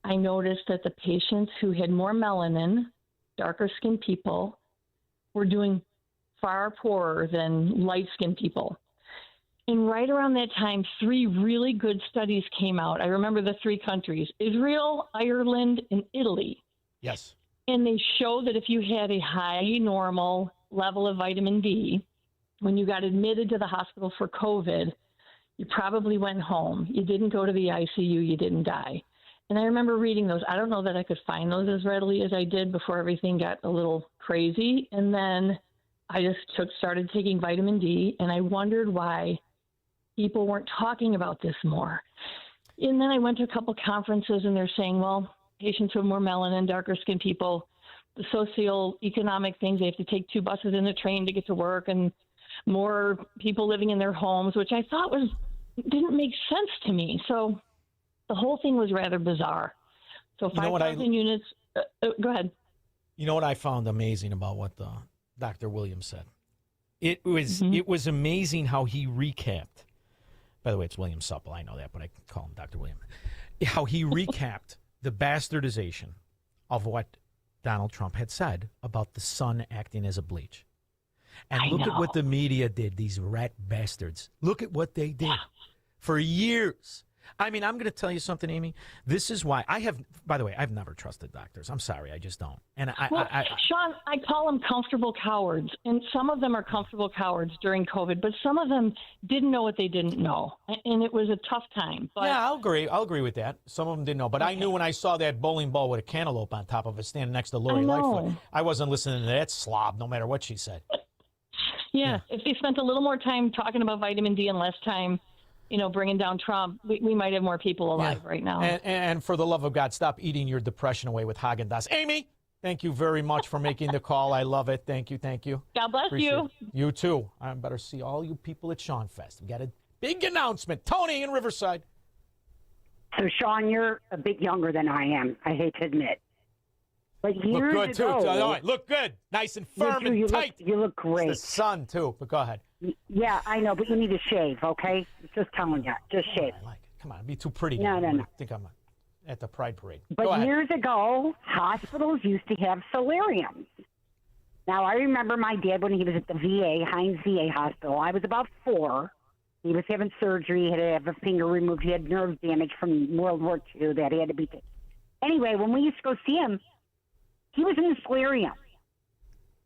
S26: I noticed that the patients who had more melanin, darker-skinned people, were doing far poorer than light-skinned people. And right around that time, 3 really good studies came out. I remember the 3 countries, Israel, Ireland, and Italy.
S3: Yes.
S26: And they show that if you had a high normal level of vitamin D, when you got admitted to the hospital for COVID, You probably went home. You didn't go to the ICU. You didn't die. And I remember reading those. I don't know that I could find those as readily as I did before everything got a little crazy. And then I just started taking vitamin D, and I wondered why people weren't talking about this more. And then I went to a couple conferences, and they're saying, well, patients with more melanin, darker skinned people, the socioeconomic things, they have to take 2 buses and a train to get to work, and more people living in their homes, which I thought didn't make sense to me. So the whole thing was rather bizarre. So 5,000 units. Go ahead.
S3: You know what I found amazing about what Dr. Williams said? It was amazing how he recapped. By the way, it's William Supple. I know that, but I call him Dr. William. How he recapped the bastardization of what Donald Trump had said about the sun acting as a bleach. And look at what the media did, these rat bastards. Look at what they did for years. I mean, I'm going to tell you something, Amy. This is why by the way, I've never trusted doctors. I'm sorry, I just don't. And
S26: Shaun, I call them comfortable cowards. And some of them are comfortable cowards during COVID, but some of them didn't know what they didn't know. And it was a tough time. But,
S3: yeah, I'll agree with that. Some of them didn't know. But I knew when I saw that bowling ball with a cantaloupe on top of it standing next to Lori Lightfoot, I wasn't listening to that slob, no matter what she said.
S26: Yeah, if they spent a little more time talking about vitamin D and less time, bringing down Trump, we might have more people alive right now.
S3: And for the love of God, stop eating your depression away with Haagen-Dazs. Amy, thank you very much for making the call. I love it. Thank you.
S26: God bless you.
S3: You too. I better see all you people at Shaun Fest. We got a big announcement. Tony in Riverside.
S4: So, Shaun, you're a bit younger than I am, I hate to admit. But years
S3: look good,
S4: ago,
S3: too. All right, look good. Nice and firm and tight.
S4: You look great.
S3: It's the sun, too, but go ahead.
S4: Yeah, I know, but you need to shave, okay? Just telling you. Just shave.
S3: I like it. Come on, be too pretty.
S4: No.
S3: I think I'm at the Pride Parade.
S4: But years ago, hospitals used to have solariums. Now, I remember my dad when he was at the VA, Heinz VA Hospital. I was about 4. He was having surgery. He had to have a finger removed. He had nerve damage from World War II that he had to be fixed. Anyway, when we used to go see him, he was in the solarium.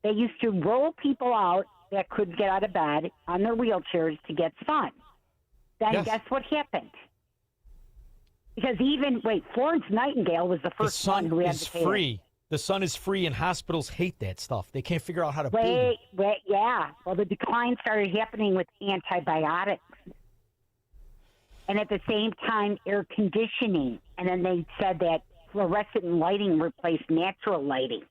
S4: They used to roll people out that could get out of bed on their wheelchairs to get sun. Then guess what happened? Because Florence Nightingale was the first one who had to pay
S3: free. The sun is free, and hospitals hate that stuff. They can't figure out how to
S4: yeah. Well, the decline started happening with antibiotics. And at the same time, air conditioning. And then they said that fluorescent lighting replaced natural lighting.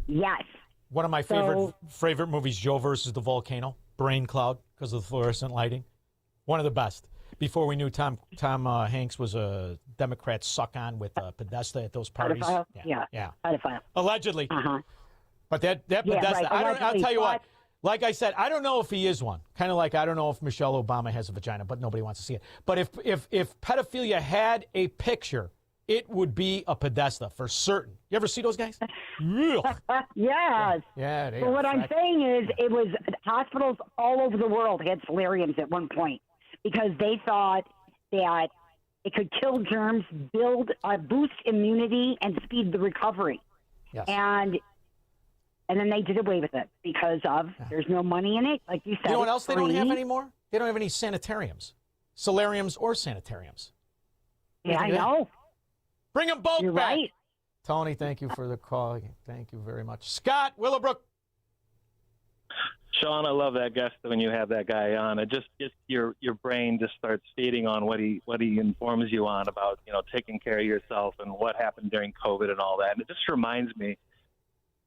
S4: Yes.
S3: One of my favorite movies, Joe versus the Volcano, Brain Cloud, because of the fluorescent lighting. One of the best. Before we knew Tom Hanks was a Democrat suck-on with Podesta at those parties.
S4: Pedophile? Yeah. Pedophile.
S3: Allegedly.
S4: Uh-huh.
S3: But that Podesta,
S4: right.
S3: I'll tell you what. Like I said, I don't know if he is one. Kind of like I don't know if Michelle Obama has a vagina, but nobody wants to see it. But if pedophilia had a picture, it would be a Podesta for certain. You ever see those guys?
S4: Yes.
S3: Yeah.
S4: So what I'm saying is it was hospitals all over the world had solariums at one point because they thought that it could kill germs, boost immunity, and speed the recovery.
S3: Yes.
S4: And then they did away with it because there's no money in it, like you said.
S3: You know what else
S4: free.
S3: they don't have anymore? They don't have any sanitariums. Solariums or sanitariums.
S4: Yeah, I know.
S3: Bring them both
S4: You're
S3: back.
S4: Right.
S3: Tony, thank you for the call. Thank you very much. Scott, Willowbrook.
S5: Shaun, I love that guest when you have that guy on. It just gets your brain just starts feeding on what he informs you on about, taking care of yourself and what happened during COVID and all that. And it just reminds me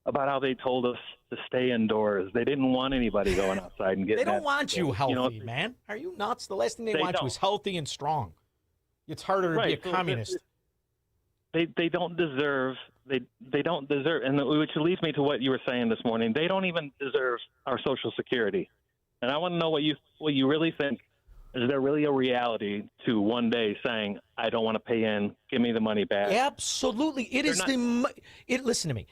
S5: about how they told us to stay indoors. They didn't want anybody going outside and getting
S3: They don't want you healthy, man. Are you nuts? The last thing they want you is healthy and strong. It's harder to be a communist.
S5: They don't deserve they don't deserve, and which leads me to what you were saying this morning. They don't even deserve our Social Security, and I want to know what you really think. Is there really a reality to one day saying, "I don't want to pay in, give me the money back"?
S3: Absolutely, listen to me.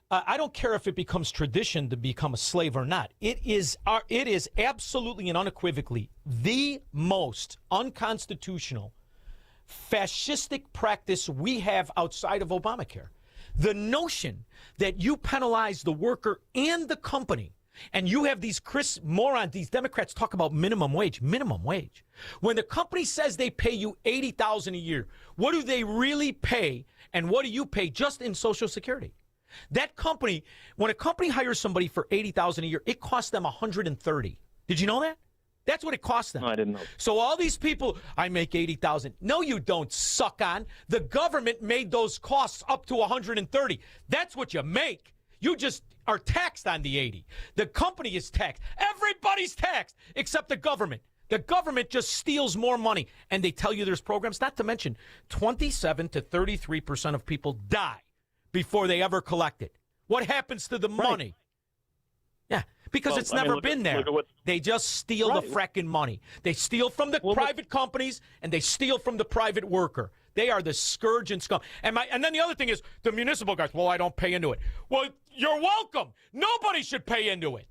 S3: I don't care if it becomes tradition to become a slave or not. It is absolutely and unequivocally the most unconstitutional, fascistic practice we have outside of Obamacare. The notion that you penalize the worker and the company And you have these morons, these Democrats talk about minimum wage. Minimum wage. When the company says they pay you $80,000 a year, what do they really pay, and what do you pay just in Social Security? That company, when a company hires somebody for $80,000 a year, it costs them $130,000. Did you know that? That's what it costs them.
S5: No, I didn't know.
S3: So all these people, I make $80,000. No, you don't, suck on. The government made those costs up to $130,000. That's what you make. You just are taxed on the $80,000. The company is taxed. Everybody's taxed except the government. The government just steals more money, and they tell you there's programs. Not to mention, 27 to 33% of people die before they ever collect it. What happens to the money? Yeah, because it's never been there. They just steal the fracking money. They steal from the private companies, and they steal from the private worker. They are the scourge and scum. And then the other thing is the municipal guys, well, I don't pay into it. Well, you're welcome. Nobody should pay into it.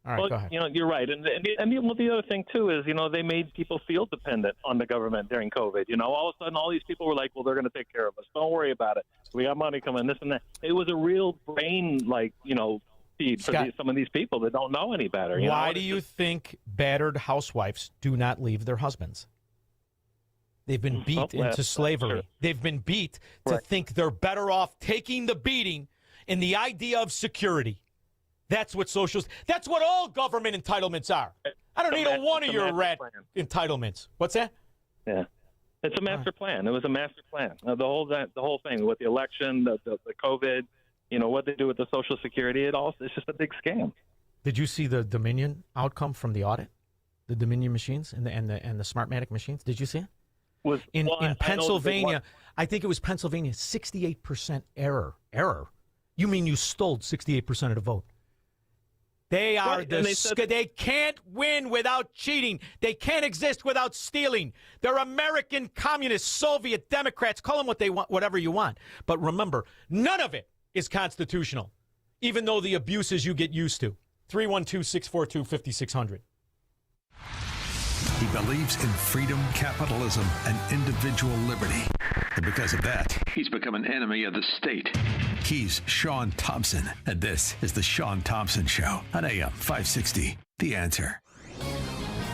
S3: All right, go ahead.
S5: You're right. And the other thing, too, is, they made people feel dependent on the government during COVID. All of a sudden, all these people were like, well, they're going to take care of us. Don't worry about it. We got money coming, this and that. It was a real brain, feed for some of these people that don't know any better.
S3: Why do you think battered housewives do not leave their husbands? They've been beat into slavery. Sure. They've been beat to think they're better off taking the beating in the idea of security. That's what that's what all government entitlements are. I don't need one of your rat entitlements. What's that?
S5: Yeah. It's a master plan. It was a master plan. The whole thing with the election, the COVID, what they do with the Social Security, it's just a big scam.
S3: Did you see the Dominion outcome from the audit? The Dominion machines and the Smartmatic machines? Did you see it? In Pennsylvania, I think it was Pennsylvania, 68% error. Error? You mean you stole 68% of the vote? They are they can't win without cheating. They can't exist without stealing. They're American communists, Soviet Democrats. Call them what they want, whatever you want. But remember, none of it is constitutional, even though the abuses you get used to. 312-642-5600.
S2: He believes in freedom, capitalism, and individual liberty. And because of that, he's become an enemy of the state. He's Shaun Thompson, and this is The Shaun Thompson Show on AM 560. The Answer.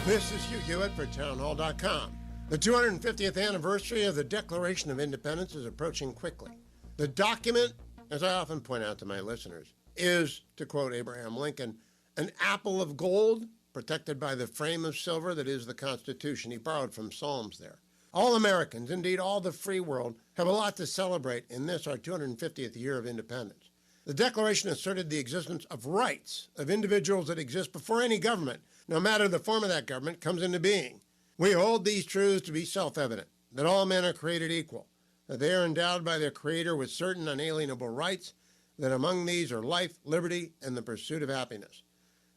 S1: This is Hugh Hewitt for townhall.com. The 250th anniversary of the Declaration of Independence is approaching quickly. The document, as I often point out to my listeners, is, to quote Abraham Lincoln, an apple of gold protected by the frame of silver that is the Constitution. He borrowed from Psalms there. All Americans, indeed all the free world, have a lot to celebrate in this, our 250th year of independence. The Declaration asserted the existence of rights of individuals that exist before any government, no matter the form of that government, comes into being. We hold these truths to be self-evident, that all men are created equal, that they are endowed by their Creator with certain unalienable rights, that among these are life, liberty, and the pursuit of happiness.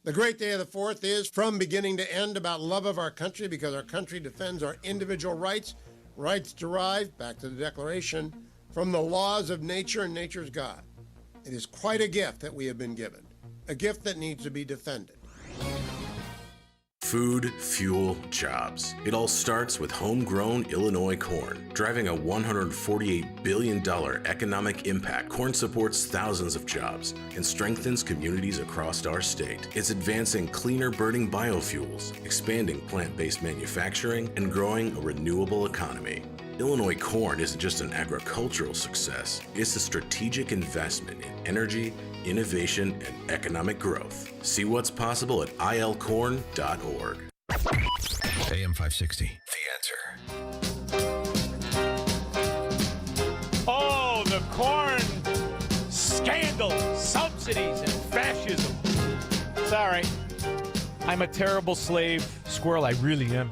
S1: The great day of the 4th is, from beginning to end, about love of our country, because our country defends our individual rights, rights derived, back to the Declaration, from the laws of nature and nature's God. It is quite a gift that we have been given, a gift that needs to be defended.
S6: Food, fuel, jobs. It all starts with homegrown Illinois corn. Driving a $148 billion economic impact, corn supports thousands of jobs and strengthens communities across our state. It's advancing cleaner burning biofuels, expanding plant-based manufacturing, and growing a renewable economy. Illinois corn isn't just an agricultural success, it's a strategic investment in energy, innovation, and economic growth. See what's possible at ilcorn.org.
S22: AM 560, The Answer.
S3: Oh, the corn scandal, subsidies, and fascism. Sorry. I'm a terrible slave squirrel. I really am.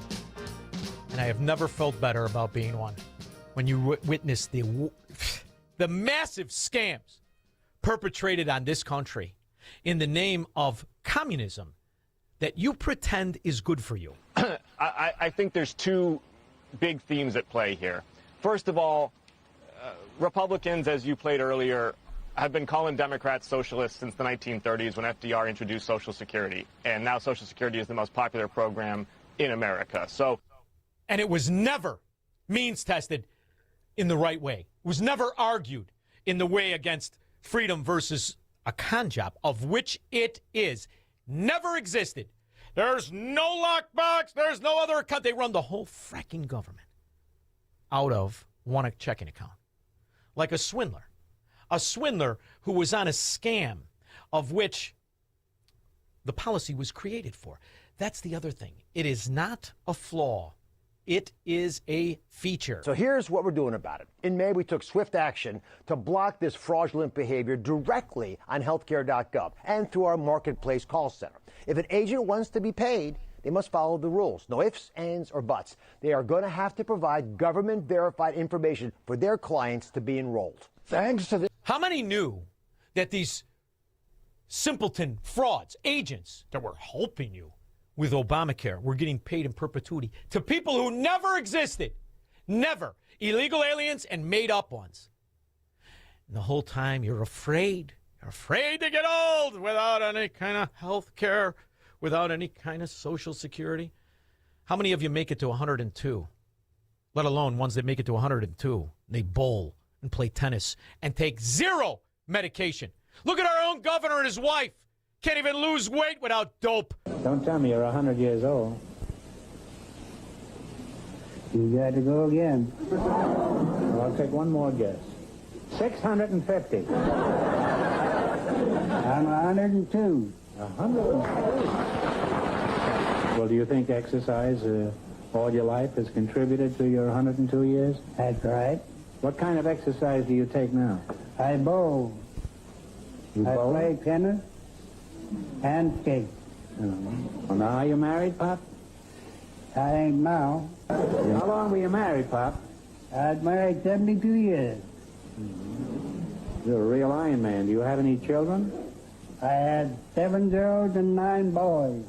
S3: And I have never felt better about being one. When you witness the massive scams perpetrated on this country in the name of communism that you pretend is good for you.
S10: I think there's two big themes at play here. First of all, Republicans, as you played earlier, have been calling Democrats socialists since the 1930s when FDR introduced Social Security. And now Social Security is the most popular program in America.
S3: And it was never means-tested in the right way. It was never argued in the way against freedom versus a con job, of which it is, never existed. There's no lockbox. There's no other account. They run the whole fracking government out of one checking account. Like a swindler. A swindler who was on a scam of which the policy was created for. That's the other thing. It is not a flaw. It is a feature.
S7: So here's what we're doing about it. In May, we took swift action to block this fraudulent behavior directly on healthcare.gov and through our marketplace call center. If an agent wants to be paid, they must follow the rules. No ifs, ands, or buts. They are going to have to provide government-verified information for their clients to be enrolled. Thanks to this.
S3: How many knew that these simpleton frauds, agents that were helping you with Obamacare, were getting paid in perpetuity to people who never existed? Never. Illegal aliens and made-up ones. And the whole time you're afraid. You're afraid to get old without any kind of health care, without any kind of Social Security. How many of you make it to 102? Let alone ones that make it to 102. They bowl and play tennis and take zero medication. Look at our own governor and his wife. Can't even lose weight without dope.
S11: Don't tell me you're 100 years old. You got to go again. Well, I'll take one more guess. 650. I'm 102. 102. Well, do you think exercise all your life has contributed to your 102 years?
S12: That's right.
S11: What kind of exercise do you take now?
S12: I bowl.
S11: You
S12: I
S11: bowl?
S12: play tennis and skate.
S11: Well, now, are you married, Pop?
S12: I ain't now.
S11: How long were you married, Pop?
S12: I was married 72 years.
S11: You're a real Iron Man. Do you have any children?
S12: I had 7 girls and 9 boys.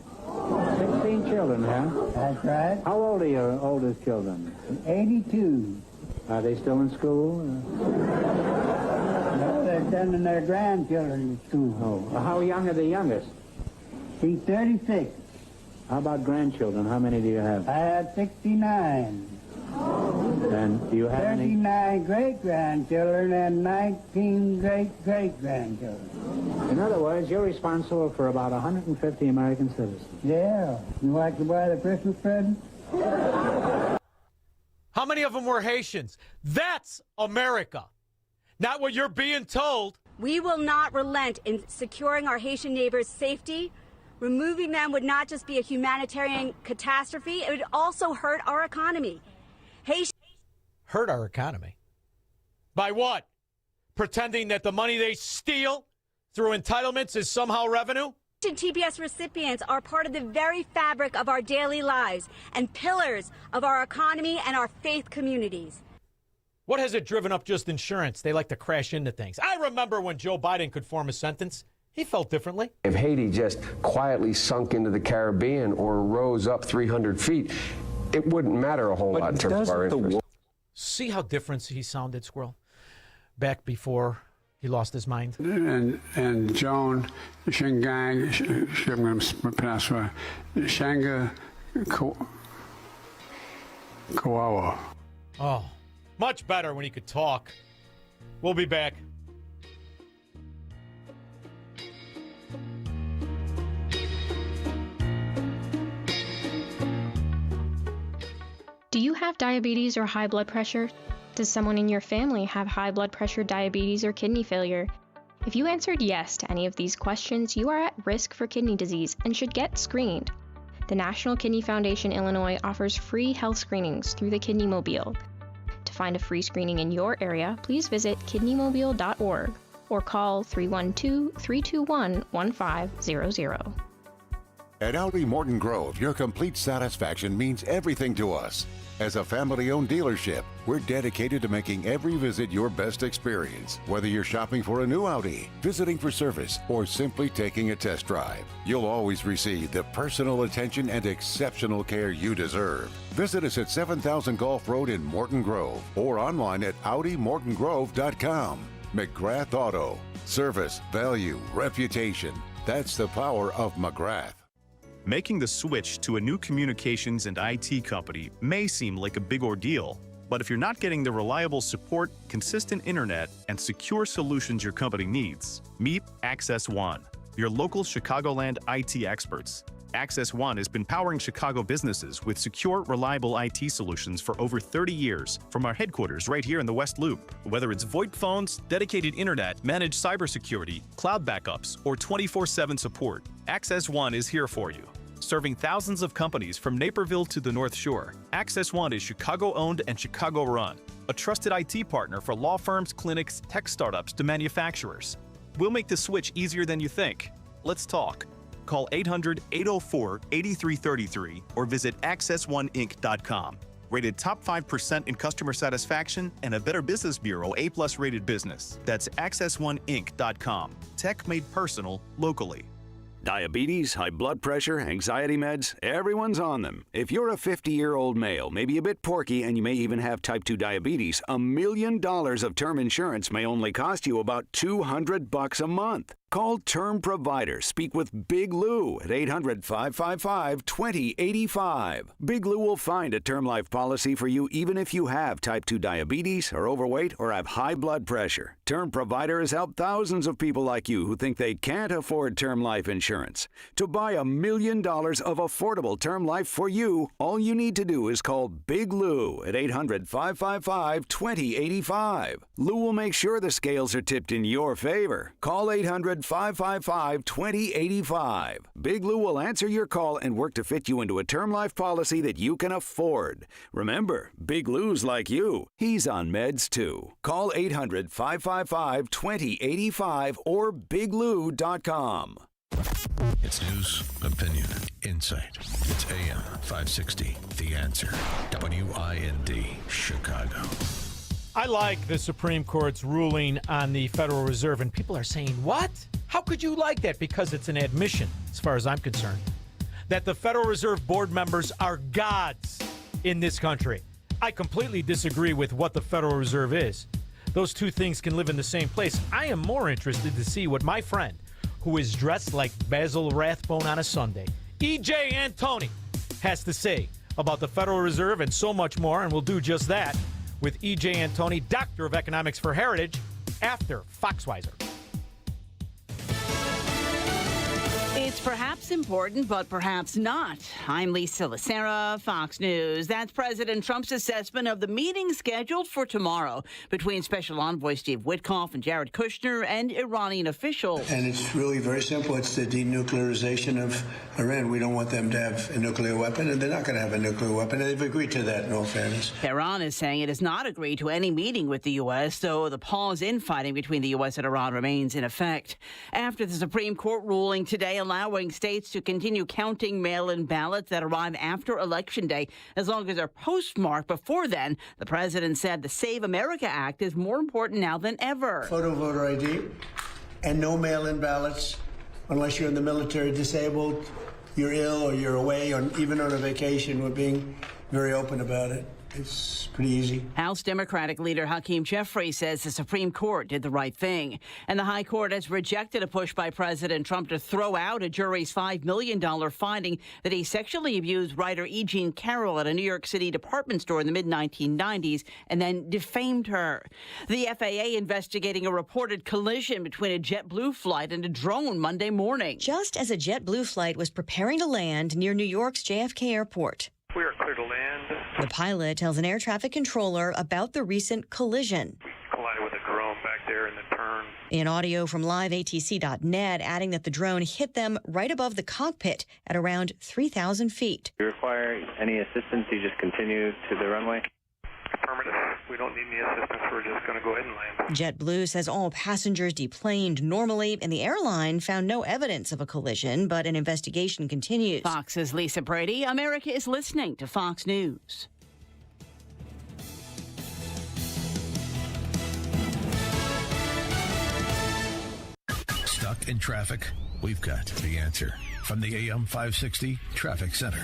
S11: 16 children, huh?
S12: That's right.
S11: How old are your oldest children?
S12: 82.
S11: Are they still in school?
S12: No, they're sending their grandchildren to school.
S11: Oh. Well, how young are the youngest?
S12: He's 36.
S11: How about grandchildren? How many do you have?
S12: I had 69.
S11: And do you have
S12: 39 great-grandchildren and 19 great-great-grandchildren.
S11: In other words, you're responsible for about 150 American citizens.
S12: Yeah. You like to buy the Christmas present?
S3: How many of them were Haitians? That's America. Not what you're being told.
S13: We will not relent in securing our Haitian neighbors' safety. Removing them would not just be a humanitarian catastrophe, it would also hurt our economy.
S3: Hurt our economy? By what? Pretending that the money they steal through entitlements is somehow revenue?
S13: TPS recipients are part of the very fabric of our daily lives and pillars of our economy and our faith communities.
S3: What has it driven up just insurance? They like to crash into things. I remember when Joe Biden could form a sentence. He felt differently.
S15: If Haiti just quietly sunk into the Caribbean or rose up 300 feet, it wouldn't matter a whole lot in terms of our interest.
S3: See how different he sounded, Squirrel? Back before he lost his mind.
S16: And Joan, Shingang, I'm going to pronounce it, Shanga Kawawa.
S3: Oh, much better when he could talk. We'll be back.
S18: Do you have diabetes or high blood pressure? Does someone in your family have high blood pressure, diabetes, or kidney failure? If you answered yes to any of these questions, you are at risk for kidney disease and should get screened. The National Kidney Foundation Illinois offers free health screenings through the Kidney Mobile. To find a free screening in your area, please visit kidneymobile.org or call 312-321-1500.
S27: At Audi Morton Grove, your complete satisfaction means everything to us. As a family-owned dealership, we're dedicated to making every visit your best experience. Whether you're shopping for a new Audi, visiting for service, or simply taking a test drive, you'll always receive the personal attention and exceptional care you deserve. Visit us at 7000 Gulf Road in Morton Grove or online at AudiMortonGrove.com. McGrath Auto. Service, value, reputation. That's the power of McGrath.
S29: Making the switch to a new communications and IT company may seem like a big ordeal,
S8: But if you're not getting the reliable support, consistent internet, and secure solutions your company needs, meet Access One, your local Chicagoland IT experts. Access One has been powering Chicago businesses with secure, reliable IT solutions for over 30 years from our headquarters right here in the West Loop. Whether it's VoIP phones, dedicated internet, managed cybersecurity, cloud backups, or 24/7 support, Access One is here for you. Serving thousands of companies from Naperville to the North Shore, Access One is Chicago-owned and Chicago-run, a trusted IT partner for law firms, clinics, tech startups to manufacturers. We'll make the switch easier than you think. Let's talk. Call 800-804-8333 or visit accessoneinc.com. Rated top 5% in customer satisfaction and a Better Business Bureau A+ rated business. That's accessoneinc.com. Tech made personal, locally.
S14: Diabetes, high blood pressure, anxiety meds, everyone's on them. If you're a 50-year-old male, maybe a bit porky, and you may even have type 2 diabetes, $1 million of term insurance may only cost you about $200 a month. Call Term Provider. Speak with Big Lou at 800-555-2085. Big Lou will find a term life policy for you even if you have type 2 diabetes, are overweight, or have high blood pressure. Term Provider has helped thousands of people like you who think they can't afford term life insurance. To buy $1 million of affordable term life for you, all you need to do is call Big Lou at 800-555-2085. Lou will make sure the scales are tipped in your favor. Call 800-555-2085. Big Lou will answer your call and work to fit you into a term life policy that you can afford. Remember, Big Lou's like you. He's on meds too. Call 800-555-2085 or biglou.com.
S2: It's news, opinion, insight. It's AM 560, The Answer. WIND, Chicago.
S3: I like the Supreme Court's ruling on the Federal Reserve, and people are saying, what? How could you like that? Because it's an admission, as far as I'm concerned, that the Federal Reserve board members are gods in this country. I completely disagree with what the Federal Reserve is. Those two things can live in the same place. I am more interested to see what my friend, who is dressed like Basil Rathbone on a Sunday, E.J. Antoni, has to say about the Federal Reserve and so much more, and we'll do just that with E.J. Antoni, Doctor of Economics for Heritage, after Foxweiser.
S17: It's perhaps important, but perhaps not. I'm Lisa Lacera, Fox News. That's President Trump's assessment of the meeting scheduled for tomorrow between Special Envoy Steve Witkoff and Jared Kushner and Iranian officials.
S19: And it's really very simple. It's the denuclearization of Iran. We don't want them to have a nuclear weapon, and they're not going to have a nuclear weapon. And they've agreed to that, in all fairness.
S17: Iran is saying it has not agreed to any meeting with the U.S., though the pause in fighting between the U.S. and Iran remains in effect. After the Supreme Court ruling today allowing states to continue counting mail-in ballots that arrive after Election Day as long as they're postmarked before then, the president said the Save America Act is more important now than ever.
S19: Photo voter ID and no mail-in ballots unless you're in the military, disabled, you're ill, or you're away, or even on a vacation. We're being very open about it. It's pretty easy.
S17: House Democratic leader Hakeem Jeffries says the Supreme Court did the right thing. And the High Court has rejected a push by President Trump to throw out a jury's $5 million finding that he sexually abused writer E. Jean Carroll at a New York City department store in the mid-1990s and then defamed her. The FAA investigating a reported collision between a JetBlue flight and a drone Monday morning.
S20: Just as a JetBlue flight was preparing to land near New York's JFK Airport.
S21: We are clear to land.
S20: The pilot tells an air traffic controller about the recent collision.
S21: We collided with a drone back there in the turn.
S20: In audio from liveatc.net, adding that the drone hit them right above the cockpit at around 3,000 feet.
S24: If you require any assistance, you just continue to the runway.
S21: Affirmative. We don't need any assistance. We're just going to go ahead and land.
S20: JetBlue says all passengers deplaned normally, and the airline found no evidence of a collision, but an investigation continues.
S17: Fox's Lisa Brady. America is listening to Fox News.
S2: Stuck in traffic? We've got the answer from the AM 560 Traffic Center.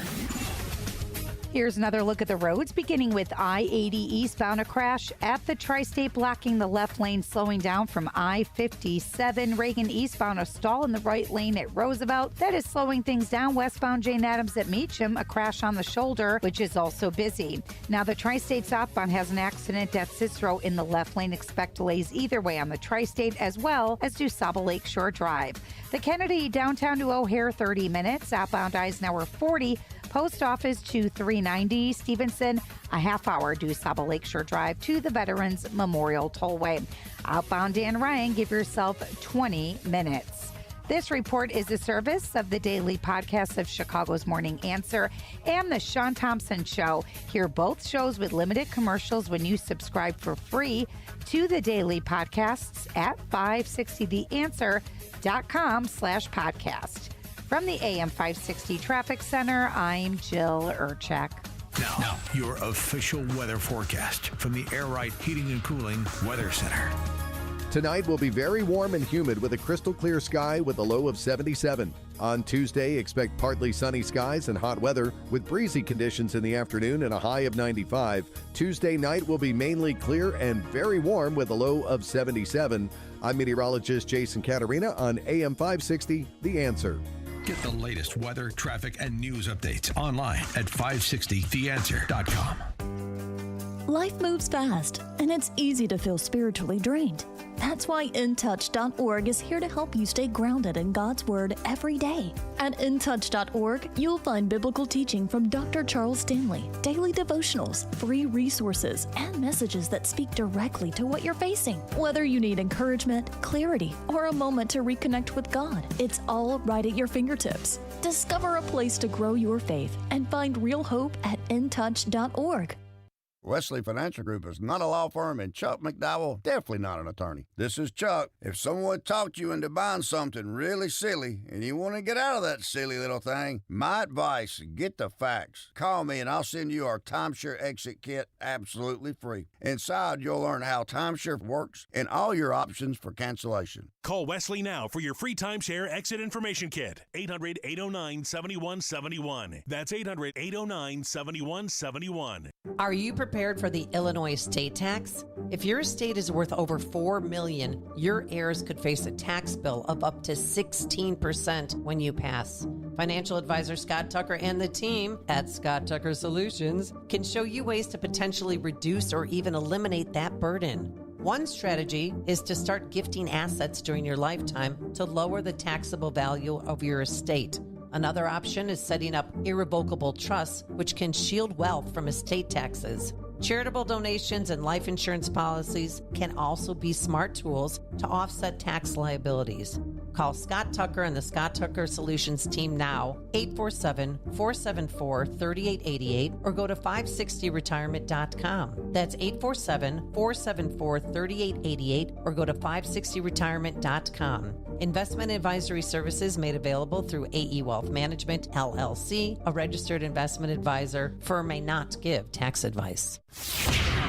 S1: Here's another look at the roads, beginning with I-80 eastbound, a crash at the Tri-State blocking the left lane, slowing down from I-57. Reagan eastbound, a stall in the right lane at Roosevelt. That is slowing things down. Westbound Jane Addams at Meacham, a crash on the shoulder, which is also busy. Now the Tri-State southbound has an accident at Cicero in the left lane. Expect delays either way on the Tri-State as well as do Saba Lakeshore Drive. The Kennedy downtown to O'Hare, 30 minutes. Outbound Eisenhower, 40. Post Office to 390 Stevenson, a half hour due Saba Lakeshore Drive to the Veterans Memorial Tollway. Outbound Dan Ryan, give yourself 20 minutes. This report is a service of the daily podcast of Chicago's Morning Answer and the Shaun Thompson Show. Hear both shows with limited commercials when you subscribe for free to the daily podcasts at 560theanswer.com/podcast. From the AM 560 Traffic Center, I'm Jill Urchak.
S2: Now, your official weather forecast from the Air Right Heating and Cooling Weather Center.
S4: Tonight will be very warm and humid with a crystal clear sky with a low of 77. On Tuesday, expect partly sunny skies and hot weather with breezy conditions in the afternoon and a high of 95. Tuesday night will be mainly clear and very warm with a low of 77. I'm meteorologist Jason Caterina on AM 560, The Answer.
S2: Get the latest weather, traffic, and news updates online at 560theanswer.com.
S5: Life moves fast, and it's easy to feel spiritually drained. That's why InTouch.org is here to help you stay grounded in God's Word every day. At InTouch.org, you'll find biblical teaching from Dr. Charles Stanley, daily devotionals, free resources, and messages that speak directly to what you're facing. Whether you need encouragement, clarity, or a moment to reconnect with God, it's all right at your fingertips. Discover a place to grow your faith and find real hope at InTouch.org.
S9: Wesley Financial Group is not a law firm, and Chuck McDowell definitely not an attorney. This is Chuck. If someone talked you into buying something really silly and you want to get out of that silly little thing, my advice, get the facts. Call me and I'll send you our timeshare exit kit absolutely free. Inside, you'll learn how timeshare works and all your options for cancellation.
S23: Call Wesley now for your free timeshare exit information kit. 800-809-7171. That's 800-809-7171.
S25: Are you prepared for the Illinois state tax? If your estate is worth over $4 million, your heirs could face a tax bill of up to 16% when you pass. Financial advisor Scott Tucker and the team at Scott Tucker Solutions can show you ways to potentially reduce or even eliminate that burden. One strategy is to start gifting assets during your lifetime to lower the taxable value of your estate. Another option is setting up irrevocable trusts, which can shield wealth from estate taxes. Charitable donations and life insurance policies can also be smart tools to offset tax liabilities. Call Scott Tucker and the Scott Tucker Solutions team now, 847-474-3888, or go to 560retirement.com. That's 847-474-3888, or go to 560retirement.com. Investment advisory services made available through AE Wealth Management, LLC, a registered investment advisor. Firm may not give tax advice.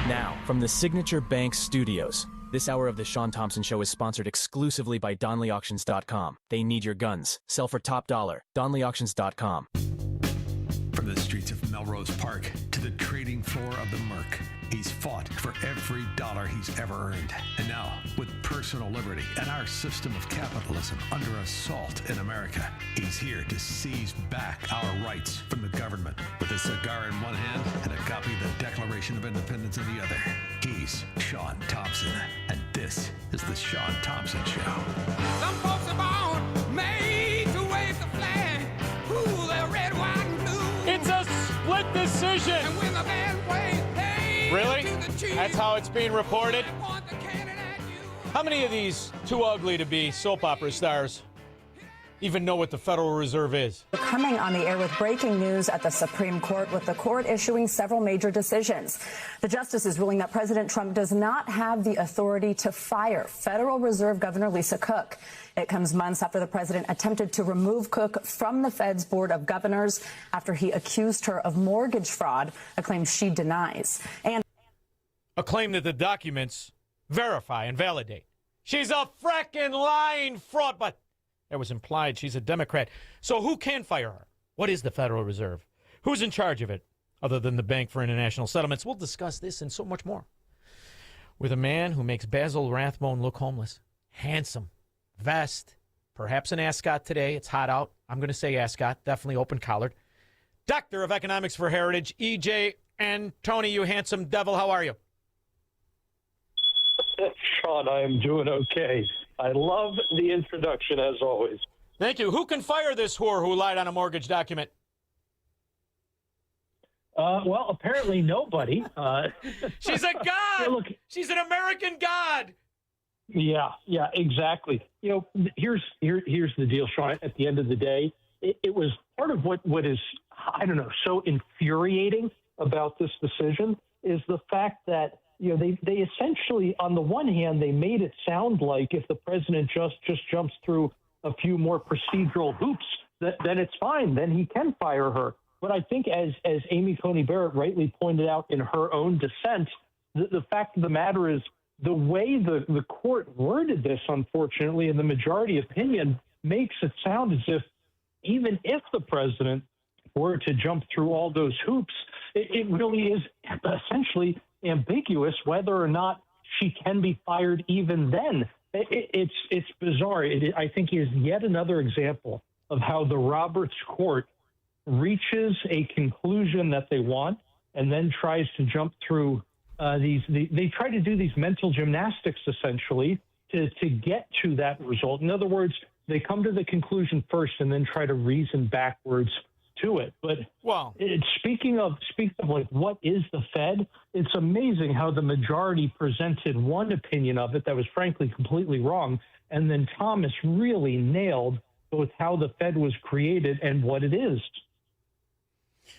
S26: Now, from the Signature Bank Studios, this hour of the Shaun Thompson Show is sponsored exclusively by DonleyAuctions.com. They need your guns. Sell for top dollar. DonleyAuctions.com.
S2: From the streets of Melrose Park to the trading floor of the Merc, he's fought for every dollar he's ever earned. And now, with personal liberty and our system of capitalism under assault in America, he's here to seize back our rights from the government. With a cigar in one hand and a copy of the Declaration of Independence in the other, he's Shaun Thompson. And this is the Shaun Thompson Show.
S28: Some folks are born made to wave the flag. Ooh, they're red, white, and blue.
S3: It's a split decision.
S28: And when the band plays, hey,
S3: really? That's how it's being reported? How many of these too ugly to be soap opera stars even know what the Federal Reserve is?
S29: We're coming on the air with breaking news at the Supreme Court, with the court issuing several major decisions. The justice is ruling that President Trump does not have the authority to fire Federal Reserve Governor Lisa Cook. It comes months after the president attempted to remove Cook from the Fed's Board of Governors after he accused her of mortgage fraud, a claim she denies. And
S3: a claim that the documents verify and validate. She's a frickin' lying fraud, but that was implied. She's a Democrat. So who can fire her? What is the Federal Reserve? Who's in charge of it? other than the Bank for International Settlements. We'll discuss this and so much more with a man who makes Basil Rathbone look homeless. Handsome, vest, perhaps an ascot today. It's hot out. I'm going to say ascot, definitely open-collared. Doctor of Economics for Heritage, E.J. and Tony, you handsome devil. How are you?
S6: Shaun, I am doing okay. I love the introduction, as always.
S3: Thank you. Who can fire this whore who lied on a mortgage document?
S6: Well, apparently nobody.
S3: She's a god.
S6: Yeah, look,
S3: she's an American god.
S6: Yeah, exactly. Here's the deal, Shaun. At the end of the day, it was part of what is, I don't know, so infuriating about this decision is the fact that they essentially, on the one hand, they made it sound like if the president just jumps through a few more procedural hoops, then it's fine. Then he can fire her. But I think, as Amy Coney Barrett rightly pointed out in her own dissent, the fact of the matter is the way the court worded this, unfortunately, in the majority opinion, makes it sound as if even if the president were to jump through all those hoops, it really is essentially ambiguous whether or not she can be fired even then. It's bizarre. I think is yet another example of how the Roberts Court reaches a conclusion that they want and then tries to jump through they try to do these mental gymnastics essentially to get to that result. In other words, they come to the conclusion first and then try to reason backwards to it. But speaking of like what is the Fed, it's amazing how the majority presented one opinion of it that was frankly completely wrong, and then Thomas really nailed both how the Fed was created and what it is.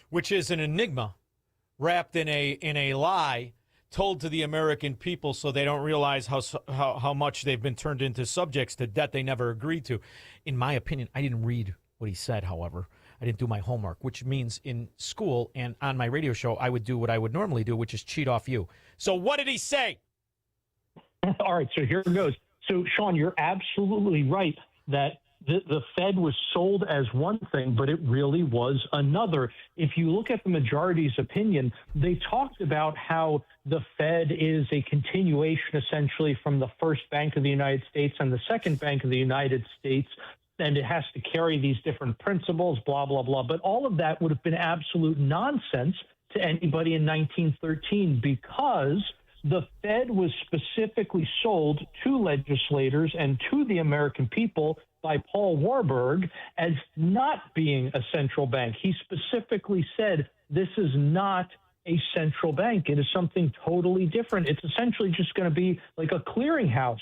S3: Which is an enigma wrapped in a lie told to the American people so they don't realize how much they've been turned into subjects to debt they never agreed to. In my opinion, I didn't read what he said, however. I didn't do my homework, which means in school and on my radio show, I would do what I would normally do, which is cheat off you. So what did he say?
S6: All right, so here it goes. So, Shaun, you're absolutely right that the Fed was sold as one thing, but it really was another. If you look at the majority's opinion, they talked about how the Fed is a continuation essentially from the first Bank of the United States and the second Bank of the United States, and it has to carry these different principles, blah, blah, blah. But all of that would have been absolute nonsense to anybody in 1913 because the Fed was specifically sold to legislators and to the American people by Paul Warburg as not being a central bank. He specifically said this is not a central bank. It is something totally different. It's essentially just going to be like a clearinghouse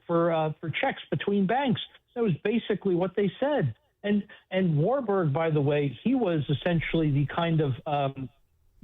S6: for checks between banks. That was basically what they said. And Warburg, by the way, he was essentially the kind of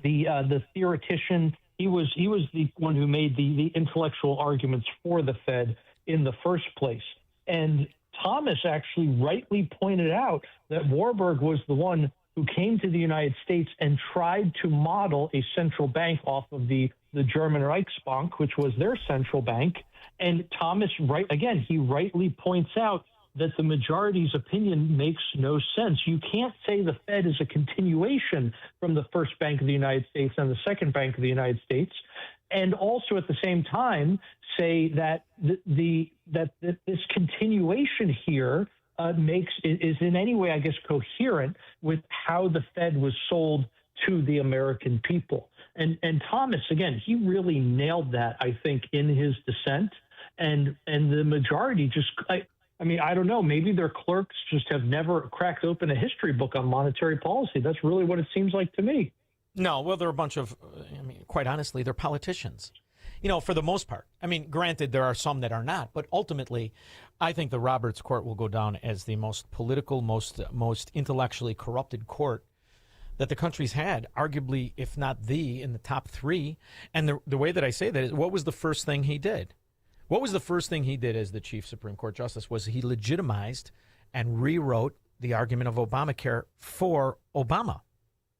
S6: the theoretician. He was the one who made the intellectual arguments for the Fed in the first place. And Thomas actually rightly pointed out that Warburg was the one who came to the United States and tried to model a central bank off of the German Reichsbank, which was their central bank. And Thomas, he rightly points out that the majority's opinion makes no sense. You can't say the Fed is a continuation from the first Bank of the United States and the second Bank of the United States, and also at the same time say that this continuation here is in any way, I guess, coherent with how the Fed was sold to the American people. And Thomas, again, he really nailed that, I think, in his dissent. And the majority just, I don't know, maybe their clerks just have never cracked open a history book on monetary policy. That's really what it seems like to me.
S3: No, well, they're a bunch of, quite honestly, they're politicians. For the most part. Granted, there are some that are not, but ultimately, I think the Roberts Court will go down as the most political, most intellectually corrupted court that the country's had, arguably, if not in the top three. And the way that I say that is, what was the first thing he did? What was the first thing he did as the Chief Supreme Court Justice? Was he legitimized and rewrote the argument of Obamacare for Obama.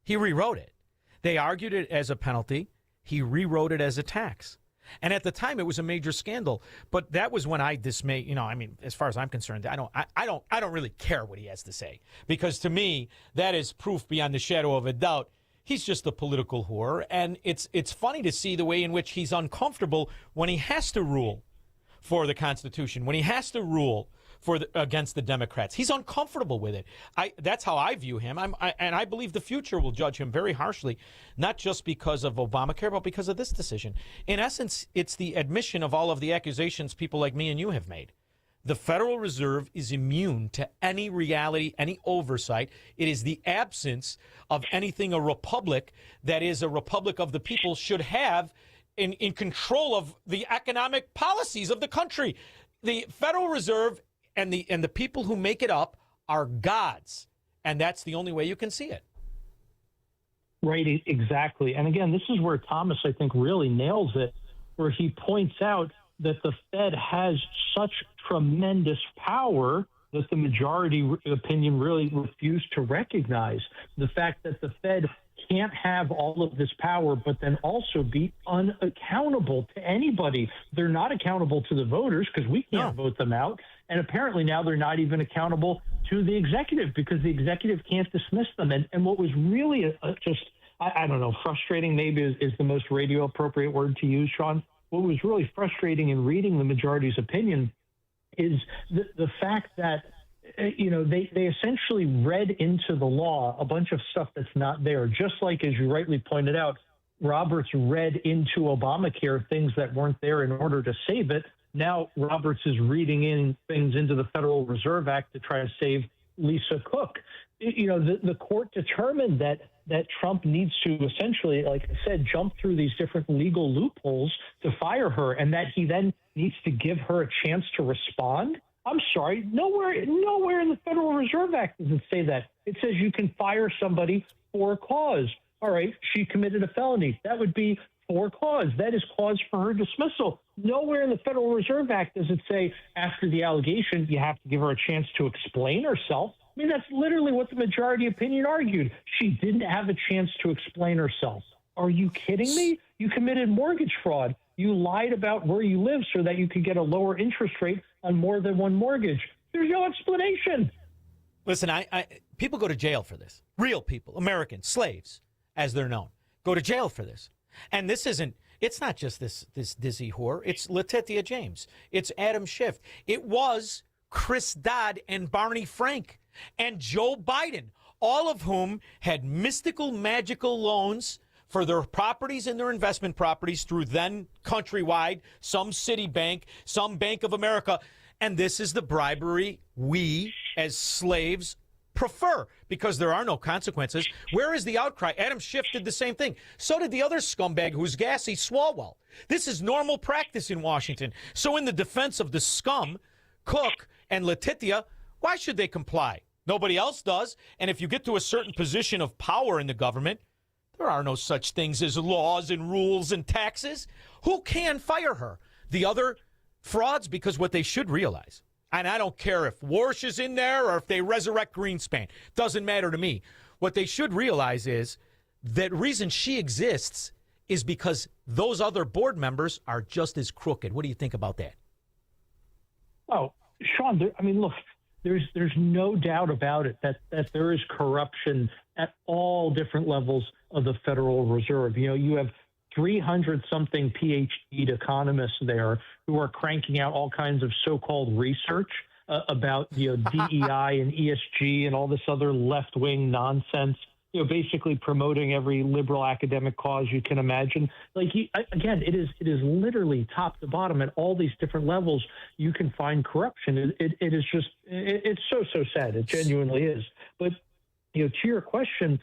S3: He rewrote it. They argued it as a penalty. He rewrote it as a tax. And at the time, it was a major scandal. But that was when I dismayed, as far as I'm concerned, I don't really care what he has to say. Because to me, that is proof beyond the shadow of a doubt He's just a political whore, and it's funny to see the way in which he's uncomfortable when he has to rule for the Constitution, when he has to rule against the Democrats. He's uncomfortable with it. That's how I view him. And I believe the future will judge him very harshly, not just because of Obamacare, but because of this decision. In essence, it's the admission of all of the accusations people like me and you have made. The Federal Reserve is immune to any reality, any oversight. It is the absence of anything a republic that is a republic of the people should have in control of the economic policies of the country. The Federal Reserve and the people who make it up are gods, and that's the only way you can see it.
S6: Right, exactly. And again, this is where Thomas, I think, really nails it, where he points out that the Fed has such tremendous power that the majority opinion really refused to recognize. The fact that the Fed can't have all of this power, but then also be unaccountable to anybody. They're not accountable to the voters because we can't vote them out. And apparently now they're not even accountable to the executive because the executive can't dismiss them. And what was really I don't know, frustrating maybe is the most radio appropriate word to use, Shaun. What was really frustrating in reading the majority's opinion is the fact that they essentially read into the law a bunch of stuff that's not there. Just like, as you rightly pointed out, Roberts read into Obamacare things that weren't there in order to save it. Now Roberts is reading in things into the Federal Reserve Act to try to save Lisa Cook. The court determined that Trump needs to essentially, like I said, jump through these different legal loopholes to fire her, and that he then needs to give her a chance to respond. I'm sorry, nowhere in the Federal Reserve Act does it say that. It says you can fire somebody for a cause. All right, she committed a felony. That would be for cause. That is cause for her dismissal. Nowhere in the Federal Reserve Act does it say after the allegation you have to give her a chance to explain herself. I mean, that's literally what the majority opinion argued. She didn't have a chance to explain herself. Are you kidding me? You committed mortgage fraud. You lied about where you live so that you could get a lower interest rate on more than one mortgage. There's no explanation.
S3: Listen, people go to jail for this. Real people, Americans, slaves, as they're known, go to jail for this. And it's not just this dizzy whore. It's Letitia James. It's Adam Schiff. It was Chris Dodd and Barney Frank and Joe Biden, all of whom had mystical, magical loans for their properties and their investment properties through then Countrywide, some Citibank, some Bank of America. And this is the bribery we as slaves prefer because there are no consequences. Where is the outcry? Adam Schiff did the same thing. So did the other scumbag who's gassy, Swalwell. This is normal practice in Washington. So in the defense of the scum, Cook and Letitia, why should they comply? Nobody else does. And if you get to a certain position of power in the government, there are no such things as laws and rules and taxes. Who can fire her? The other frauds? Because what they should realize, and I don't care if Warsh is in there or if they resurrect Greenspan, doesn't matter to me. What they should realize is that reason she exists is because those other board members are just as crooked. What do you think about that?
S6: Oh, Shaun, look, there's no doubt about it that there is corruption at all different levels of the Federal Reserve. You have 300-something PhD economists there who are cranking out all kinds of so-called research about DEI and ESG and all this other left-wing nonsense. Basically promoting every liberal academic cause you can imagine. Again, it is literally top to bottom at all these different levels. You can find corruption. It is just it's so sad. It genuinely is. But to your question,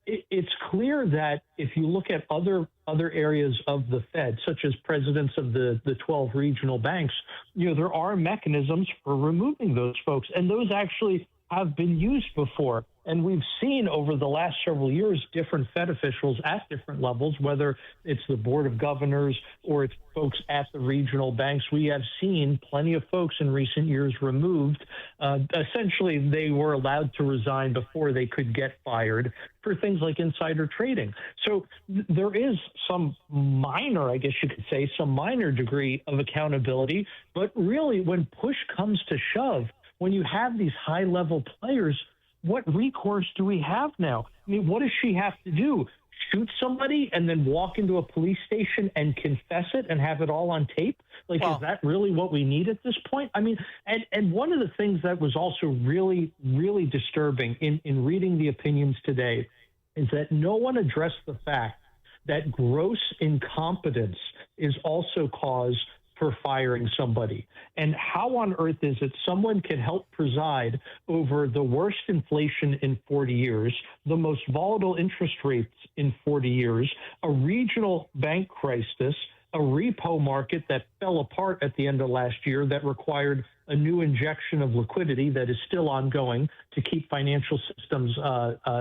S6: it's clear that if you look at other areas of the Fed, such as presidents of the 12 regional banks, there are mechanisms for removing those folks, and those actually have been used before. And we've seen over the last several years different Fed officials at different levels, whether it's the Board of Governors or it's folks at the regional banks. We have seen plenty of folks in recent years removed. Essentially, they were allowed to resign before they could get fired for things like insider trading. So there is some minor, I guess you could say, some minor degree of accountability. But really, when push comes to shove, when you have these high-level players, what recourse do we have now? I mean, what does she have to do? Shoot somebody and then walk into a police station and confess it and have it all on tape? Like, is that really what we need at this point? I mean, and one of the things that was also really, really disturbing in reading the opinions today is that no one addressed the fact that gross incompetence is also cause for firing somebody. And how on earth is it someone can help preside over the worst inflation in 40 years, the most volatile interest rates in 40 years, a regional bank crisis, a repo market that fell apart at the end of last year that required a new injection of liquidity that is still ongoing to keep financial systems,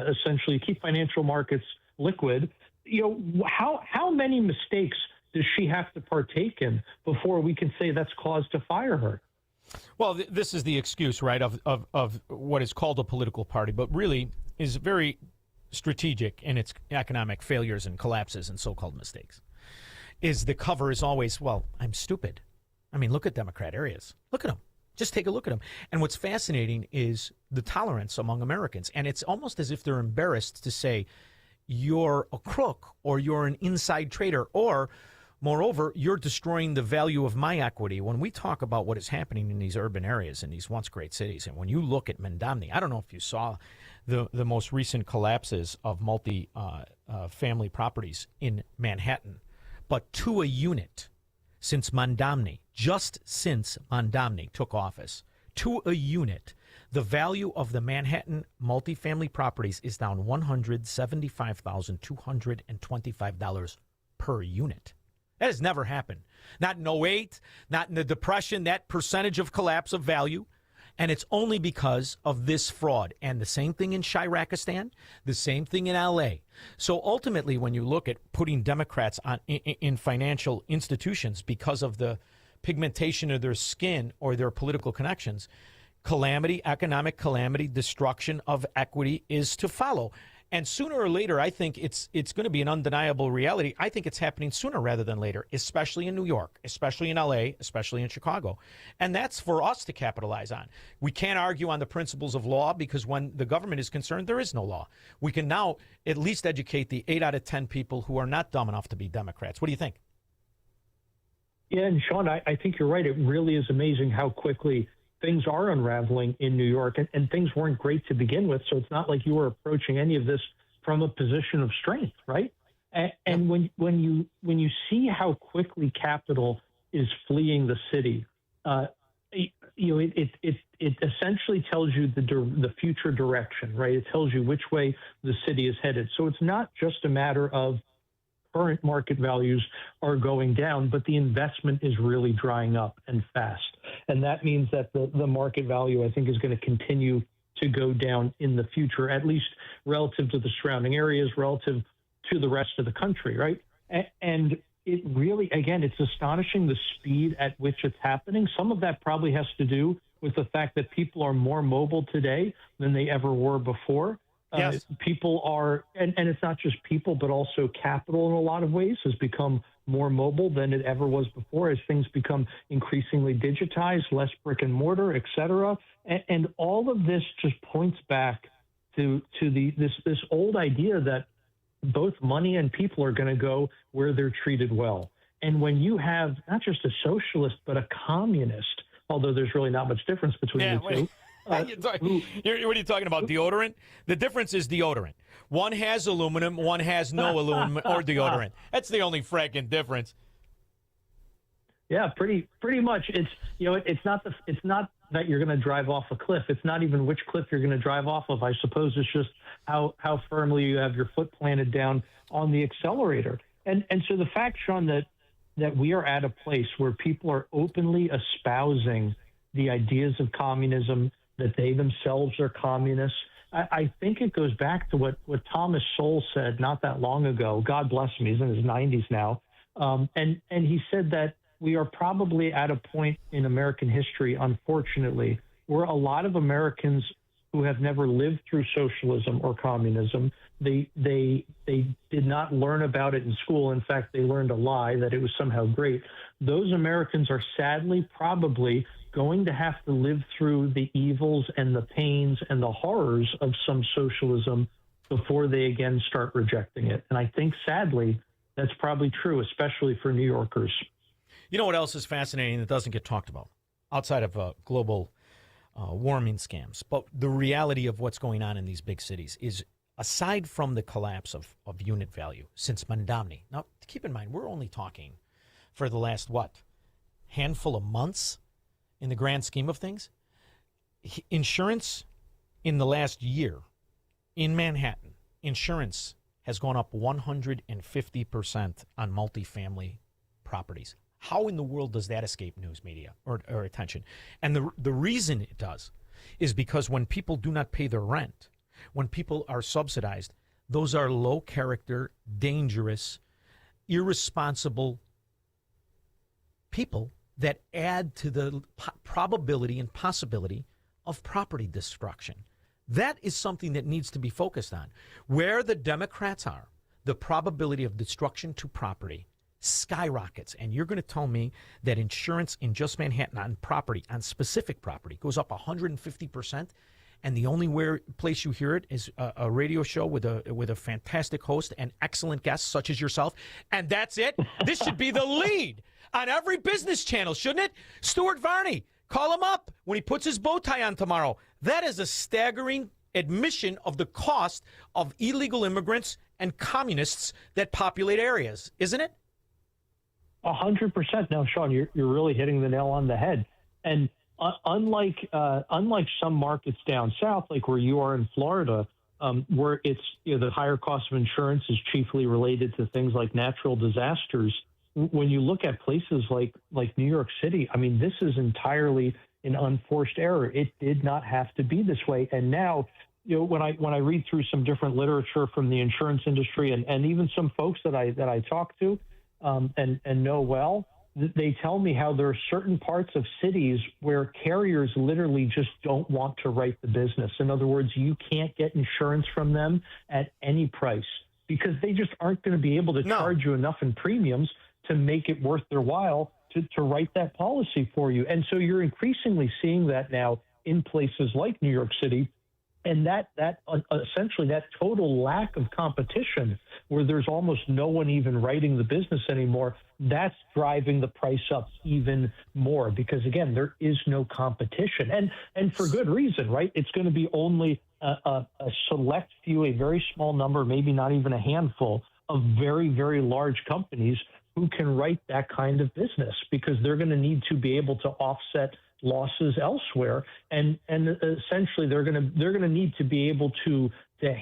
S6: essentially keep financial markets liquid? You know, how many mistakes does she have to partake in before we can say that's cause to fire her?
S3: Well, this is the excuse, right, of what is called a political party, but really is very strategic in its economic failures and collapses and so-called mistakes. Is the cover is always, well, I'm stupid. I mean, look at Democrat areas. Look at them. Just take a look at them. And what's fascinating is the tolerance among Americans. And it's almost as if they're embarrassed to say, you're a crook or you're an inside trader or, moreover, you're destroying the value of my equity. When we talk about what is happening in these urban areas, in these once great cities, and when you look at Mamdani, I don't know if you saw the most recent collapses of multi-family properties in Manhattan, but to a unit since Mamdani, just since Mamdani took office, to a unit, the value of the Manhattan multifamily properties is down $175,225 per unit. That has never happened. Not in 08, not in the Depression, that percentage of collapse of value. And it's only because of this fraud. And the same thing in Shirakistan, the same thing in L.A. So ultimately, when you look at putting Democrats in financial institutions because of the pigmentation of their skin or their political connections, calamity, economic calamity, destruction of equity is to follow. And sooner or later, I think it's going to be an undeniable reality. I think it's happening sooner rather than later, especially in New York, especially in L.A., especially in Chicago. And that's for us to capitalize on. We can't argue on the principles of law because when the government is concerned, there is no law. We can now at least educate the 8 out of 10 people who are not dumb enough to be Democrats. What do you think?
S6: Yeah, and Shaun, I think you're right. It really is amazing how quickly things are unraveling in New York, and things weren't great to begin with. So it's not like you were approaching any of this from a position of strength, right? And when you see how quickly capital is fleeing the city, it essentially tells you the future direction, right? It tells you which way the city is headed. So it's not just a matter of current market values are going down, but the investment is really drying up and fast. And that means that the market value, I think, is going to continue to go down in the future, at least relative to the surrounding areas, relative to the rest of the country, right? And it really, again, it's astonishing the speed at which it's happening. Some of that probably has to do with the fact that people are more mobile today than they ever were before.
S3: Yes.
S6: People are, and it's not just people, but also capital in a lot of ways has become more mobile than it ever was before as things become increasingly digitized, less brick and mortar, et cetera. And all of this just points back to this old idea that both money and people are going to go where they're treated well. And when you have not just a socialist, but a communist, although there's really not much difference between the two.
S3: What are you talking about? Deodorant? The difference is deodorant. One has aluminum, one has no aluminum or deodorant. That's the only fracking difference.
S6: Yeah, pretty much. It's it's not that you're going to drive off a cliff. It's not even which cliff you're going to drive off of. I suppose it's just how firmly you have your foot planted down on the accelerator. And so the fact, Shaun, that we are at a place where people are openly espousing the ideas of communism, that they themselves are communists. I think it goes back to what Thomas Sowell said not that long ago. God bless him. He's in his 90s now. And he said that we are probably at a point in American history, unfortunately, where a lot of Americans who have never lived through socialism or communism, they did not learn about it in school. In fact, they learned a lie that it was somehow great. Those Americans are sadly probably going to have to live through the evils and the pains and the horrors of some socialism before they again start rejecting it. And I think, sadly, that's probably true, especially for New Yorkers.
S3: You know what else is fascinating that doesn't get talked about outside of global warming scams? But the reality of what's going on in these big cities is, aside from the collapse of unit value since Mamdani. Now, keep in mind, we're only talking for the last, handful of months in the grand scheme of things. Insurance in the last year in Manhattan, insurance has gone up 150% on multifamily properties. How in the world does that escape news media or attention? And the reason it does is because when people do not pay their rent, when people are subsidized, those are low character, dangerous, irresponsible people that add to the probability and possibility of property destruction. That is something that needs to be focused on. Where the Democrats are, the probability of destruction to property skyrockets. And you're going to tell me that insurance in just Manhattan on property, on specific property, goes up 150%, and the only place you hear it is a radio show with a fantastic host and excellent guests such as yourself, and that's it? This should be the lead on every business channel, shouldn't it? Stuart Varney, call him up when he puts his bow tie on tomorrow. That is a staggering admission of the cost of illegal immigrants and communists that populate areas, isn't it?
S6: 100%. Now, Shaun, you're really hitting the nail on the head. And unlike some markets down south, like where you are in Florida, where it's the higher cost of insurance is chiefly related to things like natural disasters. When you look at places like New York City, I mean, this is entirely an unforced error. It did not have to be this way. And now, when I read through some different literature from the insurance industry and even some folks that I talk to and know well, they tell me how there are certain parts of cities where carriers literally just don't want to write the business. In other words, you can't get insurance from them at any price because they just aren't going to be able to charge you enough in premiums to make it worth their while to write that policy for you. And so you're increasingly seeing that now in places like New York City. And that essentially that total lack of competition where there's almost no one even writing the business anymore, that's driving the price up even more because, again, there is no competition. And for good reason, right? It's going to be only a select few, a very small number, maybe not even a handful of very, very large companies who can write that kind of business because they're going to need to be able to offset losses elsewhere, and essentially they're going to need to be able to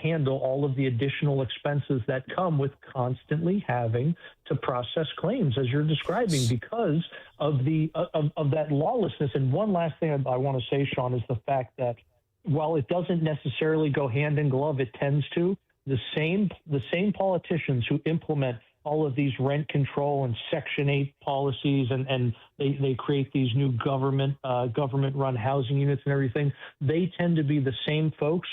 S6: handle all of the additional expenses that come with constantly having to process claims, as you're describing, because of the of that lawlessness. And one last thing I want to say, Shaun, is the fact that while it doesn't necessarily go hand in glove, it tends to. The same politicians who implement all of these rent control and Section 8 policies, and they create these new government-run housing units and everything, they tend to be the same folks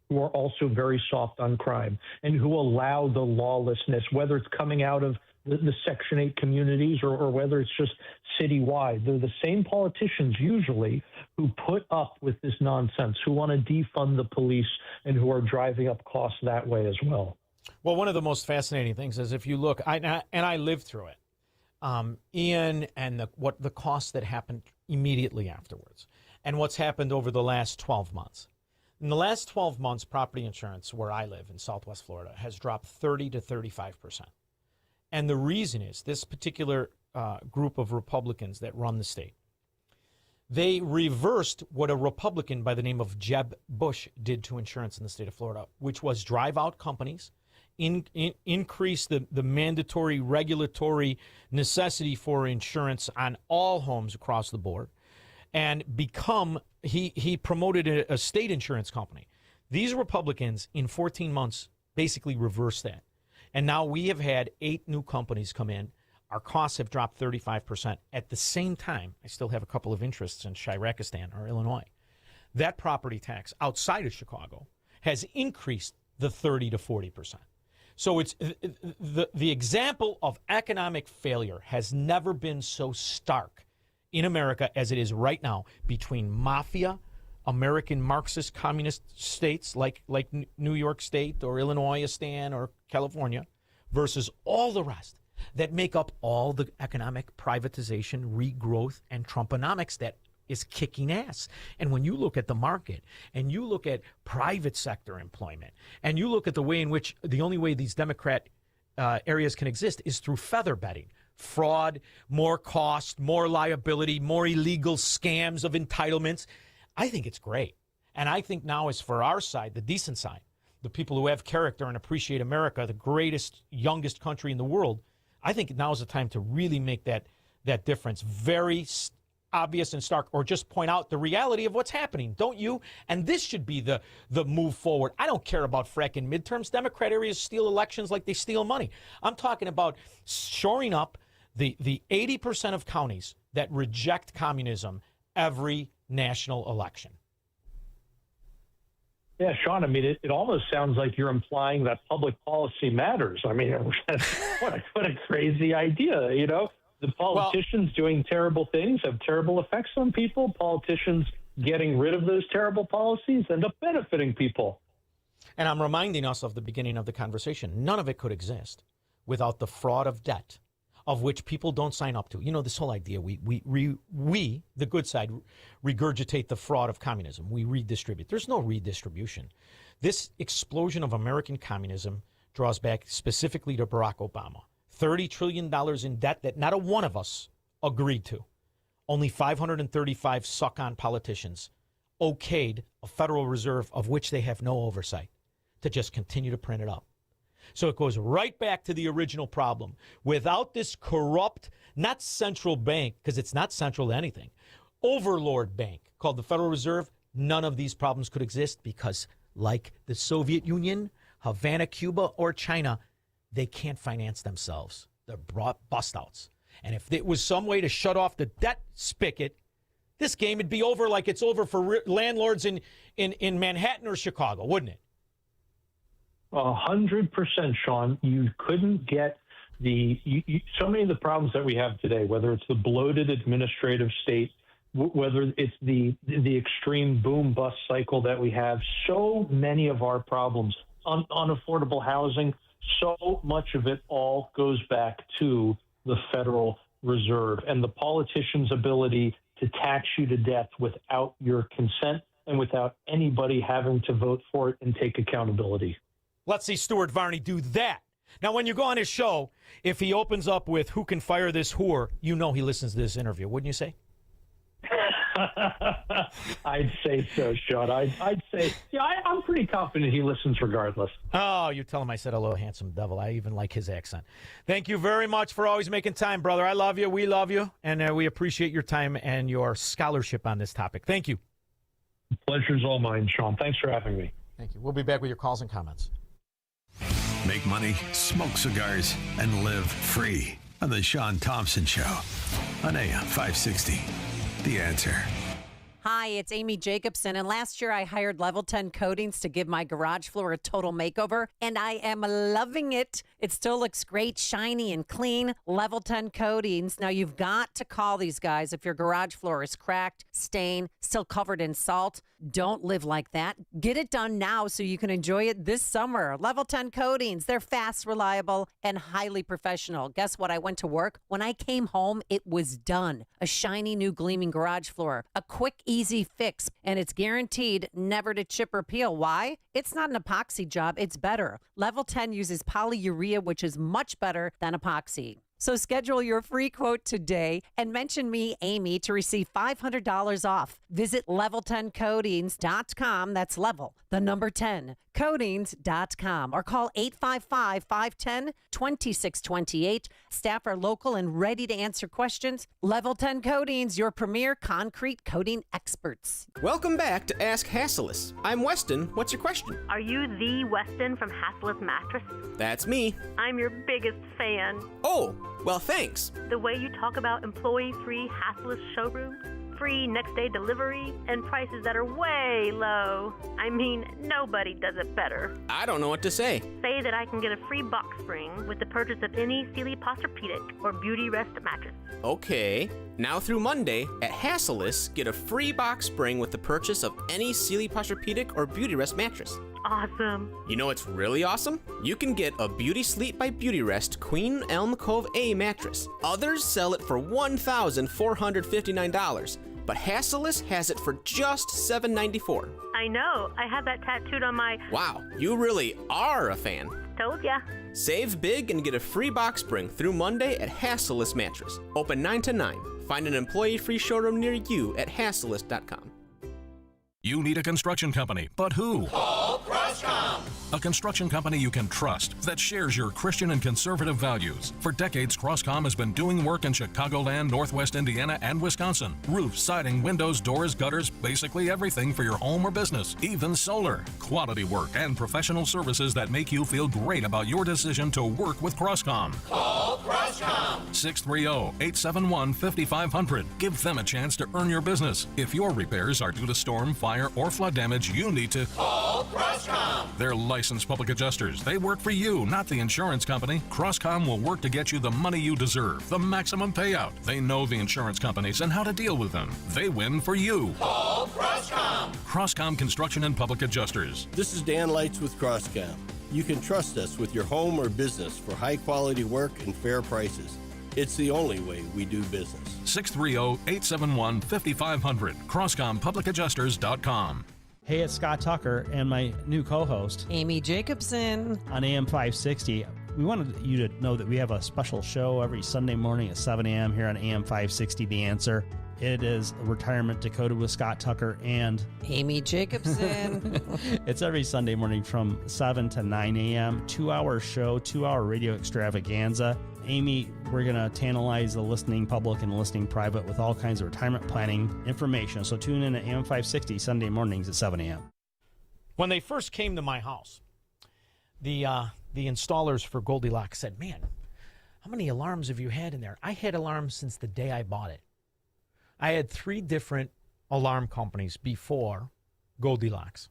S6: who are also very soft on crime and who allow the lawlessness, whether it's coming out of the Section 8 communities or whether it's just citywide. They're the same politicians usually who put up with this nonsense, who want to defund the police and who are driving up costs that way as well.
S3: Well, one of the most fascinating things is if you look, I lived through it, Ian, and the costs that happened immediately afterwards, and what's happened over the last 12 months. In the last 12 months, property insurance where I live in Southwest Florida has dropped 30 to 35%. And the reason is this particular group of Republicans that run the state, they reversed what a Republican by the name of Jeb Bush did to insurance in the state of Florida, which was drive out companies, increase the mandatory regulatory necessity for insurance on all homes across the board, and he promoted a state insurance company. These Republicans in 14 months basically reversed that. And now we have had 8 new companies come in. Our costs have dropped 35%. At the same time, I still have a couple of interests in Shirakistan or Illinois. That property tax outside of Chicago has increased the 30 to 40%. So it's the example of economic failure has never been so stark in America as it is right now between mafia, American Marxist communist states like New York State or Illinois, or California, versus all the rest that make up all the economic privatization, regrowth, and Trumponomics that is kicking ass. And when you look at the market and you look at private sector employment and you look at the way in which the only way these Democrat areas can exist is through feather bedding, fraud, more cost, more liability, more illegal scams of entitlements, I think it's great. And I think now is for our side, the decent side, the people who have character and appreciate America, the greatest, youngest country in the world. I think now is the time to really make that difference very obvious and stark, or just point out the reality of what's happening, don't you? And this should be the move forward. I don't care about fracking midterms. Democrat areas steal elections like they steal money. I'm talking about shoring up the 80% of counties that reject communism every national election.
S6: Yeah, Shaun, I mean, it almost sounds like you're implying that public policy matters. I mean, what a crazy idea, you know? The politicians doing terrible things have terrible effects on people. Politicians getting rid of those terrible policies end up benefiting people.
S3: And I'm reminding us of the beginning of the conversation. None of it could exist without the fraud of debt, of which people don't sign up to. You know, this whole idea, we the good side, regurgitate the fraud of communism. We redistribute. There's no redistribution. This explosion of American communism draws back specifically to Barack Obama. $30 trillion in debt that not a one of us agreed to. Only 535 suck-on politicians okayed a Federal Reserve of which they have no oversight to just continue to print it up. So it goes right back to the original problem. Without this corrupt, not central bank, because it's not central to anything, overlord bank called the Federal Reserve, none of these problems could exist because, like the Soviet Union, Havana, Cuba, or China, they can't finance themselves. They're bust outs. And if it was some way to shut off the debt spigot, this game would be over like it's over for landlords in Manhattan or Chicago, wouldn't it?
S6: 100%, Shaun. You couldn't get so many of the problems that we have today, whether it's the bloated administrative state, whether it's the extreme boom bust cycle that we have, so many of our problems, unaffordable housing, so much of it all goes back to the Federal Reserve and the politicians' ability to tax you to death without your consent and without anybody having to vote for it and take accountability.
S3: Let's see Stuart Varney do that. Now, when you go on his show, if he opens up with "Who can fire this whore?" you know he listens to this interview, wouldn't you say?
S6: I'd say so, Shaun. I'd say, yeah, I'm pretty confident he listens regardless.
S3: Oh, you tell him I said hello, handsome devil. I even like his accent. Thank you very much for always making time, brother. I love you. We love you. And we appreciate your time and your scholarship on this topic. Thank you.
S6: The pleasure's all mine, Shaun. Thanks for having me.
S3: Thank you. We'll be back with your calls and comments.
S2: Make money, smoke cigars, and live free on The Shaun Thompson Show on AM 560. The Answer.
S25: Hi, it's Amy Jacobson, and last year I hired Level 10 Coatings to give my garage floor a total makeover, and I am loving it. It still looks great, shiny, and clean. Level 10 Coatings. Now, you've got to call these guys if your garage floor is cracked, stained, still covered in salt. Don't live like that. Get it done now so you can enjoy it this summer. Level 10 Coatings. They're fast, reliable, and highly professional. Guess what? I went to work. When I came home, it was done. A shiny new gleaming garage floor. A quick, easy fix, and it's guaranteed never to chip or peel. Why? It's not an epoxy job. It's better. Level 10 uses polyurea, which is much better than epoxy. So schedule your free quote today and mention me, Amy, to receive $500 off. Visit level10coatings.com. That's level, the number 10, coatings.com, or call 855-510-2628. Staff are local and ready to answer questions. Level 10 Coatings, your premier concrete coating experts.
S7: Welcome back to Ask Hasselus. I'm Weston. What's your question?
S10: Are you the Weston from Hasselus Mattress?
S7: That's me.
S10: I'm your biggest fan.
S7: Oh, well, thanks.
S10: The way you talk about employee-free Hasselus showroom, free next day delivery, and prices that are way low. I mean, nobody does it better.
S7: I don't know what to say.
S10: Say that I can get a free box spring with the purchase of any Sealy Posturepedic or Beauty Rest mattress.
S7: Okay. Now through Monday, at Hassellus, get a free box spring with the purchase of any Sealy Posturepedic or Beauty Rest mattress.
S10: Awesome.
S7: You know what's really awesome? You can get a Beauty Sleep by Beauty Rest Queen Elm Cove A mattress. Others sell it for $1,459, but Hassellus has it for just $794.
S10: I know. I have that tattooed on my...
S7: Wow, you really are a fan.
S10: Told ya.
S7: Save big and get a free box spring through Monday at Hassellus Mattress. Open 9 to 9. Find an employee-free showroom near you at hassellus.com.
S23: You need a construction company, but who?
S28: Call Crosscom.
S23: A construction company you can trust that shares your Christian and conservative values. For decades, Crosscom has been doing work in Chicagoland, Northwest Indiana, and Wisconsin. Roofs, siding, windows, doors, gutters, basically everything for your home or business, even solar. Quality work and professional services that make you feel great about your decision to work with Crosscom.
S28: Call Crosscom.
S23: 630-871-5500. Give them a chance to earn your business. If your repairs are due to storm, fire, or flood damage, you need to
S28: call Crosscom.
S23: They're licensed public adjusters. They work for you, not the insurance company. Crosscom will work to get you the money you deserve, the maximum payout. They know the insurance companies and how to deal with them. They win for you.
S28: Call Crosscom.
S23: Crosscom Construction and Public Adjusters.
S8: This is Dan Lights with Crosscom. You can trust us with your home or business for high-quality work and fair prices. It's the only way we do business.
S23: 630-871-5500. CrosscomPublicAdjusters.com.
S11: Hey, it's Scott Tucker and my new co-host,
S25: Amy Jacobson,
S11: on AM 560. We wanted you to know that we have a special show every Sunday morning at 7 a.m. here on AM 560, The Answer. It is Retirement Decoded with Scott Tucker and
S25: Amy Jacobson.
S11: It's every Sunday morning from 7 to 9 a.m. 2-hour show, 2-hour radio extravaganza. Amy, we're going to tantalize the listening public and the listening private with all kinds of retirement planning information. So tune in at AM 560 Sunday mornings at 7 a.m.
S3: When they first came to my house, the installers for Goldilocks said, "Man, how many alarms have you had in there?" I had alarms since the day I bought it. I had 3 different alarm companies before Goldilocks.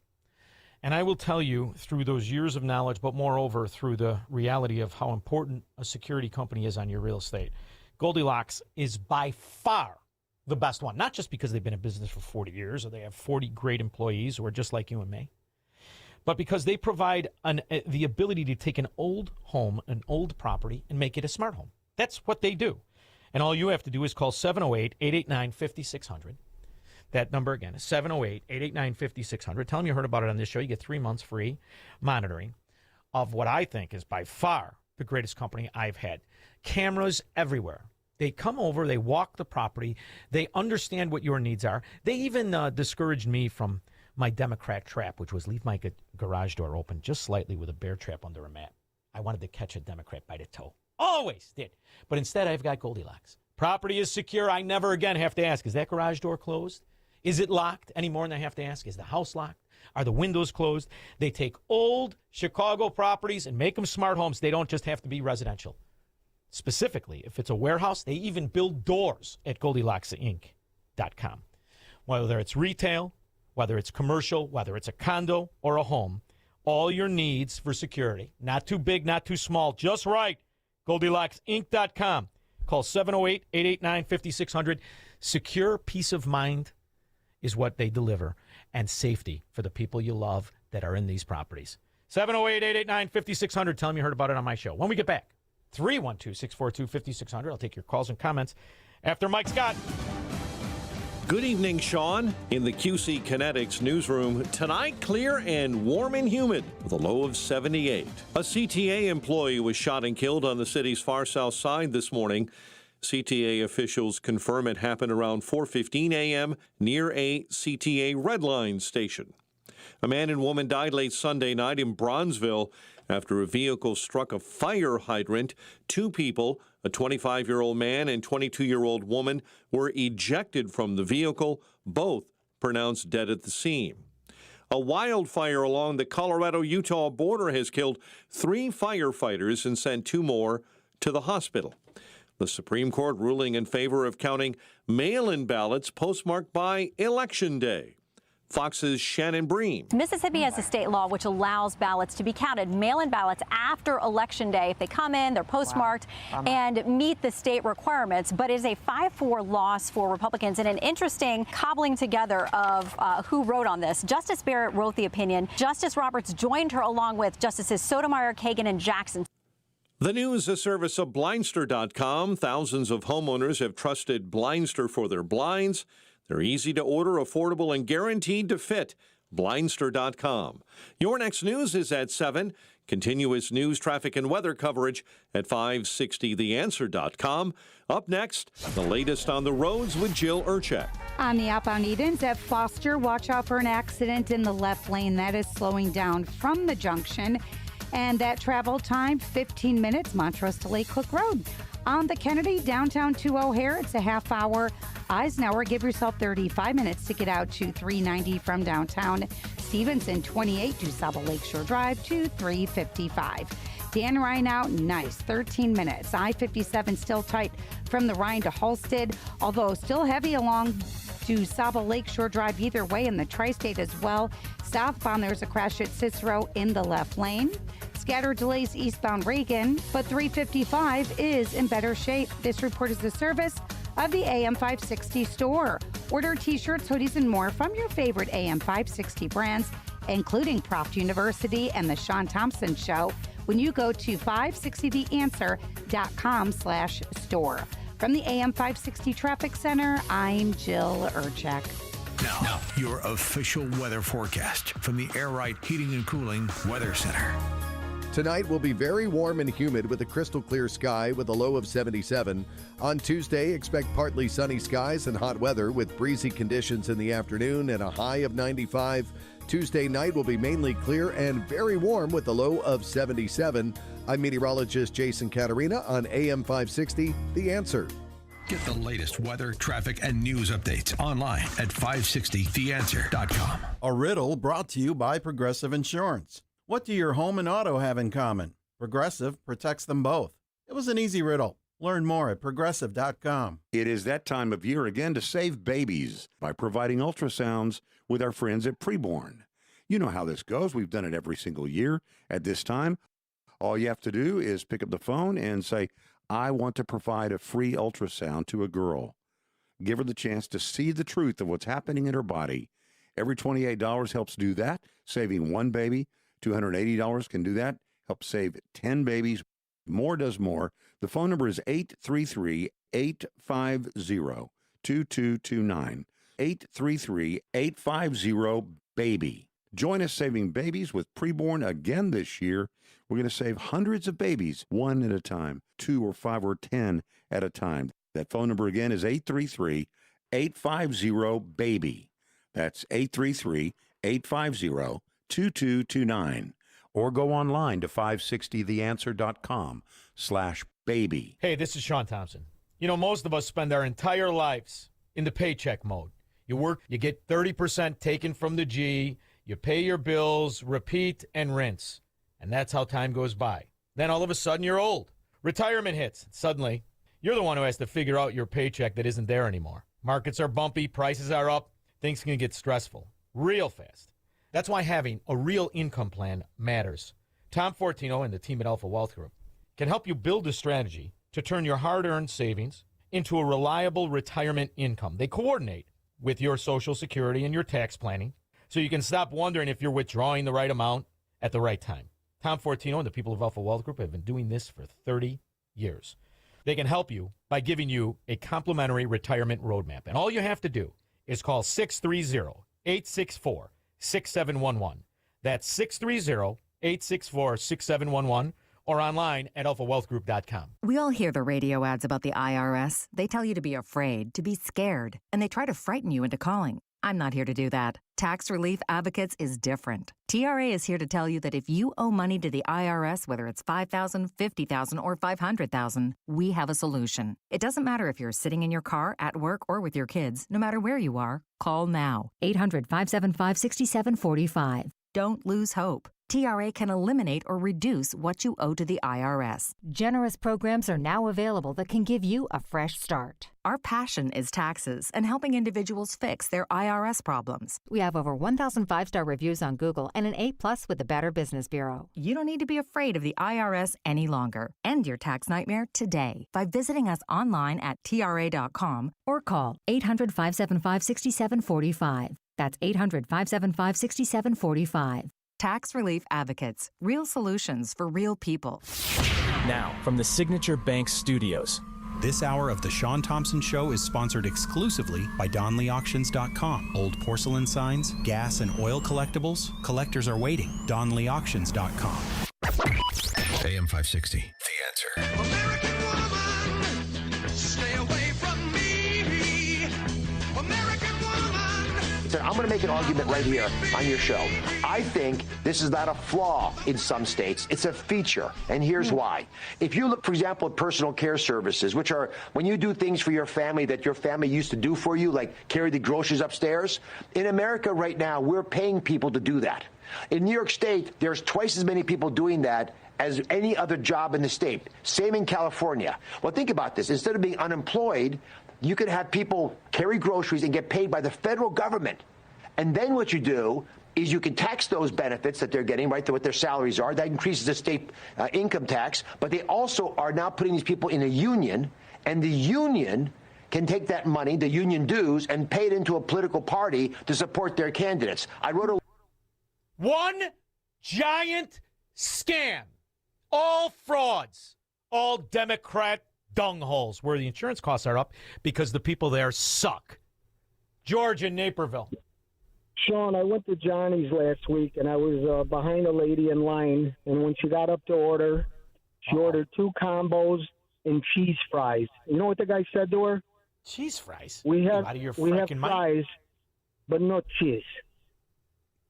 S3: And I will tell you, through those years of knowledge, but moreover through the reality of how important a security company is on your real estate, Goldilocks is by far the best one. Not just because they've been in business for 40 years or they have 40 great employees who are just like you and me, but because they provide the ability to take an old home, an old property, and make it a smart home. That's what they do. And all you have to do is call 708-889-5600. That number again is 708-889-5600. Tell them you heard about it on this show. You get 3 months free monitoring of what I think is by far the greatest company I've had. Cameras everywhere. They come over, they walk the property, they understand what your needs are. They even discouraged me from my Democrat trap, which was leave my garage door open just slightly with a bear trap under a mat. I wanted to catch a Democrat by the toe. Always did. But instead, I've got Goldilocks. Property is secure. I never again have to ask, is that garage door closed? Is it locked any more than I have to ask? Is the house locked? Are the windows closed? They take old Chicago properties and make them smart homes. They don't just have to be residential. Specifically, if it's a warehouse, they even build doors at GoldilocksInc.com. Whether it's retail, whether it's commercial, whether it's a condo or a home, all your needs for security. Not too big, not too small, just right. GoldilocksInc.com. Call 708-889-5600. Secure peace of mind is what they deliver, and safety for the people you love that are in these properties. 708-889-5600. Tell them you heard about it on my show. When we get back, 312-642-5600. I'll take your calls and comments after Mike Scott.
S12: Good evening, Shaun. In the QC Kinetics newsroom, tonight clear and warm and humid with a low of 78. A CTA employee was shot and killed on the city's far south side this morning. CTA officials confirm it happened around 4:15 a.m. near a CTA Red Line station. A man and woman died late Sunday night in Bronzeville after a vehicle struck a fire hydrant. 2 people, a 25-year-old man and 22-year-old woman, were ejected from the vehicle, both pronounced dead at the scene. A wildfire along the Colorado-Utah border has killed 3 firefighters and sent 2 more to the hospital. The Supreme Court ruling in favor of counting Mail-in ballots postmarked by Election Day. Fox's Shannon Bream.
S13: Mississippi has a state law which allows ballots to be counted, mail-in ballots after Election Day. If they come in, they're postmarked and meet the state requirements, but it is a 5-4 loss for Republicans and an interesting cobbling together of who wrote on this. Justice Barrett wrote the opinion. Justice Roberts joined her along with Justices Sotomayor, Kagan, and Jackson.
S12: The news, a service of Blindster.com. Thousands of homeowners have trusted Blindster for their blinds. They're easy to order, affordable, and guaranteed to fit. Blindster.com. Your next news is at 7. Continuous news, traffic, and weather coverage at 560theanswer.com. Up next, the latest on the roads with Jill Urchak.
S1: On the outbound Edens at Foster, watch out for an accident in the left lane. That is slowing down from the junction. And that travel time, 15 minutes, Montrose to Lake Cook Road. On the Kennedy, downtown to O'Hare, it's a half hour. Eisenhower, give yourself 35 minutes to get out to 390 from downtown. Stevenson, 28 to Saba Lakeshore Drive to 355. Dan Ryan out, nice, 13 minutes. I-57 still tight from the Rhine to Halstead, although still heavy along to Saba Lakeshore Drive either way in the tri-state as well. Southbound, there's a crash at Cicero in the left lane. Scattered delays eastbound Reagan, but 355 is in better shape. This report is the service of the AM 560 store. Order t-shirts, hoodies, and more from your favorite AM 560 brands, including Proft University and the Shaun Thompson Show, when you go to 560theanswer.com/store. From the AM 560 Traffic Center, I'm Jill Urchak.
S2: Now, your official weather forecast from the Air Right Heating and Cooling Weather Center.
S4: Tonight will be very warm and humid with a crystal clear sky with a low of 77. On Tuesday, expect partly sunny skies and hot weather with breezy conditions in the afternoon and a high of 95. Tuesday night will be mainly clear and very warm with a low of 77. I'm meteorologist Jason Caterina on AM 560, The Answer.
S2: Get the latest weather, traffic, and news updates online at 560theanswer.com.
S14: A riddle brought to you by Progressive Insurance. What do your home and auto have in common? Progressive protects them both. It was an easy riddle. Learn more at Progressive.com.
S15: It is that time of year again to save babies by providing ultrasounds with our friends at Preborn. You know how this goes. We've done it every single year at this time. All you have to do is pick up the phone and say, I want to provide a free ultrasound to a girl. Give her the chance to see the truth of what's happening in her body. Every $28 helps do that, saving one baby. $280 can do that, help save 10 babies. More does more. The phone number is 833-850-2229. 833-850-BABY. Join us saving babies with Preborn again this year. We're going to save hundreds of babies, one at a time, 2 or 5 or 10 at a time. That phone number again is 833-850-BABY. That's 833-850-2229. Or go online to 560theanswer.com/baby.
S3: Hey, this is Shaun Thompson. You know, most of us spend our entire lives in the paycheck mode. You work, you get 30% taken from the G, you pay your bills, repeat and rinse. And that's how time goes by. Then all of a sudden you're old. Retirement hits. Suddenly, you're the one who has to figure out your paycheck that isn't there anymore. Markets are bumpy, prices are up, things can get stressful real fast. That's why having a real income plan matters. Tom Fortino and the team at Alpha Wealth Group can help you build a strategy to turn your hard-earned savings into a reliable retirement income. They coordinate with your Social Security and your tax planning so you can stop wondering if you're withdrawing the right amount at the right time. Tom Fortino and the people of Alpha Wealth Group have been doing this for 30 years. They can help you by giving you a complimentary retirement roadmap. And all you have to do is call 630-864-6711. That's 630-864-6711 or online at alphawealthgroup.com.
S16: We all hear the radio ads about the IRS. They tell you to be afraid, to be scared, and they try to frighten you into calling. I'm not here to do that. Tax Relief Advocates is different. TRA is here to tell you that if you owe money to the IRS, whether it's $5,000, $50,000, or $500,000, we have a solution. It doesn't matter if you're sitting in your car, at work, or with your kids. No matter where you are, call now. 800-575-6745. Don't lose hope. TRA can eliminate or reduce what you owe to the IRS.
S5: Generous programs are now available that can give you a fresh start.
S16: Our passion is taxes and helping individuals fix their IRS problems.
S5: We have over 1,000 5-star reviews on Google and an A+ with the Better Business Bureau.
S16: You don't need to be afraid of the IRS any longer. End your tax nightmare today by visiting us online at TRA.com
S5: or call 800-575-6745. That's 800-575-6745.
S16: Tax Relief Advocates. Real solutions for real people.
S26: Now, from the Signature Bank Studios.
S17: This hour of The Shaun Thompson Show is sponsored exclusively by DonleyAuctions.com. Old porcelain signs, gas and oil collectibles, collectors are waiting. DonleyAuctions.com.
S2: AM 560, The Answer.
S28: American woman, stay away from me. American woman.
S18: I'm going to make an argument right here on your show. I think this is not a flaw in some states. It's a feature, and here's why. If you look, for example, at personal care services, which are when you do things for your family that your family used to do for you, like carry the groceries upstairs, in America right now, we're paying people to do that. In New York State, there's twice as many people doing that as any other job in the state. Same in California. Well, think about this. Instead of being unemployed, you could have people carry groceries and get paid by the federal government. And then what you do is you can tax those benefits that they're getting, right, to what their salaries are. That increases the state income tax. But they also are now putting these people in a union, and the union can take that money, the union dues, and pay it into a political party to support their candidates. I wrote a...
S3: One giant scam. All frauds. All Democrat dungholes where the insurance costs are up because the people there suck. George in Naperville.
S19: Shaun, I went to Johnny's last week, and I was behind a lady in line, and when she got up to order, she ordered 2 combos and cheese fries. You know what the guy said to her?
S3: Cheese fries?
S19: We have
S3: mind?
S19: fries, but no cheese.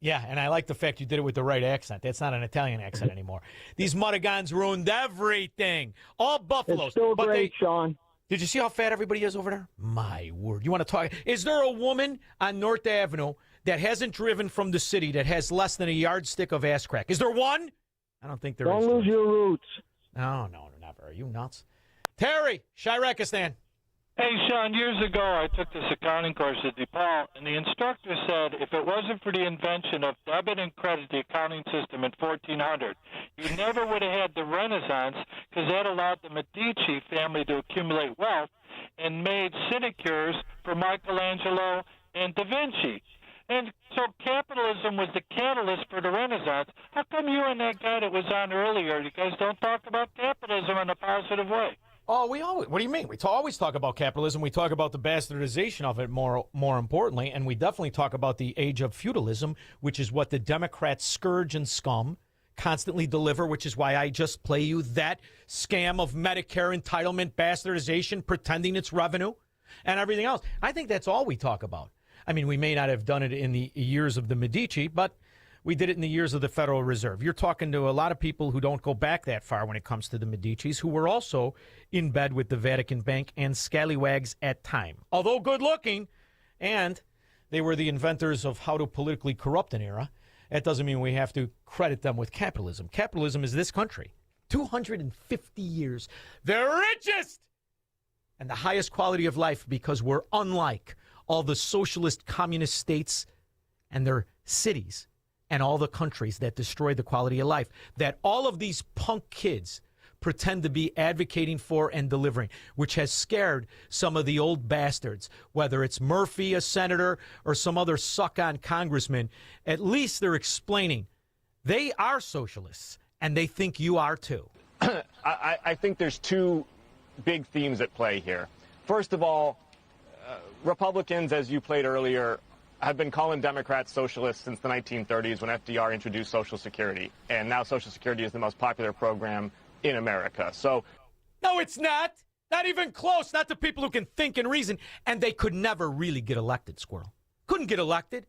S3: Yeah, and I like the fact you did it with the right accent. That's not an Italian accent anymore. These Mudigans ruined everything. All Buffaloes.
S19: It's still great, Shaun.
S3: Did you see how fat everybody is over there? My word. You want to talk? Is there a woman on North Avenue that hasn't driven from the city that has less than a yardstick of ass crack? Is there one? I don't think there is.
S19: Don't lose your roots.
S3: No, never. Are you nuts? Terry, Shirekistan.
S20: Hey, Shaun, years ago I took this accounting course at DePaul, and the instructor said if it wasn't for the invention of debit and credit, the accounting system in 1400, you never would have had the Renaissance, because that allowed the Medici family to accumulate wealth and made sinecures for Michelangelo and Da Vinci. And so capitalism was the catalyst for the Renaissance. How come you and that guy that was on earlier, you guys don't talk about capitalism in a positive way?
S3: Oh, what do you mean? We always talk about capitalism. We talk about the bastardization of it more importantly, and we definitely talk about the age of feudalism, which is what the Democrats scourge and scum constantly deliver, which is why I just play you that scam of Medicare entitlement, bastardization, pretending it's revenue, and everything else. I think that's all we talk about. I mean, we may not have done it in the years of the Medici, but we did it in the years of the Federal Reserve. You're talking to a lot of people who don't go back that far when it comes to the Medicis, who were also in bed with the Vatican Bank and scallywags at time. Although good-looking, and they were the inventors of how to politically corrupt an era, that doesn't mean we have to credit them with capitalism. Capitalism is this country. 250 years. The richest and the highest quality of life because we're unlike all the socialist communist states and their cities and all the countries that destroy the quality of life, that all of these punk kids pretend to be advocating for and delivering, which has scared some of the old bastards, whether it's Murphy, a senator, or some other suck-on congressman. At least they're explaining they are socialists, and they think you are too.
S19: I think there's two big themes at play here. First of all, Republicans, as you played earlier, have been calling Democrats socialists since the 1930s when FDR introduced Social Security. And now Social Security is the most popular program in America. So,
S3: no, it's not. Not even close. Not to people who can think and reason. And they could never really get elected, Squirrel. Couldn't get elected.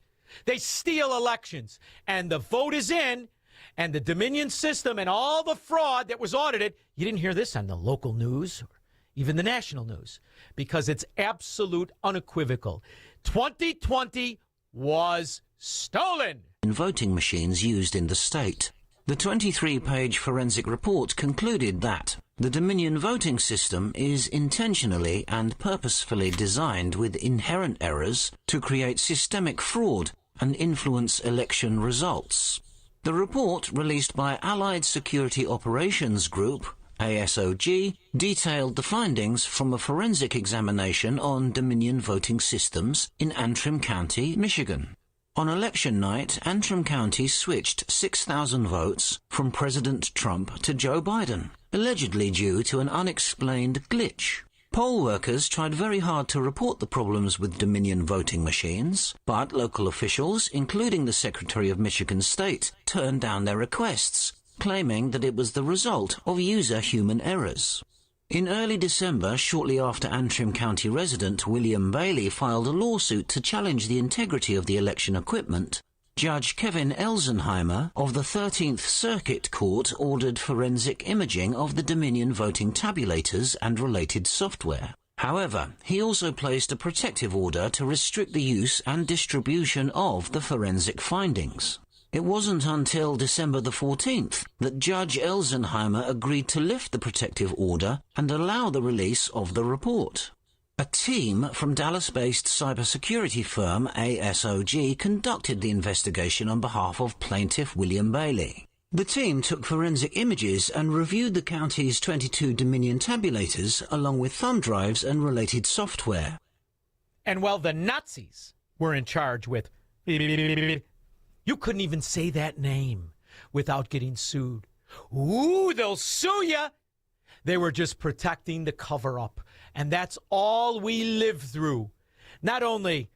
S3: They steal elections. And the vote is in. And the Dominion system and all the fraud that was audited. You didn't hear this on the local news or even the national news. Because it's absolute unequivocal. 2020 was stolen.
S6: Dominion voting machines used in the state. The 23-page forensic report concluded that the Dominion voting system is intentionally and purposefully designed with inherent errors to create systemic fraud and influence election results. The report, released by Allied Security Operations Group, ASOG, detailed the findings from a forensic examination on Dominion voting systems in Antrim County, Michigan. On election night, Antrim County switched 6,000 votes from President Trump to Joe Biden, allegedly due to an unexplained glitch. Poll workers tried very hard to report the problems with Dominion voting machines, but local officials, including the Secretary of Michigan State, turned down their requests, claiming that it was the result of user human errors. In early December, shortly after Antrim County resident William Bailey filed a lawsuit to challenge the integrity of the election equipment, Judge Kevin Elsenheimer of the 13th Circuit Court ordered forensic imaging of the Dominion voting tabulators and related software. However, he also placed a protective order to restrict the use and distribution of the forensic findings. It wasn't until December the 14th that Judge Elsenheimer agreed to lift the protective order and allow the release of the report. A team from Dallas-based cybersecurity firm ASOG conducted the investigation on behalf of plaintiff William Bailey. The team took forensic images and reviewed the county's 22 Dominion tabulators along with thumb drives and related software.
S3: And while the Nazis were in charge with... You couldn't even say that name without getting sued. Ooh, they'll sue you. They were just protecting the cover-up. And that's all we lived through. Not only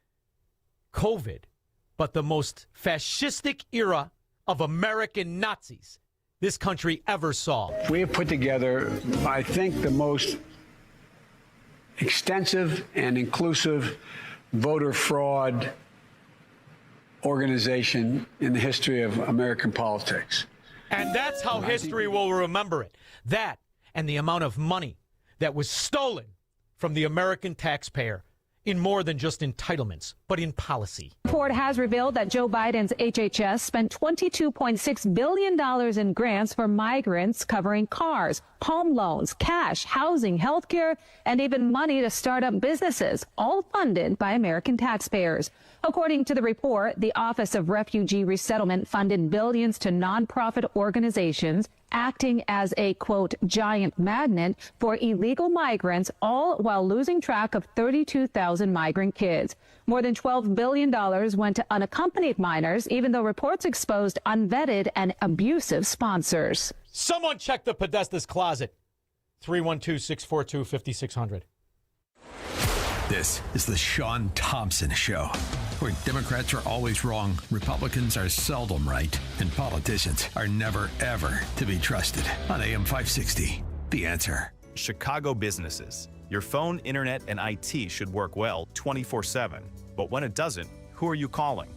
S3: COVID, but the most fascistic era of American Nazis this country ever saw.
S7: We have put together, I think, the most extensive and inclusive voter fraud organization in the history of American politics.
S3: And that's how history will remember it. That and the amount of money that was stolen from the American taxpayer in more than just entitlements, but in policy.
S9: The report has revealed that Joe Biden's HHS spent $22.6 billion in grants for migrants covering cars, home loans, cash, housing, health care, and even money to start up businesses, all funded by American taxpayers. According to the report, the Office of Refugee Resettlement funded billions to nonprofit organizations acting as a, quote, giant magnet for illegal migrants, all while losing track of 32,000 migrant kids. More than $12 billion went to unaccompanied minors, even though reports exposed unvetted and abusive sponsors.
S3: Someone check the Podesta's closet. 312-642-5600.
S2: This is the Shaun Thompson Show, where Democrats are always wrong, Republicans are seldom right, and politicians are never, ever to be trusted. On AM 560, The Answer.
S10: Chicago businesses. Your phone, internet, and IT should work well 24/7. But when it doesn't, who are you calling?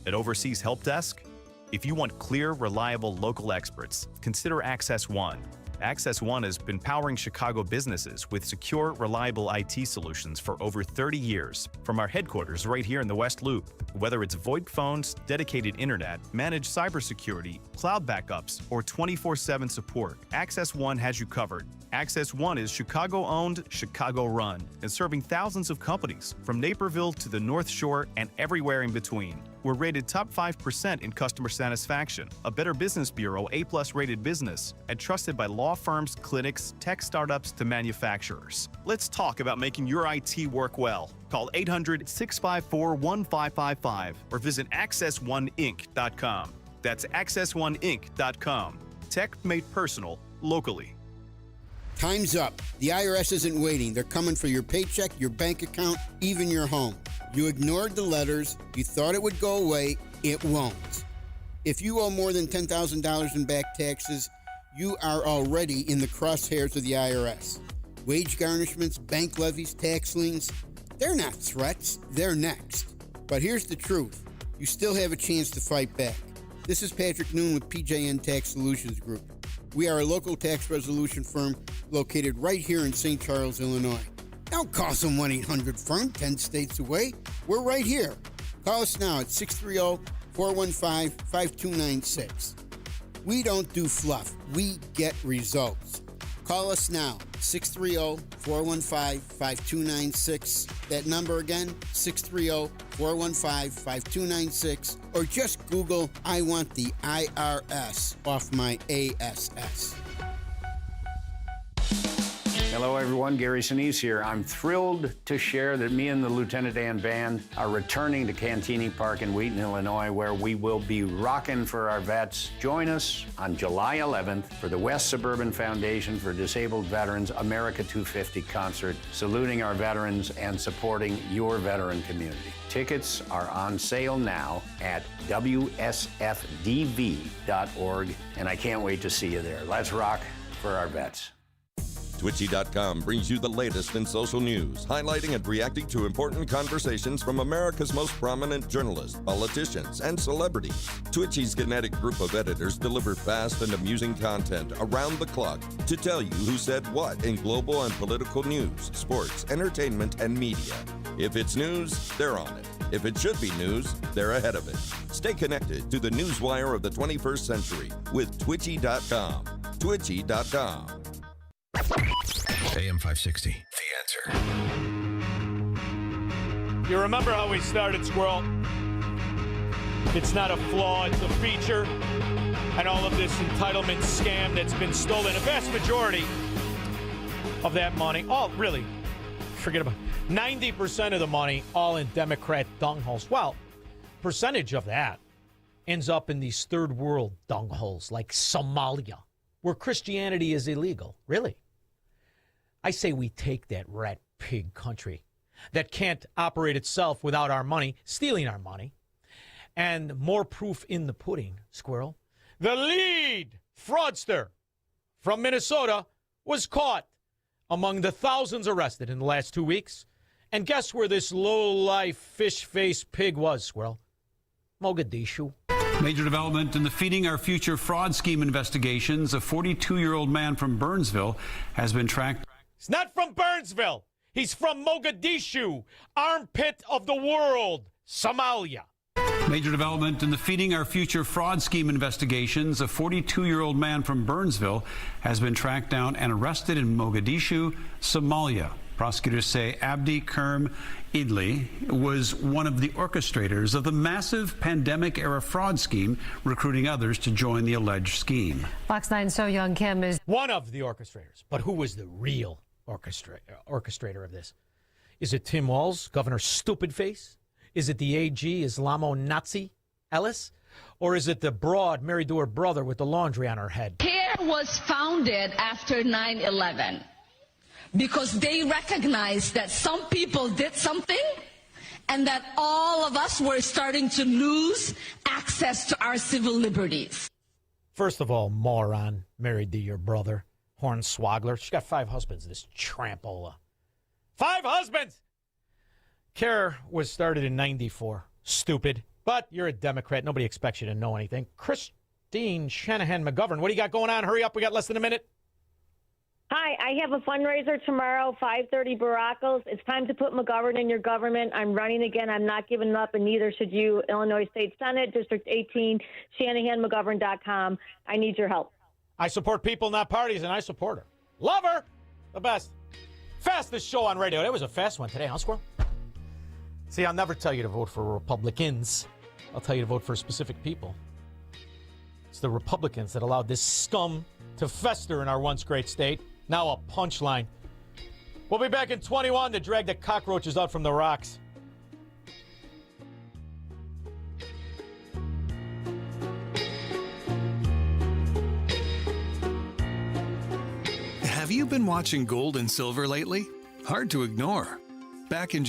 S10: At Overseas Help Desk? If you want clear, reliable local experts, consider Access One. Access One has been powering Chicago businesses with secure, reliable IT solutions for over 30 years. From our headquarters right here in the West Loop. Whether it's VoIP phones, dedicated internet, managed cybersecurity, cloud backups, or 24/7 support, Access One has you covered. Access One is Chicago-owned, Chicago-run, and serving thousands of companies from Naperville to the North Shore and everywhere in between. We're rated top 5% in customer satisfaction, a Better Business Bureau A+ rated business, and trusted by law firms, clinics, tech startups to manufacturers. Let's talk about making your IT work well. Call 800-654-1555 or visit AccessOneInc.com. That's AccessOneInc.com. Tech made personal, locally.
S21: Time's up. The IRS isn't waiting. They're coming for your paycheck, your bank account, even your home. You ignored the letters. You thought it would go away. It won't. If you owe more than $10,000 in back taxes, you are already in the crosshairs of the IRS. Wage garnishments, bank levies, tax liens, they're not threats. They're next. But here's the truth. You still have a chance to fight back. This is Patrick Noon with PJN Tax Solutions Group. We are a local tax resolution firm located right here in St. Charles, Illinois. Don't call some 1-800-FIRM 10 states away. We're right here. Call us now at 630-415-5296. We don't do fluff. We get results. Call us now, 630-415-5296. That number again, 630-415-5296. Or just Google, I want the IRS off my ASS.
S8: Hello, everyone. Gary Sinise here. I'm thrilled to share that me and the Lieutenant Dan Band are returning to Cantini Park in Wheaton, Illinois, where we will be rocking for our vets. Join us on July 11th for the West Suburban Foundation for Disabled Veterans America 250 concert, saluting our veterans and supporting your veteran community. Tickets are on sale now at WSFDV.org, and I can't wait to see you there. Let's rock for our vets.
S11: Twitchy.com brings you the latest in social news, highlighting and reacting to important conversations from America's most prominent journalists, politicians, and celebrities. Twitchy's kinetic group of editors deliver fast and amusing content around the clock to tell you who said what in global and political news, sports, entertainment, and media. If it's news, they're on it. If it should be news, they're ahead of it. Stay connected to the newswire of the 21st century with Twitchy.com. Twitchy.com.
S2: AM 560, The Answer.
S3: You remember how we started, Squirrel? It's not a flaw, it's a feature. And all of this entitlement scam that's been stolen. A vast majority of that money, really, forget about it. 90% of the money, all in Democrat dungholes. Well, percentage of that ends up in these third world dungholes like Somalia, where Christianity is illegal. Really? I say we take that rat pig country that can't operate itself without our money, stealing our money, and more proof in the pudding, Squirrel. The lead fraudster from Minnesota was caught among the thousands arrested in the last 2 weeks. And guess where this low-life, fish-faced pig was, Squirrel? Mogadishu.
S13: Major development in the Feeding Our Future fraud scheme investigations. A 42-year-old man from Burnsville has been tracked.
S3: He's not from Burnsville. He's from Mogadishu, armpit of the world, Somalia.
S13: Major development in the Feeding Our Future fraud scheme investigations. A 42-year-old man from Burnsville has been tracked down and arrested in Mogadishu, Somalia. Prosecutors say Abdi Kerm Idli was one of the orchestrators of the massive pandemic-era fraud scheme, recruiting others to join the alleged scheme.
S22: Fox 9's So Young Kim is
S3: one of the orchestrators. But who was the real orchestrator of this? Is it Tim Walz, Governor Stupidface? Is it the AG, Islamo-Nazi Ellis? Or is it the broad married to her brother with the laundry on her head?
S23: CARE was founded after 9/11 because they recognized that some people did something and that all of us were starting to lose access to our civil liberties.
S3: First of all, moron, married to your brother, hornswoggler. She's got 5 husbands, this trampola. 5 husbands! CARE was started in 94. Stupid. But you're a Democrat. Nobody expects you to know anything. Christine Shanahan McGovern, what do you got going on? Hurry up. We got less than a minute.
S24: Hi, I have a fundraiser tomorrow, 5:30 Barackles. It's time to put McGovern in your government. I'm running again. I'm not giving up, and neither should you. Illinois State Senate, District 18, ShanahanMcGovern.com. I need your help.
S3: I support people, not parties, and I support her. Love her. The best. Fastest show on radio. That was a fast one today, huh, Squirrel? See, I'll never tell you to vote for Republicans. I'll tell you to vote for specific people. It's the Republicans that allowed this scum to fester in our once great state. Now a punchline. We'll be back in 21 to drag the cockroaches out from the rocks.
S2: Have you been watching gold and silver lately? Hard to ignore. Back in